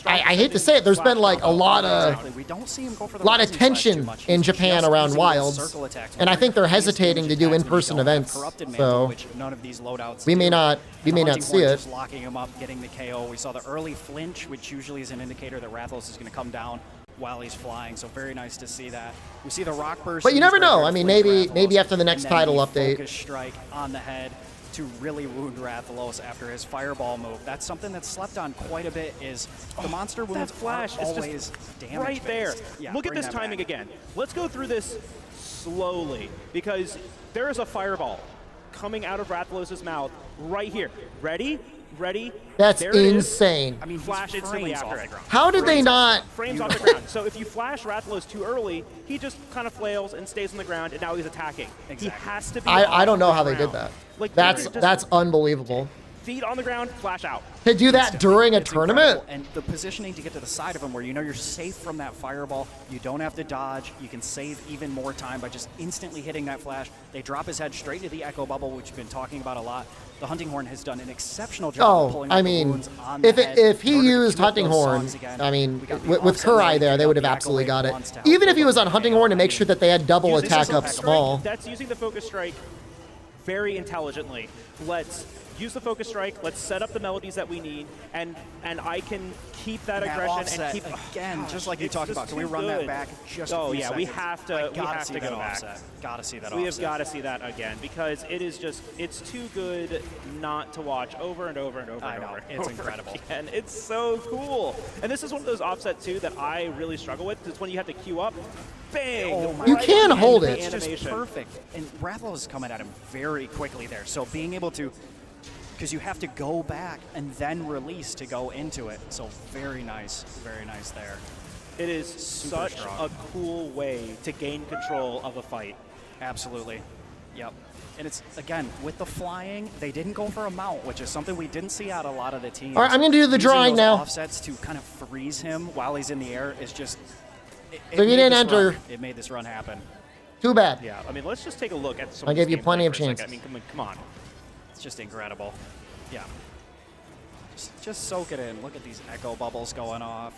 I hate to say it, there's been like a lot of we don't see him go for the lot of rising slash too tension much. in He's Japan just around using those Wilds, circle attacks. and I think they're These hesitating to do damage attacks when you in-person don't have events. corrupted mantle, So which none of these loadouts we may do. not And the see hunting horn it. just locking him up, getting the KO. We saw the early flinch, which usually is an indicator that Rathalos is going to come down while he's flying. So very nice to see that. We see the rock burst. But you he's never right know. there I to mean, flinch maybe Rathalos, after the next and then title the update. Focus strike on the head to really wound Rathalos after his fireball move. That's something that's slept on quite a bit. Is the monster wounds that flash aren't is always just damage right there. based. Yeah, Look at bring this that timing back. again. Let's go through this slowly because there is a fireball coming out of Rathalos' mouth right here. Ready? That's There it is. insane. I mean, flash instantly frames after off it. the ground. How did they not? Frames off the ground. So if you flash Rathalos too early, he just kind of flails and stays on the ground, and now he's attacking. He has to be. I don't know off how the they did ground. that. Like, That's just that's unbelievable. feet on the ground, flash out. To do that during a It's tournament? incredible. And the positioning to get to the side of him where you know you're safe from that fireball, you don't have to dodge, you can save even more time by just instantly hitting that flash. They drop his head straight into the echo bubble, which we've been talking about a lot. The hunting horn has done an exceptional job of Oh, pulling I out the mean, wounds on the head if in he order to used cue up hunting those horn, songs again. I mean, We got the with offset Kurai mode, there, we they got would have the absolutely Echo got it. Wave once to help Even if build he was up on the hunting KO. horn to make sure that they had double Using attack the up focus small. strike, that's using the focus strike very intelligently. Let's use the focus strike. Let's set up the melodies that we need, and I can keep that And that aggression offset, and keep again, just like you it's talk just about. Can we too run that good. back just a Oh few yeah, we seconds? have to. I We gotta have see to that go back. offset. Gotta see that We have offset. got to see that again because it is just it's too good not to watch over and over and over I and know. over. It's over incredible. And it's so cool. And this is one of those offsets too that I really struggle with. It's when you have to queue up. Bang! Oh my You right can into hold the it. It's just animation. perfect. And Rathalos is coming at him very quickly there. So being able to, because you have to go back and then release to go into it. So very nice there. It is Super such strong. a cool way to gain control of a fight. Absolutely. Yep. And it's, again, with the flying, they didn't go for a mount, which is something we didn't see out of a lot of the teams. All right, I'm gonna do the Using drawing those now. Offsets to kind of freeze him while he's in the air is just. So you made didn't this enter. run. It made this run happen. Too bad. Yeah, I mean, let's just take a look at some I of gave this you plenty gameplay of for a second. chances. I mean, come on. It's just incredible. Yeah. Just soak it in. Look at these echo bubbles going off.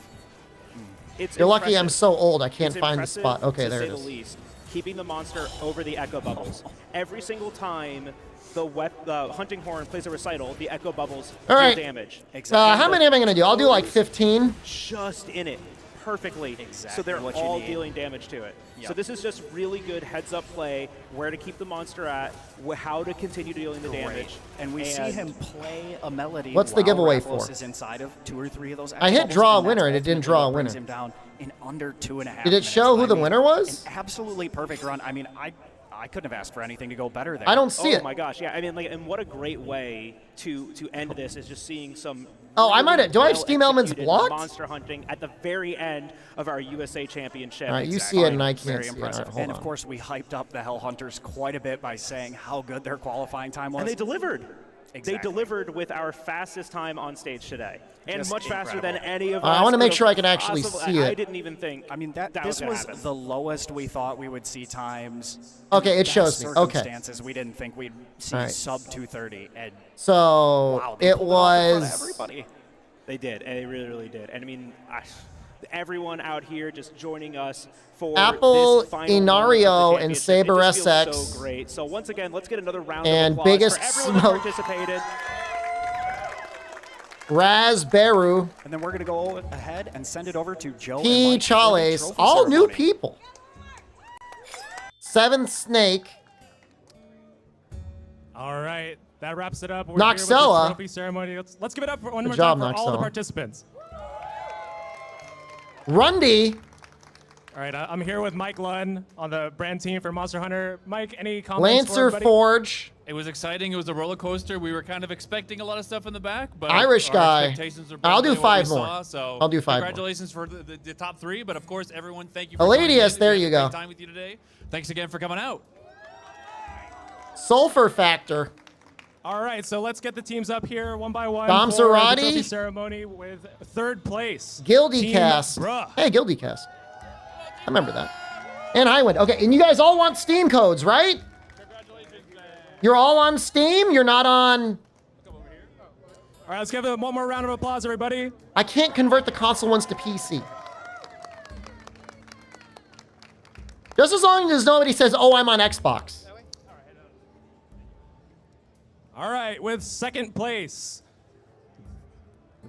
It's You're lucky I'm impressive. so old I can't It's find the impressive, spot. Okay, to there say it is. the least. Keeping the monster over the echo bubbles. Every single time the hunting horn plays a recital, the echo bubbles All right. deal damage. How many am I gonna do? I'll do like 15. Just in it perfectly. So Exactly they're what you all need. dealing damage to it. So Yep. this is just really good heads-up play, where to keep the monster at, how to continue dealing the damage. Great. And we see him play a melody. What's the while giveaway Rathalos for? is inside of 2 or 3 of those. I hit echo draw a bubbles, winner and and it didn't that's draw a ultimately what brings winner. him down in under 2.5 Did it show who minutes. the I mean, winner was? An absolutely perfect run. I mean, I couldn't have asked for anything to go better there. I don't see Oh it. my gosh, yeah. I mean, like, and what a great way to end this is just seeing some. Oh, I might have. Do I have well Steam Elements executed blocked? Monster hunting at the very end of our USA Championship. All right, you see it and I can't Very see it. All impressive. right, hold And on. of course, we hyped up the Hell Hunters quite a bit by saying how good their qualifying time was. And they delivered. Exactly. They delivered with our fastest time on stage today, and Just much faster than incredible. any of I us. wanna make could've sure I can actually possibly- see I it. didn't even think. I mean, this gonna was happen. the lowest we thought we would see times. Okay, in it best shows me. Okay. circumstances, we didn't think we'd see All right. sub 230. And So wow, they it pulled it off in front of was. everybody. They did, and they really, really did. And I mean, everyone out here just joining us for Apple, this final Inario, run of the and championship. Saber It just feels SX. So great. So once again, let's get another round And of applause Biggest for everyone Smoke. that participated. Raspberry. And then we're going to go ahead and send it over to Joe. P. and Mike for the Chales. trophy All new ceremony. people. 7th Snake. All right, that wraps it up. We're here with the Noxella. trophy ceremony. Let's give it up for one Good more job, time for all the Noxella. participants. Rundy. All right, I'm here with Mike Lunn on the brand team for Monster Hunter. Mike, any comments? Lancer for everybody? Forge. It was exciting. It was a roller coaster. We were kind of expecting a lot of stuff in the back, but Irish our guy. expectations are I'll do better than what we 5 more. saw, so I'll do 5 more. congratulations for the top 3, but of course, everyone, thank you for Eladius, joining in. there We had you a go. great time with you today. Thanks again for coming out. Sulfur Factor. All right, so let's get the teams up here one by one Dom for the Cerati. trophy ceremony with 3rd place. Gildy Team Cast. Bruh. Hey, Gildy Cast. I remember that. And I went. Okay, and you guys all want Steam codes, right? You're all on Steam? You're not on... All right, let's give it one more round of applause, everybody. I can't convert the console ones to PC. Just as long as nobody says, oh, I'm on Xbox. All right, with 2nd place,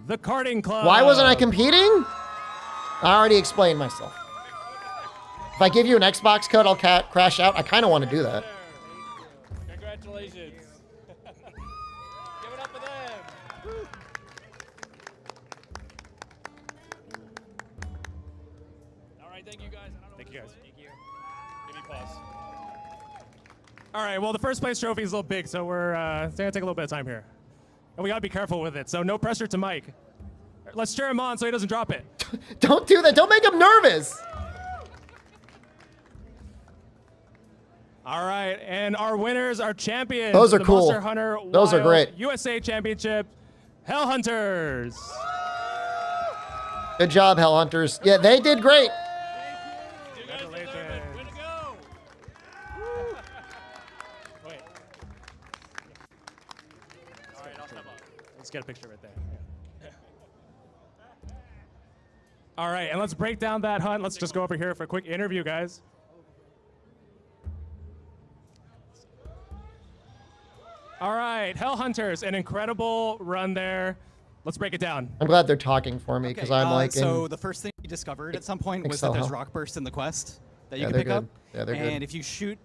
the Karting Club. Why wasn't I competing? I already explained myself. If I give you an Xbox code, I'll crash out. I kind of want to do that. Congratulations. Give it up for them. All right, thank you guys. Thank you guys. Thank you. Give me pause. All right, well, the 1st place trophy is a little big, so we're it's going to take a little bit of time here. And we got to be careful with it, so no pressure to Mike. Let's cheer him on so he doesn't drop it. Don't do that. Don't make him nervous. All right, and our winners, our champions. Those are the cool. Monster Hunter Those are Wild great. USA Championship, Hell Hunters. Good job, Hell Hunters. Yeah, they did great. Congratulations. Way to go. Wait. All right, I'll step up. Let's get a picture right there. Yeah. All right, and let's break down that hunt. Let's just go over here for a quick interview, guys. All right, Hell Hunters, an incredible run there. Let's break it down. I'm glad they're talking for me because I'm like so in the first thing we discovered at some point was Excel that there's help. rock bursts in the quest that you Yeah, can they're pick up. good. Yeah, they're good. And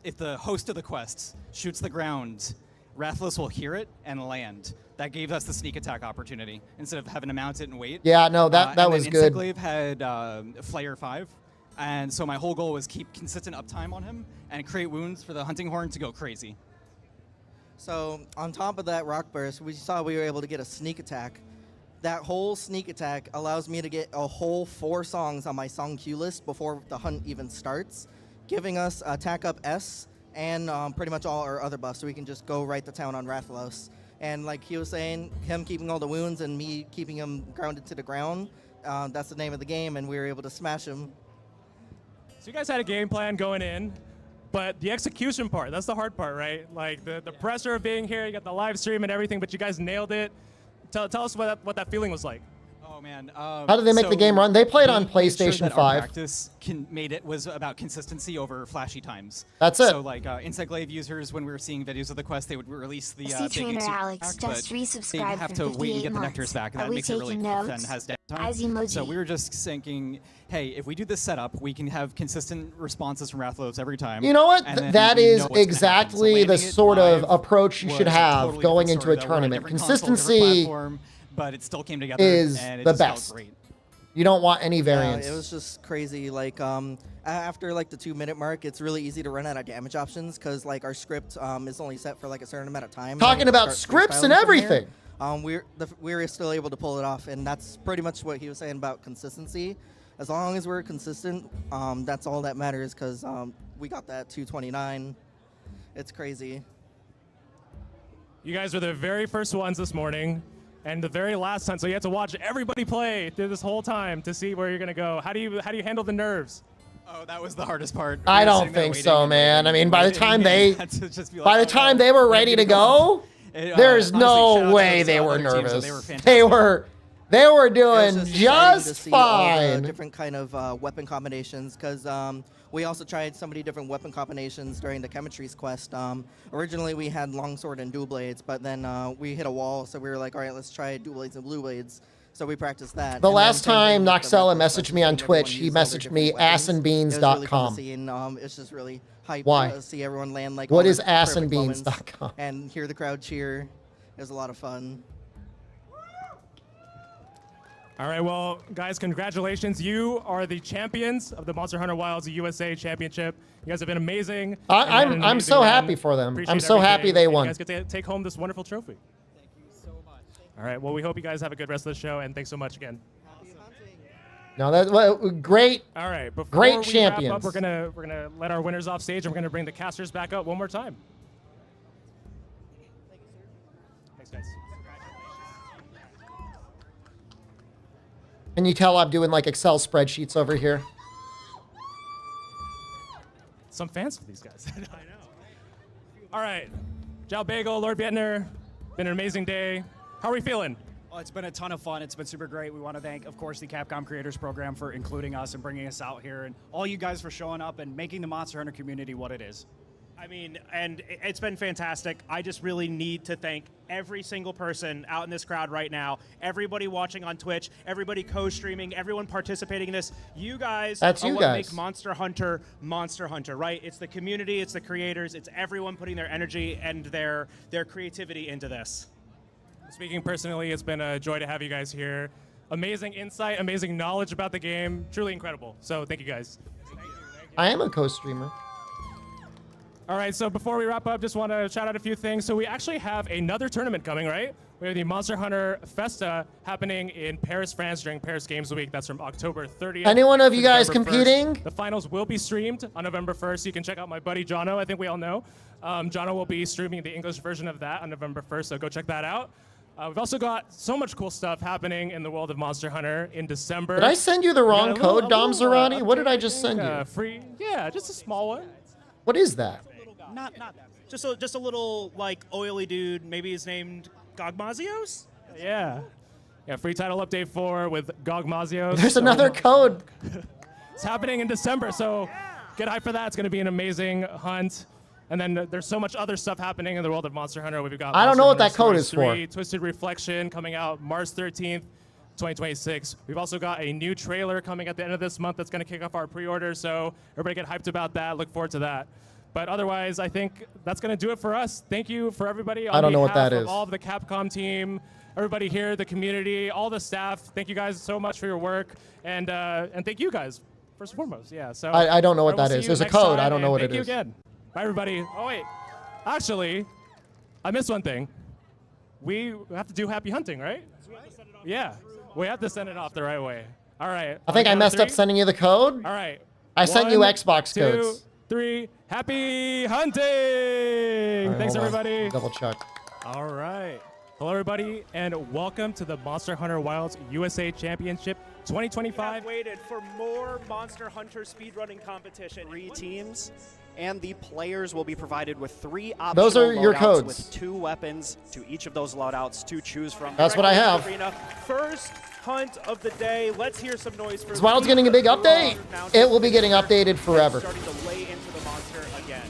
if the host of the quest shoots the ground, Rathalos will hear it and land. That gave us the sneak attack opportunity instead of having to mount it and wait. Yeah, no, that and was then good. Insect Glaive had Flare 5, and so my whole goal was keep consistent uptime on him and create wounds for the hunting horn to go crazy. So on top of that rock burst, we saw we were able to get a sneak attack. That whole sneak attack allows me to get a whole 4 songs on my song queue list before the hunt even starts, giving us attack up S and pretty much all our other buffs, so we can just go right to town on Rathalos. And like he was saying, him keeping all the wounds and me keeping him grounded to the ground, that's the name of the game, and we were able to smash him. So you guys had a game plan going in, but the execution part, that's the hard part, right? Like the pressure of being here, you got the live stream and everything, but you guys nailed it. Tell us what that feeling was like. Oh man! How did they make the game run? They played on PlayStation 5. Our practice made it was about consistency over flashy times. That's it. So like Insect Glaive users, when we were seeing videos of the quest, they would release the Sea big Trainer super Alex pack, just but resubscribed they have for to wait and 58 get the nectars months. back, and Are that we makes it really taking tough notes? and has downtime. As emoji. So we were just thinking, hey, if we do this setup, we can have consistent responses from Rathalos every time. You know what? and then That we is know what's gonna happen. So exactly the landing it sort of live approach you should was a have totally going different into a story, that we're on tournament. different console, different Consistency platform, but it still came together is and it the just felt best. great. You don't want any variance. It was just crazy. Like after like the 2-minute mark, it's really easy to run out of damage options because like our script is only set for like a certain amount of time. Talking Then we about start scripts and freestyling from there. everything. We were still able to pull it off, and that's pretty much what he was saying about consistency. As long as we're consistent, that's all that matters because we got that 229. It's crazy. You guys were the very first ones this morning and the very last time, so you had to watch everybody play through this whole time to see where you're gonna go. How do you handle the nerves? Oh, that was the hardest part. I don't think so, man. I mean, by the time they were ready to go, It, there's honestly, shout out no to way those they were other teams, nervous. they were fantastic. They were They were It was doing just exciting to see all the fine. different kind of weapon combinations, because we also tried so many different weapon combinations during the Chemistries quest. Originally, we had longsword and dual blades, but then we hit a wall, so we were like, all right, let's try dual blades and blue blades. So we practiced that. The And then last same thing time with the Noxella Reckless messaged me on quest, seeing Twitch, everyone he use all their messaged different me weapons. It was really fun to assanbeans.com. see, and it's just really hype Why? to see everyone land like What all is their perfect moments assanbeans.com? and hear the crowd cheer. It was a lot of fun. All right, well, guys, congratulations. You are the champions of the Monster Hunter Wilds USA Championship. You guys have been amazing. I'm so happy for them. Appreciate I'm so happy everything. they And won. You guys get to take home this wonderful trophy. Thank you so much. All right, well, we hope you guys have a good rest of the show, and thanks so much again. No, that's great. All right, before great we champions. wrap up, we're gonna let our winners off stage, and we're gonna bring the casters back up one more time. Thanks, guys. Can you tell I'm doing like Excel spreadsheets over here? Some fans for these guys. I know. All right, Jal Bagel, Lord Bietner, been an amazing day. How are we feeling? Well, it's been a ton of fun. It's been super great. We want to thank, of course, the Capcom Creators Program for including us and bringing us out here, and all you guys for showing up and making the Monster Hunter community what it is. I mean, and it's been fantastic. I just really need to thank every single person out in this crowd right now, everybody watching on Twitch, everybody co-streaming, everyone participating in this. You guys That's are you what guys. make Monster Hunter, right? It's the community, it's the creators, it's everyone putting their energy and their creativity into this. Speaking personally, it's been a joy to have you guys here. Amazing insight, amazing knowledge about the game, truly incredible. So thank you guys. I am a co-streamer. All right, so before we wrap up, just want to shout out a few things. So we actually have another tournament coming, right? We have the Monster Hunter Festa happening in Paris, France during Paris Games Week. That's from October 30th. Anyone of to you guys November 1st. competing? The finals will be streamed on November 1st. You can check out my buddy Jono. I think we all know. Jono will be streaming the English version of that on November 1st, so go check that out. We've also got so much cool stuff happening in the world of Monster Hunter in December. Did I send you the We got wrong a little- code, a Dom little, Zerati? What did update, I just think, send you? Free, yeah, just a small one. What is that? Not that. Just a little like oily dude. Maybe he's named Gogmazios. Yeah. Yeah, free title update 4 with Gogmazios. There's another code. It's happening in December, so get hyped for that. It's going to be an amazing hunt. And then there's so much other stuff happening in the world of Monster Hunter. We've got I don't Monster know what Hunter that code Stories is for. 3, Twisted Reflection coming out March 13th, 2026. We've also got a new trailer coming at the end of this month that's going to kick off our pre-order. So everybody get hyped about that. Look forward to that. But otherwise, I think that's going to do it for us. Thank you for everybody. I don't know what that of is. all of the Capcom team, everybody here, the community, all the staff. Thank you guys so much for your work, and thank you guys first and foremost. Yeah. So I don't know what we'll that see is. you There's a next code. time, I don't know and what thank it you is. again. Bye, everybody. Oh wait, actually, I missed one thing. We have to do happy hunting, right? Yeah. We have to send it off the right way. All right. I think I messed up sending you the code. All right. I sent you 1, Xbox 2, codes. 3. Happy hunting! All right, Thanks, hold on. everybody. Double check. All right. Hello, everybody, and welcome to the Monster Hunter Wilds USA Championship 2025. I've waited for more Monster Hunter speedrunning competition. 3 teams, and the players will be provided with 3 optional Those are your loadouts codes. with 2 weapons to each of those loadouts to choose from. That's what I have. Arena. First hunt of the day. Let's hear some noise for This Wild's getting a big update. It will be getting updated forever. Starting to lay into the monster again.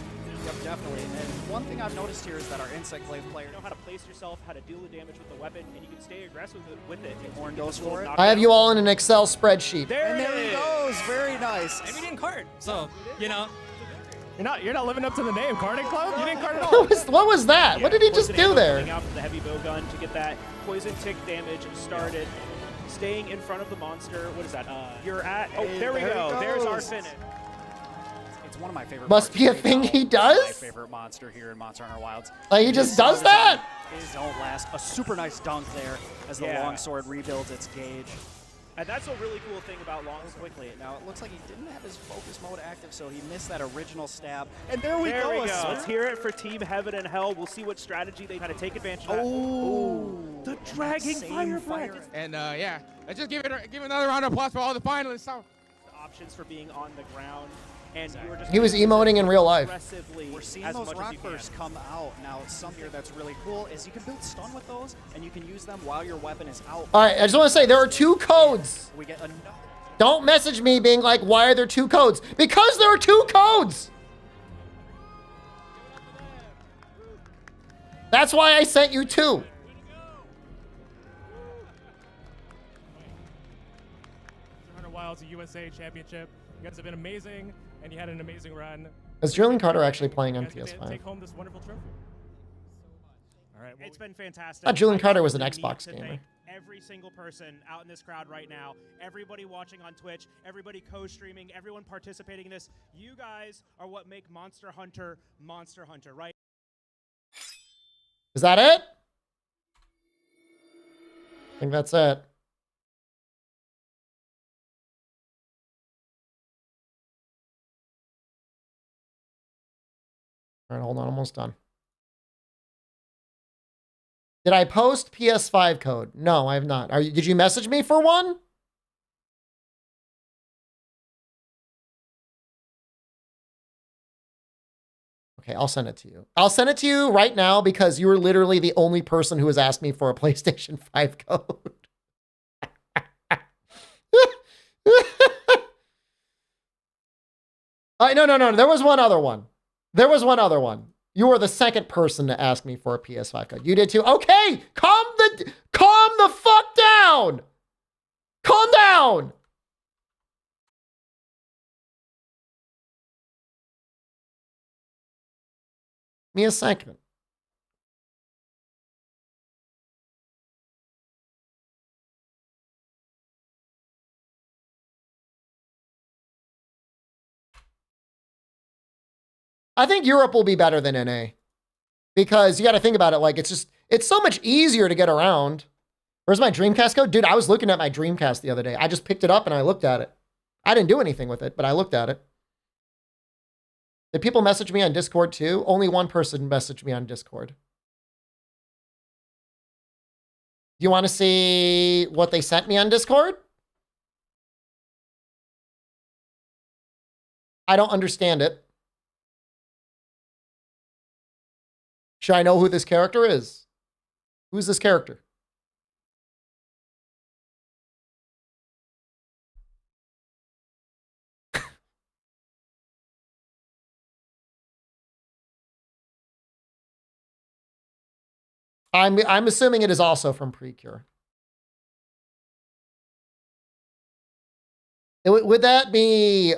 Yep, definitely. And one thing I've noticed here is that our Insect Glaive player You know how to place yourself, how to deal the damage with the weapon, and you can stay aggressive with it. Horn goes for it. I have you all in an Excel spreadsheet. And there he goes. Very nice. And we didn't card, so you know. You're not living up to the name, Carding Club. You didn't card at all. What was that? What did he just Poison do arrow there? coming out from the heavy bow gun to get that poison tick damage started. Staying in front of the monster. What is that? You're at. Oh, there we there he go. There's our goes. finish. It's one of my favorite. Must parts be a right thing now. he It's does? My favorite monster here in Monster Hunter Wilds. Like, he just does that? His don't last. A super nice dunk there as the Yeah. longsword rebuilds its gauge. And that's a really cool thing about long Quickly. Now it looks like he didn't have his focus mode active, so he missed that original stab. And there we There go. we a go. sword. Let's hear it for Team Heaven and Hell. We'll see what strategy they kind of take advantage of. Oh, the dragging fire breath. And yeah, let's just give another round of applause for all the finalists. Options for being on the ground. and you were just He was emoting in real life. We're seeing as those much as rock you can. bursts come out now. Something that's really cool is you can build stun with those, and you can use them while your weapon is out. All right, I just want to say there are 2 codes. We get another. Don't message me being like, why are there 2 codes? Because there are 2 codes. That's why I sent you 2. Wilds, a USA championship. You guys have been amazing, and you had an amazing run. Is Julian Carter actually playing on You guys get to PS5? take home this wonderful trophy. All right, It's been fantastic. thought Julian I Carter was an really need Xbox to gamer. thank every single person out in this crowd right now, everybody watching on Twitch, everybody co-streaming, everyone participating in this. You guys are what make Monster Hunter, right? Is that it? I think that's it. All right, hold on, almost done. Did I post PS5 code? No, I have not. Did you message me for one? Okay, I'll send it to you. I'll send it to you right now because you were literally the only person who has asked me for a PlayStation 5 code. No. There was one other one. You were the second person to ask me for a PS5 code. You did too. Okay, calm the fuck down. Calm down. Give me a second. I think Europe will be better than NA because you got to think about it. Like, it's so much easier to get around. Where's my Dreamcast code? Dude, I was looking at my Dreamcast the other day. I just picked it up and I looked at it. I didn't do anything with it, but I looked at it. Did people message me on Discord too? Only one person messaged me on Discord. Do you want to see what they sent me on Discord? I don't understand it. Should I know who this character is? Who's this character? I'm assuming it is also from Precure. Would that be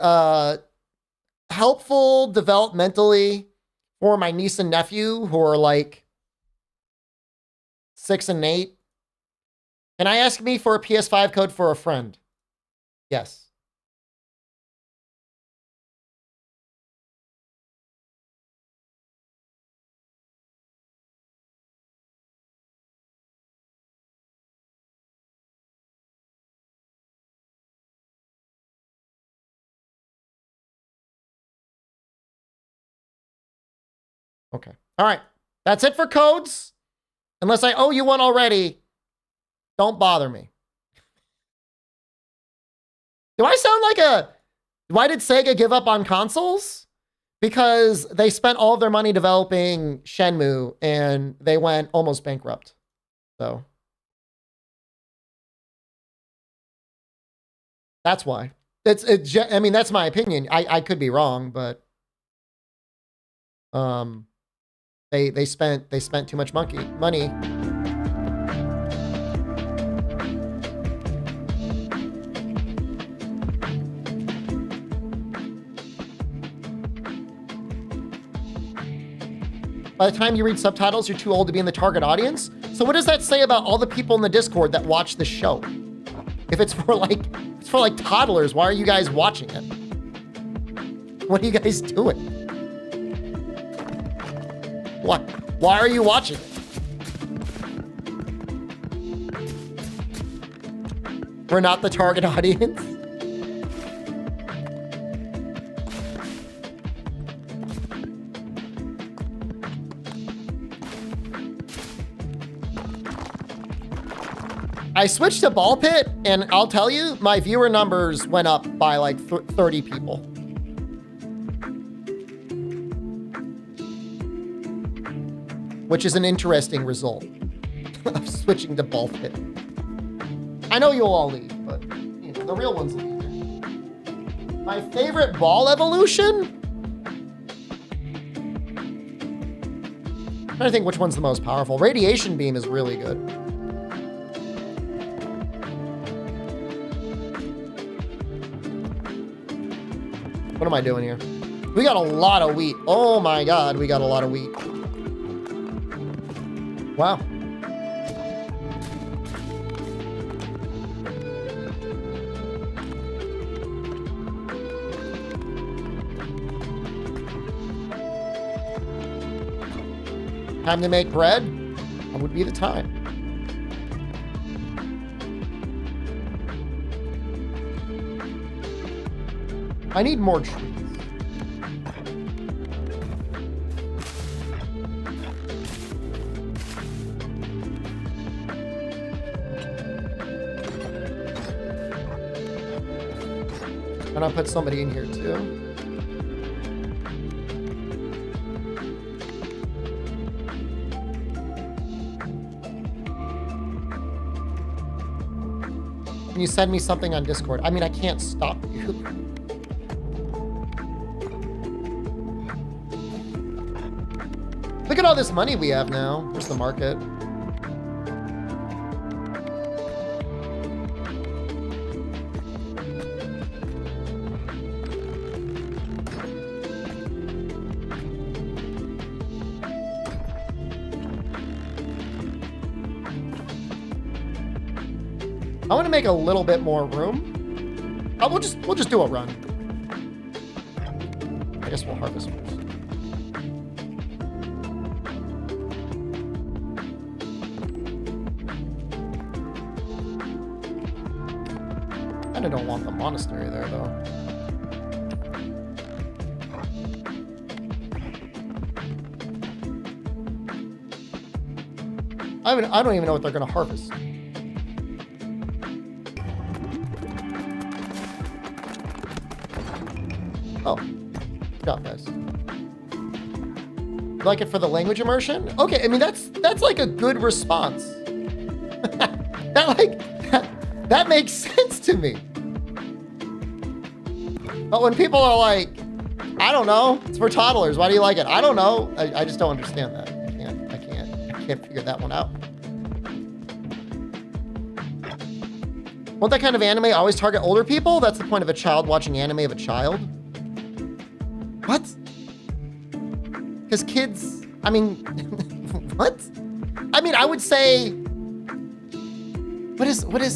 helpful developmentally for my niece and nephew who are like 6 and 8? Can I ask me for a PS5 code for a friend? Yes. Okay. All right. That's it for codes. Unless I owe you one already, don't bother me. Do I sound like why did Sega give up on consoles? Because they spent all of their money developing Shenmue and they went almost bankrupt. So that's why. I mean, that's my opinion. I could be wrong, but they spent too much money. By the time you read subtitles, you're too old to be in the target audience. So what does that say about all the people in the Discord that watch the show? If it's for like toddlers, why are you guys watching it? What are you guys doing? What? Why are you watching it? We're not the target audience. I switched to Ball Pit, and I'll tell you, my viewer numbers went up by like 30 people. which is an interesting result of switching to ball pit. I know you'll all leave, but you know, the real ones leave. My favorite ball evolution? I'm trying to think which one's the most powerful. Radiation beam is really good. What am I doing here? We got a lot of wheat. Oh my God, we got a lot of wheat. Wow. Time to make bread? That would be the time. I need more trees. And I'll put somebody in here too. Can you send me something on Discord? I mean, I can't stop you. Look at all this money we have now. Where's the market? I want to make a little bit more room. Oh, we'll just do a run. I guess we'll harvest first. I don't want the monastery there though. I don't even know what they're gonna harvest. Oh, good job, guys. You like it for the language immersion? Okay, I mean that's like a good response. that makes sense to me. But when people are like, I don't know, it's for toddlers. Why do you like it? I don't know. I just don't understand that. I can't figure that one out. Won't that kind of anime always target older people? That's the point of a child watching anime of a child. What? Because kids, I mean, what? I mean, I would say, what is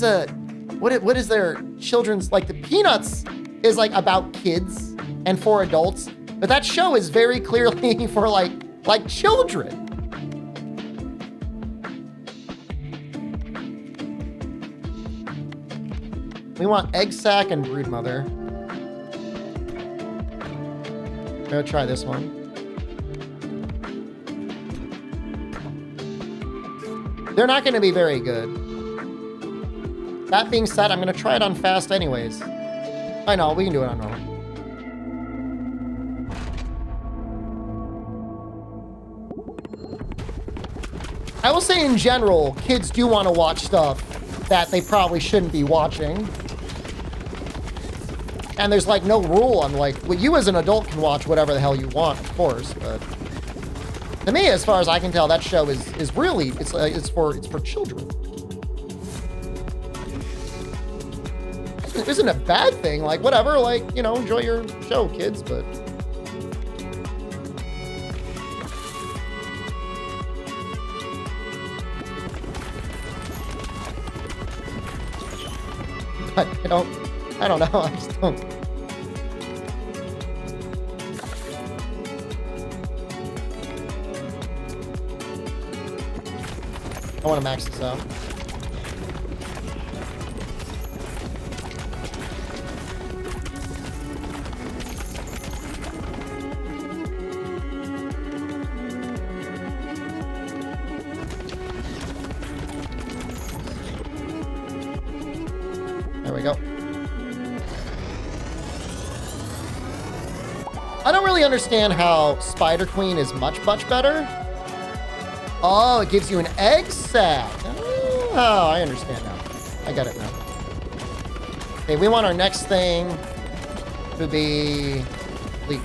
their children's, like the Peanuts is like about kids and for adults, but that show is very clearly for like children. We want egg sac and brood mother. I'm gonna try this one. They're not gonna be very good. That being said, I'm gonna try it on fast anyways. I know, we can do it on normal. I will say in general, kids do want to watch stuff that they probably shouldn't be watching. And there's like no rule on like, well, you as an adult can watch whatever the hell you want, of course, but to me, as far as I can tell, that show is really, it's for children. It isn't a bad thing, like whatever, like, you know, enjoy your show, kids, but I don't know, I just don't. I want to max this out. There we go. I don't really understand how Spider Queen is much better. Oh, it gives you an egg sack. Oh, I understand now. I got it now. Okay, we want our next thing to be leech.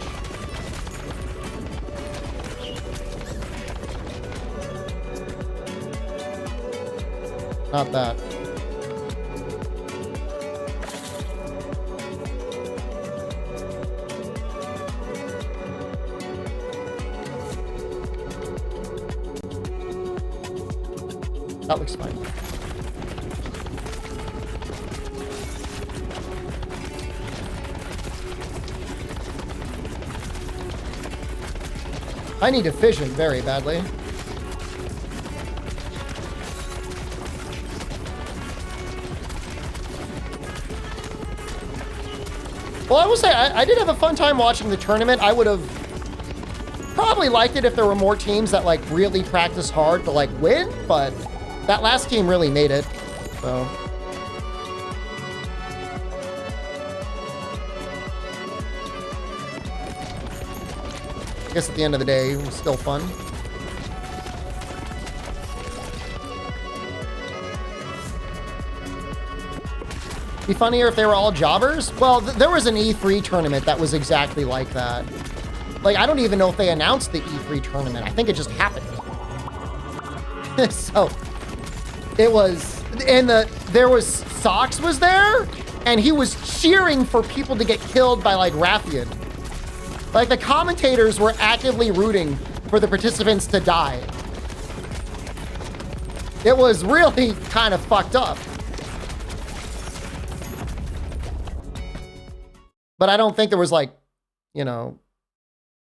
Not that. That looks fine. I need a fission very badly. Well, I will say, I did have a fun time watching the tournament. I would have probably liked it if there were more teams that like really practice hard to like win, but that last team really made it, so. I guess at the end of the day, it was still fun. Be funnier if they were all jobbers. Well, there was an E3 tournament that was exactly like that. Like, I don't even know if they announced the E3 tournament. I think it just happened. So, it was, and there was, Sox was there, and he was cheering for people to get killed by, like, Rathian. Like, the commentators were actively rooting for the participants to die. It was really kind of fucked up. But I don't think there was, like, you know,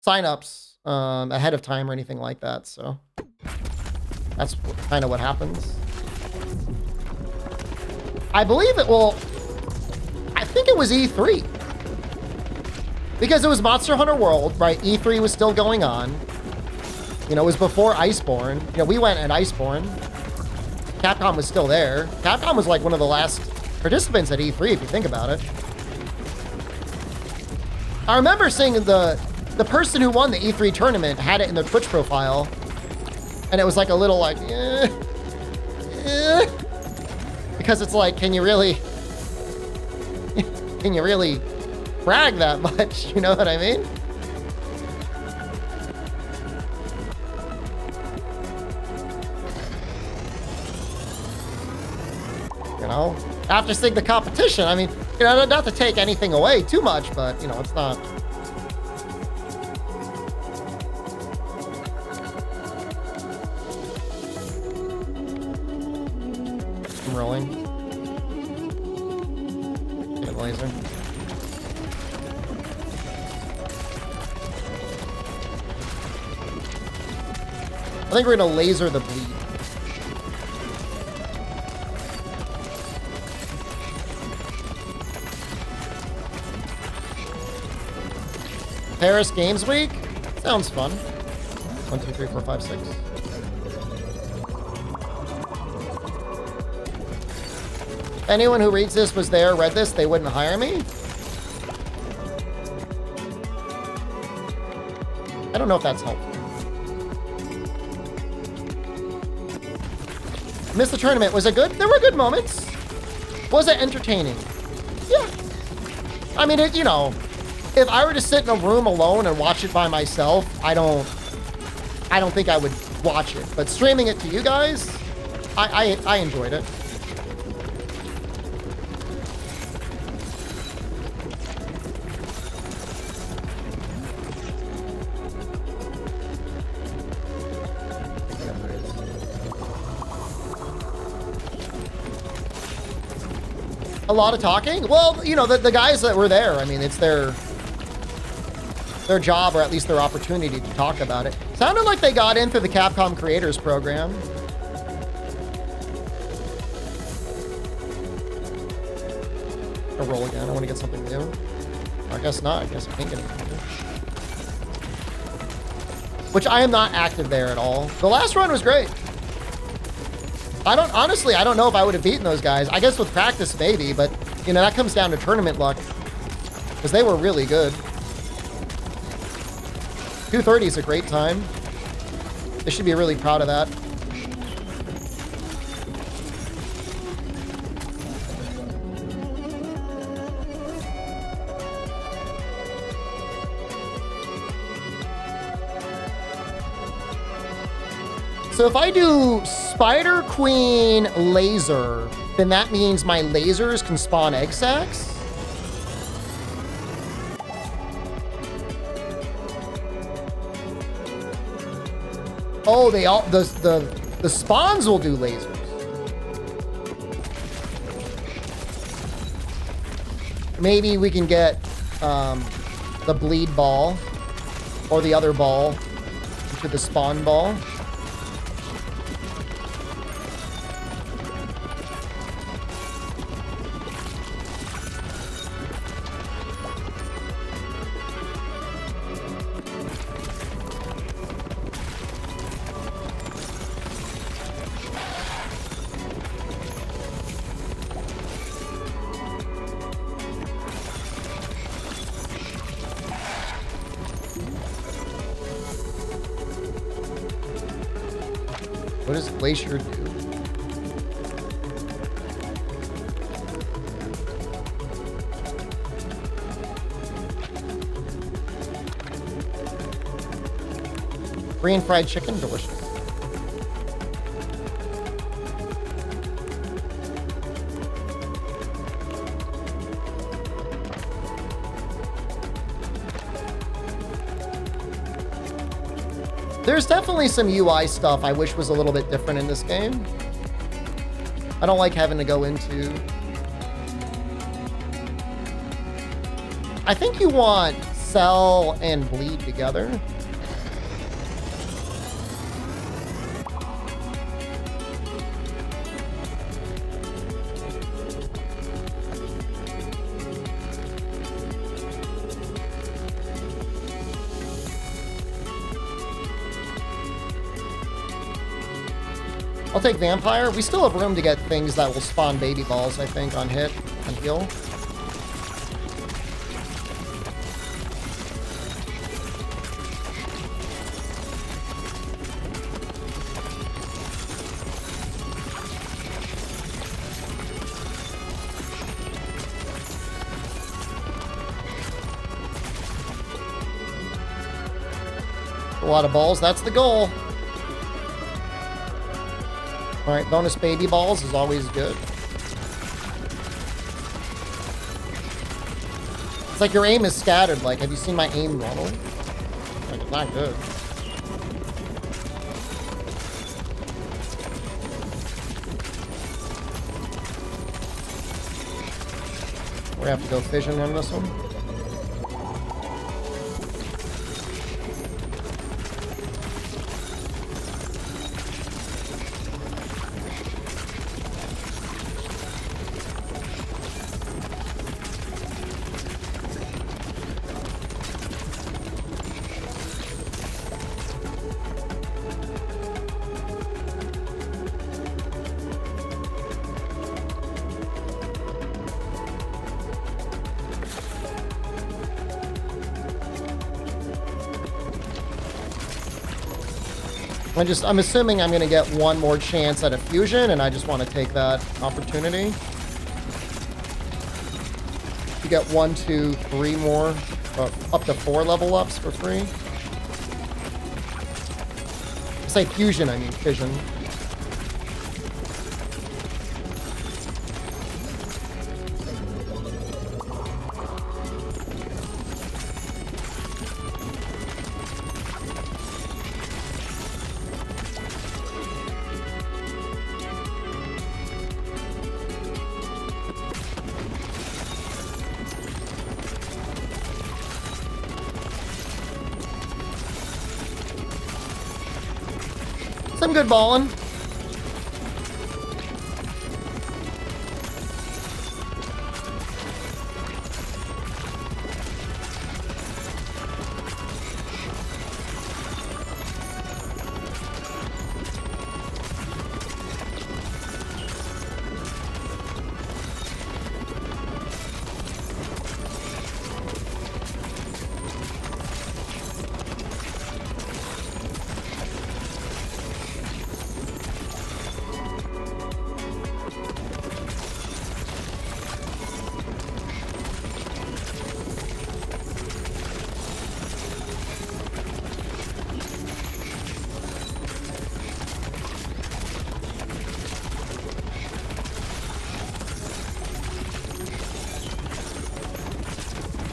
signups ahead of time or anything like that, so that's kind of what happens. I believe it will, I think it was E3. Because it was Monster Hunter World, right? E3 was still going on. You know, it was before Iceborne. You know, we went at Iceborne. Capcom was still there. Capcom was like one of the last participants at E3, if you think about it. I remember seeing the person who won the E3 tournament had it in their Twitch profile. And it was like a little like, because it's like, can you really brag that much? You know what I mean? You know, after seeing the competition, I mean, you know, not to take anything away too much, but you know, it's not. I'm rolling. Get a laser. I think we're gonna laser the bleed. Paris Games Week? Sounds fun. 1, 2, 3, 4, 5, 6. Anyone who reads this was there, read this, they wouldn't hire me? I don't know if that's helpful. Missed the tournament. Was it good? There were good moments. Was it entertaining? Yeah. I mean, you know, if I were to sit in a room alone and watch it by myself, I don't think I would watch it. But streaming it to you guys, I enjoyed it. A lot of talking? Well, you know, the guys that were there, I mean, it's their job, or at least their opportunity to talk about it. Sounded like they got in through the Capcom Creators Program. I'll roll again. I want to get something new. I guess not. I guess I can't get anything new. Which I am not active there at all. The last run was great. Honestly, I don't know if I would have beaten those guys. I guess with practice, maybe, but, you know, that comes down to tournament luck. Because they were really good. 2:30 is a great time. They should be really proud of that. So if I do Spider Queen Laser, then that means my lasers can spawn egg sacs? Oh, they all the spawns will do lasers. Maybe we can get the bleed ball or the other ball into the spawn ball. What does Glacier do? Korean fried chicken, delicious. There's definitely some UI stuff I wish was a little bit different in this game. I don't like having to go into... I think you want Cell and Bleed together. I'll take Vampire. We still have room to get things that will spawn baby balls, I think, on hit and heal. A lot of balls. That's the goal. All right, bonus baby balls is always good. It's like your aim is scattered. Like, have you seen my aim normally? Like, it's not good. We have to go fission in this one. I'm assuming I'm going to get one more chance at a fusion, and I just want to take that opportunity. You get 1, 2, 3 more, up to 4 level ups for free. I say fusion, I mean fission. Some good balling.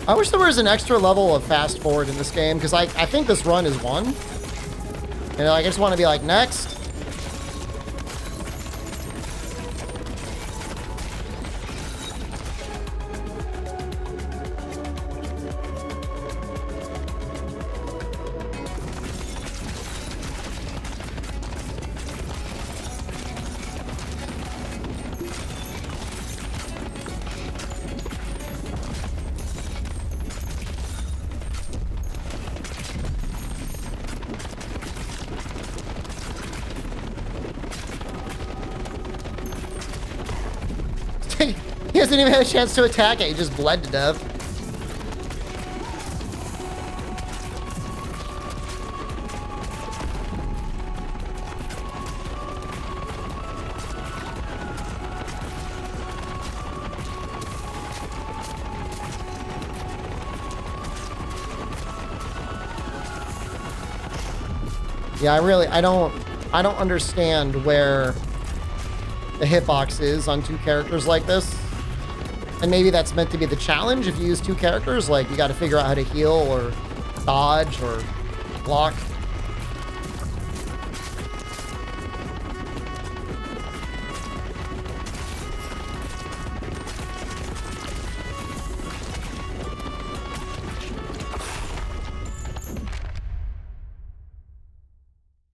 I wish there was an extra level of fast forward in this game, because I think this run is won. And like, I just want to be like, next. He hasn't even had a chance to attack it. He just bled to death. Yeah, I don't understand where the hitbox is on two characters like this. And maybe that's meant to be the challenge if you use two characters. Like, you got to figure out how to heal or dodge or block.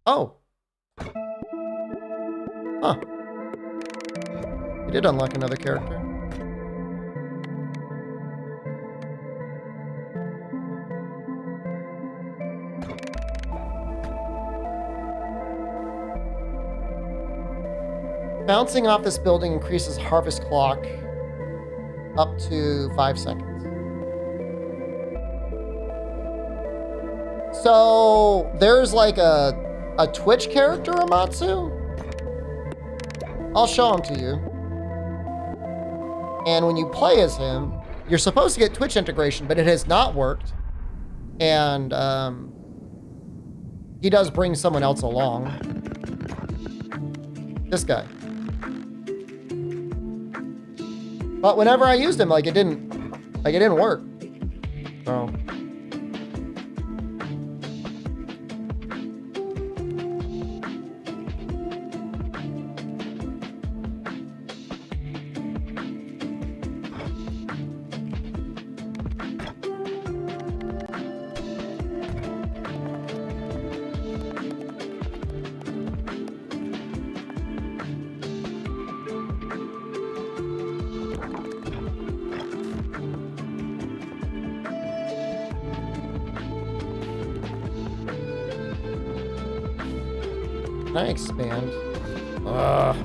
Oh. Huh. You did unlock another character. Bouncing off this building increases harvest clock up to 5 seconds. So there's like a Twitch character, Amatsu? I'll show him to you. And when you play as him, you're supposed to get Twitch integration, but it has not worked. And he does bring someone else along. This guy. But whenever I used him, it didn't work. So. Can I expand? Ugh.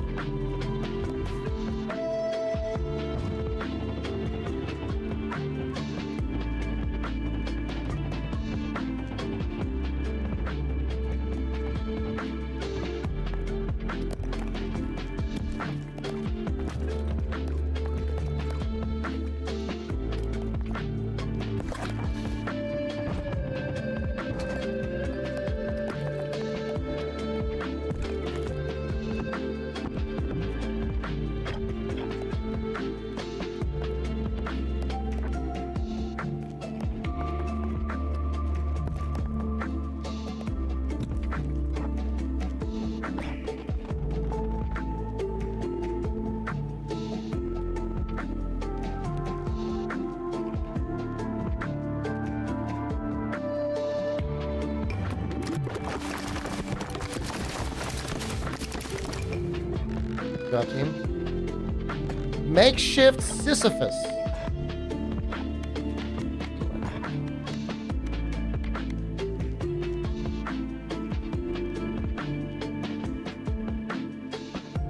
Drop team. Makeshift Sisyphus.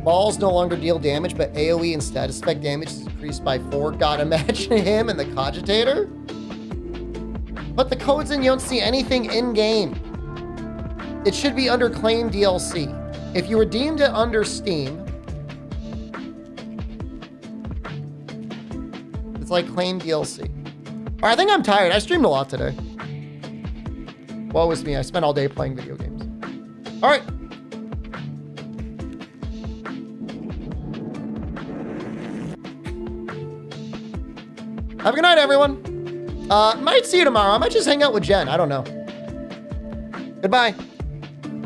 Balls no longer deal damage, but AoE and status effect damage is increased by 4. God, imagine him and the Cogitator. Put the codes in, you don't see anything in-game. It should be under Claim DLC. If you redeemed it under Steam, it's like Claim DLC. All right, I think I'm tired. I streamed a lot today. Woe is me. I spent all day playing video games. All right. Have a good night, everyone. Might see you tomorrow. I might just hang out with Jen. I don't know. Goodbye.